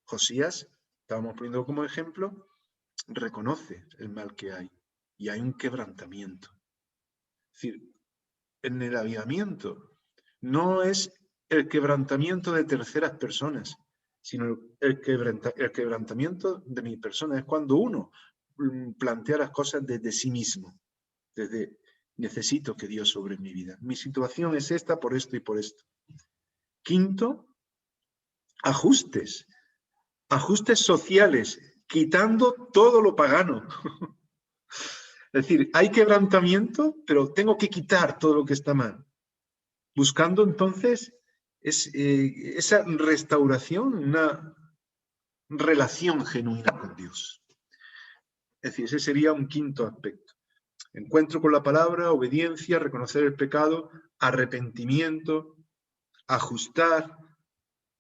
Josías, estábamos poniendo como ejemplo, reconoce el mal que hay y hay un quebrantamiento. Es decir, en el avivamiento no es el quebrantamiento de terceras personas, sino el quebrantamiento de mi persona. Es cuando uno plantea las cosas desde sí mismo, desde necesito que Dios sobre mi vida. Mi situación es esta por esto y por esto. Quinto, ajustes sociales, quitando todo lo pagano. Es decir, hay quebrantamiento, pero tengo que quitar todo lo que está mal. Buscando entonces esa restauración, una relación genuina con Dios. Es decir, ese sería un quinto aspecto. Encuentro con la palabra, obediencia, reconocer el pecado, arrepentimiento, ajustar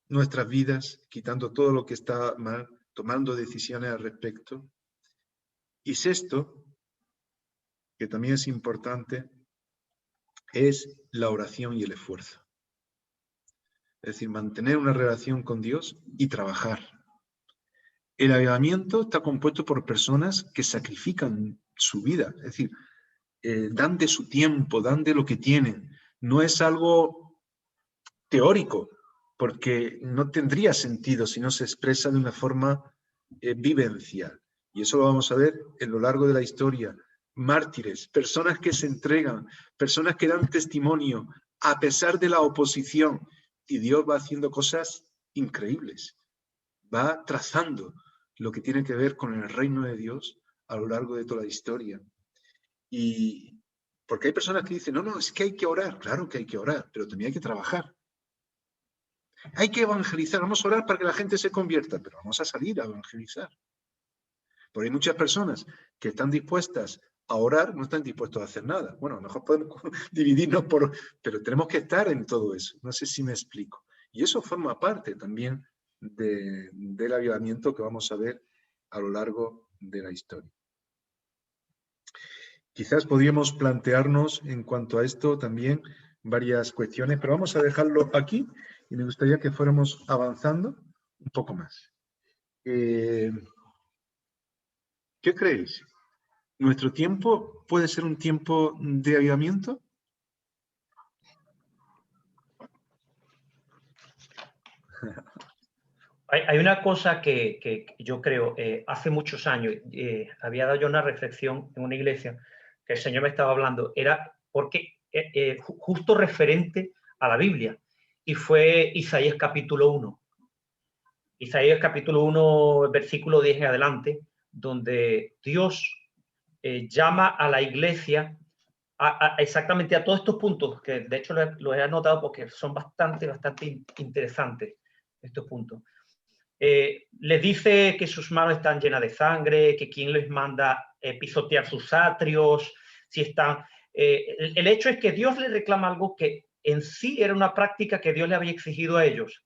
nuestras vidas, quitando todo lo que está mal, tomando decisiones al respecto. Y sexto, que también es importante, es la oración y el esfuerzo. Es decir, mantener una relación con Dios y trabajar. El avivamiento está compuesto por personas que sacrifican su vida, es decir, dan de su tiempo, dan de lo que tienen. No es algo teórico, porque no tendría sentido si no se expresa de una forma vivencial. Y eso lo vamos a ver en lo largo de la historia. Mártires, personas que se entregan, personas que dan testimonio a pesar de la oposición. Y Dios va haciendo cosas increíbles. Va trazando lo que tiene que ver con el reino de Dios a lo largo de toda la historia. Y porque hay personas que dicen, no, es que hay que orar. Claro que hay que orar, pero también hay que trabajar. Hay que evangelizar, vamos a orar para que la gente se convierta, pero vamos a salir a evangelizar. Porque hay muchas personas que están dispuestas a orar, no están dispuestos a hacer nada. Bueno, a lo mejor podemos dividirnos pero tenemos que estar en todo eso. No sé si me explico. Y eso forma parte también del avivamiento que vamos a ver a lo largo de la historia. Quizás podríamos plantearnos en cuanto a esto también varias cuestiones, pero vamos a dejarlo aquí y me gustaría que fuéramos avanzando un poco más. ¿Qué creéis? ¿Nuestro tiempo puede ser un tiempo de avivamiento? Hay una cosa que yo creo, hace muchos años había dado yo una reflexión en una iglesia que el Señor me estaba hablando, era porque justo referente a la Biblia, y fue Isaías capítulo 1. Isaías capítulo 1, versículo 10 en adelante, donde Dios llama a la iglesia exactamente a todos estos puntos, que de hecho los he anotado porque son bastante interesantes estos puntos. les dice que sus manos están llenas de sangre, que quien les manda pisotear sus atrios, si están... el hecho es que Dios les reclama algo que en sí era una práctica que Dios le había exigido a ellos,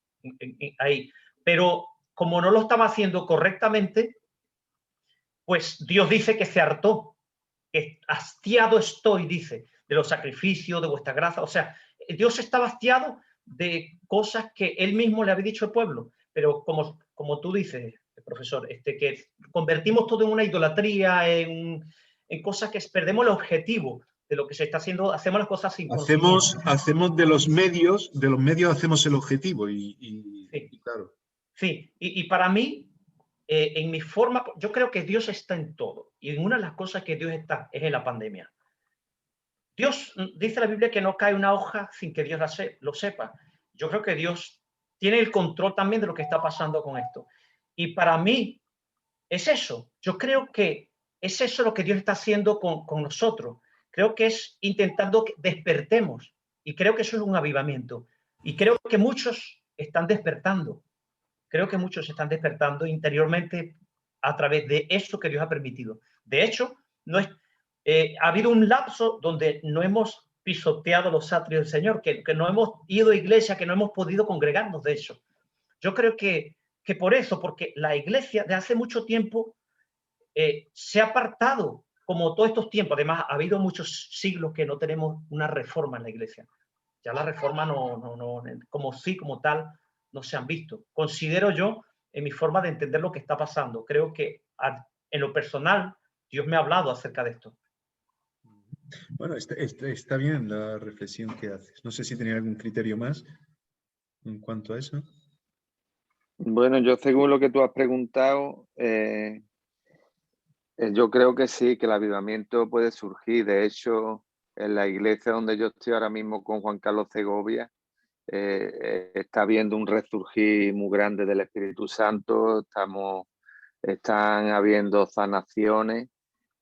ahí. Pero como no lo estaba haciendo correctamente, pues Dios dice que se hartó, que hastiado estoy, dice, de los sacrificios, de vuestra gracia. O sea, Dios estaba hastiado de cosas que él mismo le había dicho al pueblo. Pero como tú dices, profesor, que convertimos todo en una idolatría, en cosas que perdemos el objetivo de lo que se está haciendo, hacemos las cosas sin conocimiento. Hacemos de los medios hacemos el objetivo y claro. Sí, y para mí, en mi forma, yo creo que Dios está en todo. Y en una de las cosas que Dios está es en la pandemia. Dios, dice la Biblia que no cae una hoja sin que Dios lo sepa. Yo creo que Dios tiene el control también de lo que está pasando con esto. Y para mí es eso. Yo creo que es eso lo que Dios está haciendo con nosotros. Creo que es intentando que despertemos. Y creo que eso es un avivamiento. Y creo que muchos están despertando. Creo que muchos están despertando interiormente a través de eso que Dios ha permitido. De hecho, ha habido un lapso donde no hemos pisoteado los atrios del Señor, que no hemos ido a iglesia, que no hemos podido congregarnos de eso. Yo creo que por eso, porque la iglesia de hace mucho tiempo se ha apartado, como todos estos tiempos. Además, ha habido muchos siglos que no tenemos una reforma en la iglesia. Ya la reforma como tal, no se han visto. Considero yo, en mi forma de entender lo que está pasando, creo que en lo personal, Dios me ha hablado acerca de esto. Bueno, está bien la reflexión que haces. No sé si tenía algún criterio más en cuanto a eso. Bueno, yo según lo que tú has preguntado, yo creo que sí, que el avivamiento puede surgir. De hecho, en la iglesia donde yo estoy ahora mismo con Juan Carlos Segovia, está habiendo un resurgir muy grande del Espíritu Santo, están habiendo sanaciones,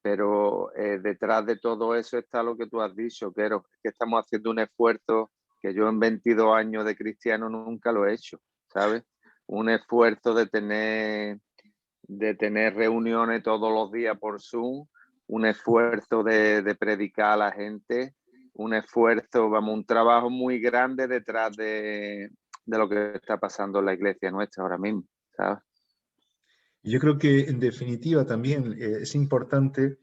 pero detrás de todo eso está lo que tú has dicho, que estamos haciendo un esfuerzo que yo en 22 años de cristiano nunca lo he hecho, ¿sabes? Un esfuerzo de tener reuniones todos los días por Zoom, un esfuerzo de predicar a la gente, un esfuerzo, un trabajo muy grande detrás de lo que está pasando en la iglesia nuestra ahora mismo, ¿sabes? Yo creo que en definitiva también es importante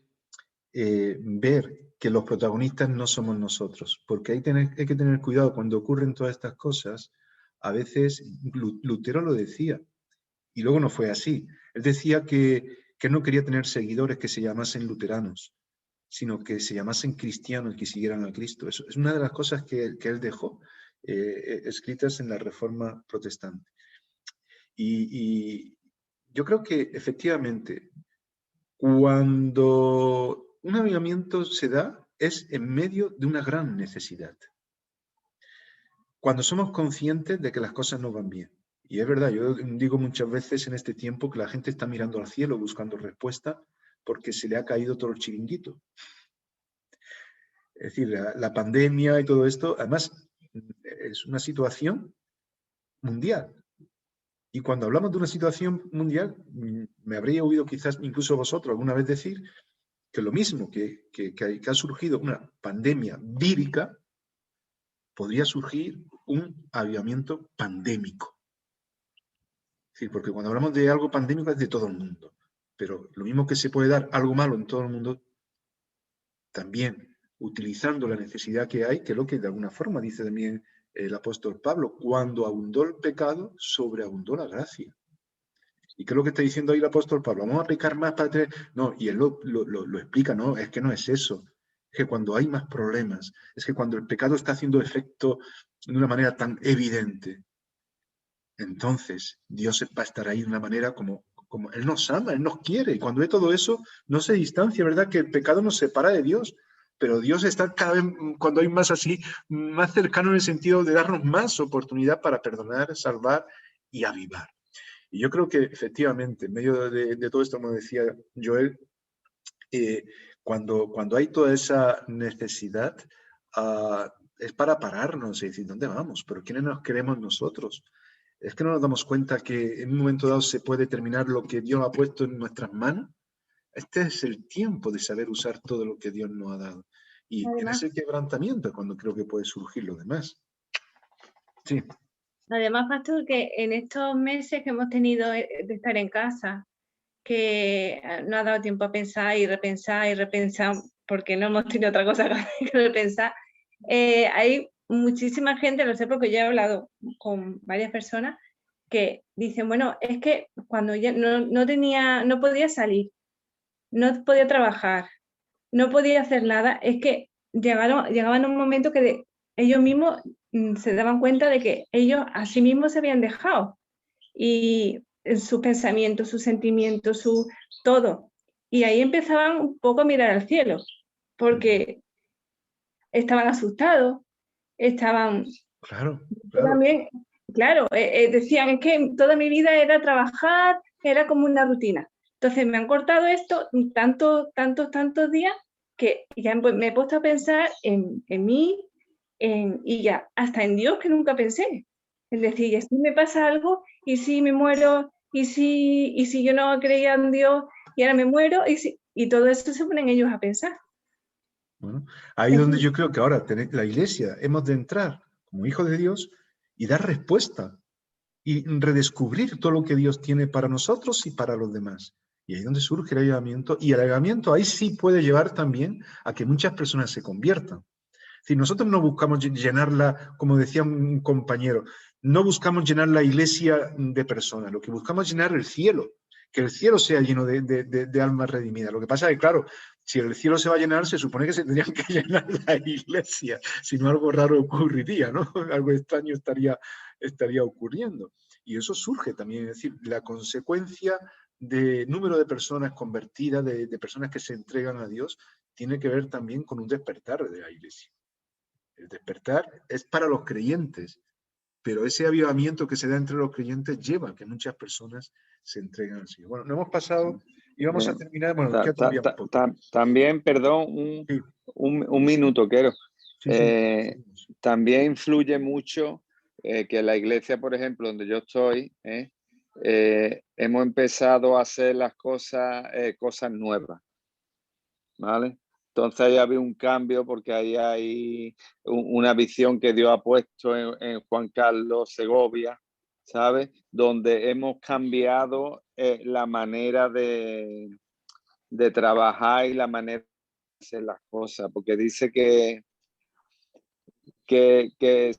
ver que los protagonistas no somos nosotros, porque hay que tener cuidado cuando ocurren todas estas cosas. A veces Lutero lo decía y luego no fue así. Él decía que no quería tener seguidores que se llamasen luteranos, sino que se llamasen cristianos, que siguieran a Cristo. Eso es una de las cosas que él dejó escritas en la Reforma Protestante. Y yo creo que efectivamente, cuando un avivamiento se da, es en medio de una gran necesidad. Cuando somos conscientes de que las cosas no van bien. Y es verdad, yo digo muchas veces en este tiempo que la gente está mirando al cielo buscando respuesta porque se le ha caído todo el chiringuito. Es decir, la pandemia y todo esto, además, es una situación mundial. Y cuando hablamos de una situación mundial, me habría oído quizás incluso vosotros alguna vez decir que lo mismo que ha surgido una pandemia vírica, podría surgir un avivamiento pandémico. Es decir, porque cuando hablamos de algo pandémico es de todo el mundo, pero lo mismo que se puede dar algo malo en todo el mundo, también utilizando la necesidad que hay, que es lo que de alguna forma dice también el apóstol Pablo, cuando abundó el pecado, sobreabundó la gracia. ¿Y qué es lo que está diciendo ahí el apóstol Pablo? ¿Vamos a pecar más para tener...? No, y él lo explica, no, es que no es eso. Es que cuando hay más problemas, es que cuando el pecado está haciendo efecto de una manera tan evidente, entonces Dios va a estar ahí de una manera como Él nos ama, Él nos quiere. Y cuando ve todo eso, no se distancia, ¿verdad? Que el pecado nos separa de Dios. Pero Dios está cada vez, cuando hay más así, más cercano en el sentido de darnos más oportunidad para perdonar, salvar y avivar. Y yo creo que efectivamente, en medio de todo esto, como decía Joel, cuando hay toda esa necesidad, es para pararnos y decir, ¿dónde vamos? ¿Pero quiénes nos queremos nosotros? Es que no nos damos cuenta que en un momento dado se puede terminar lo que Dios ha puesto en nuestras manos. Este es el tiempo de saber usar todo lo que Dios nos ha dado. Y en Además, ese quebrantamiento es cuando creo que puede surgir lo demás. Sí. además, Pastor, que en estos meses que hemos tenido de estar en casa, que no ha dado tiempo a pensar y repensar, porque no hemos tenido otra cosa que repensar, hay muchísima gente, lo sé porque yo he hablado con varias personas, que dicen, bueno, es que cuando ya no podía salir, no podía trabajar, no podía hacer nada, es que llegaban a un momento que ellos mismos se daban cuenta de que ellos a sí mismos se habían dejado, y sus pensamientos, sus sentimientos, todo. Y ahí empezaban un poco a mirar al cielo, porque estaban asustados, estaban... Claro. También, claro, decían, es que toda mi vida era trabajar, era como una rutina. Entonces me han cortado esto tantos días que ya me he puesto a pensar en mí y ya hasta en Dios, que nunca pensé. Es decir, y si me pasa algo, y si me muero, y si yo no creía en Dios y ahora me muero, y todo eso se ponen ellos a pensar. Bueno, ahí es donde yo creo que ahora la Iglesia hemos de entrar como hijos de Dios y dar respuesta y redescubrir todo lo que Dios tiene para nosotros y para los demás. Y ahí es donde surge el avivamiento, y el avivamiento ahí sí puede llevar también a que muchas personas se conviertan. Si nosotros no buscamos llenarla, como decía un compañero, no buscamos llenar la iglesia de personas, lo que buscamos es llenar el cielo, que el cielo sea lleno de almas redimidas. Lo que pasa es que, claro, si el cielo se va a llenar, se supone que se tendrían que llenar la iglesia, si no algo raro ocurriría, ¿no? Algo extraño estaría ocurriendo. Y eso surge también, es decir, la consecuencia de número de personas convertidas, de personas que se entregan a Dios, tiene que ver también con un despertar de la iglesia. El despertar es para los creyentes, pero ese avivamiento que se da entre los creyentes lleva a que muchas personas se entreguen al Señor. Bueno, no hemos pasado y vamos a terminar. Bueno, queda todavía un poco. También, perdón, un minuto, quiero. Sí. También influye mucho que la iglesia, por ejemplo, donde yo estoy, hemos empezado a hacer las cosas nuevas, ¿vale? Entonces ahí había un cambio porque ahí hay una visión que Dios ha puesto en Juan Carlos Segovia, ¿sabes? Donde hemos cambiado la manera de trabajar y la manera de hacer las cosas, porque dice que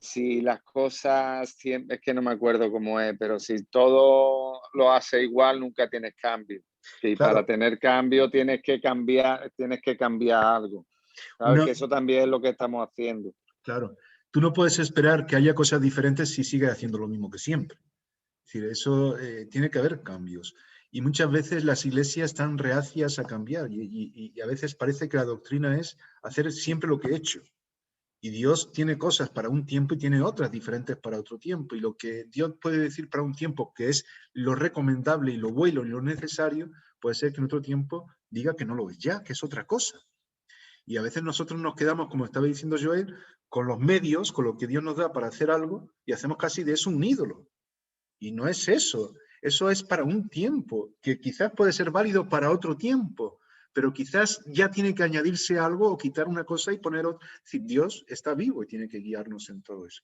si las cosas, es que no me acuerdo cómo es, pero si todo lo hace igual, nunca tienes cambio. Y claro, para tener cambio tienes que cambiar algo. ¿Sabes? Que eso también es lo que estamos haciendo. Claro. Tú no puedes esperar que haya cosas diferentes si sigues haciendo lo mismo que siempre. Es decir, eso tiene que haber cambios. Y muchas veces las iglesias están reacias a cambiar y a veces parece que la doctrina es hacer siempre lo que he hecho. Y Dios tiene cosas para un tiempo y tiene otras diferentes para otro tiempo. Y lo que Dios puede decir para un tiempo que es lo recomendable y lo bueno y lo necesario, puede ser que en otro tiempo diga que no lo es ya, que es otra cosa. Y a veces nosotros nos quedamos, como estaba diciendo Joel, con los medios, con lo que Dios nos da para hacer algo y hacemos casi de eso un ídolo. Y no es eso. Eso es para un tiempo, que quizás puede ser válido para otro tiempo, pero quizás ya tiene que añadirse algo o quitar una cosa y poner otra. Es decir, Dios está vivo y tiene que guiarnos en todo eso.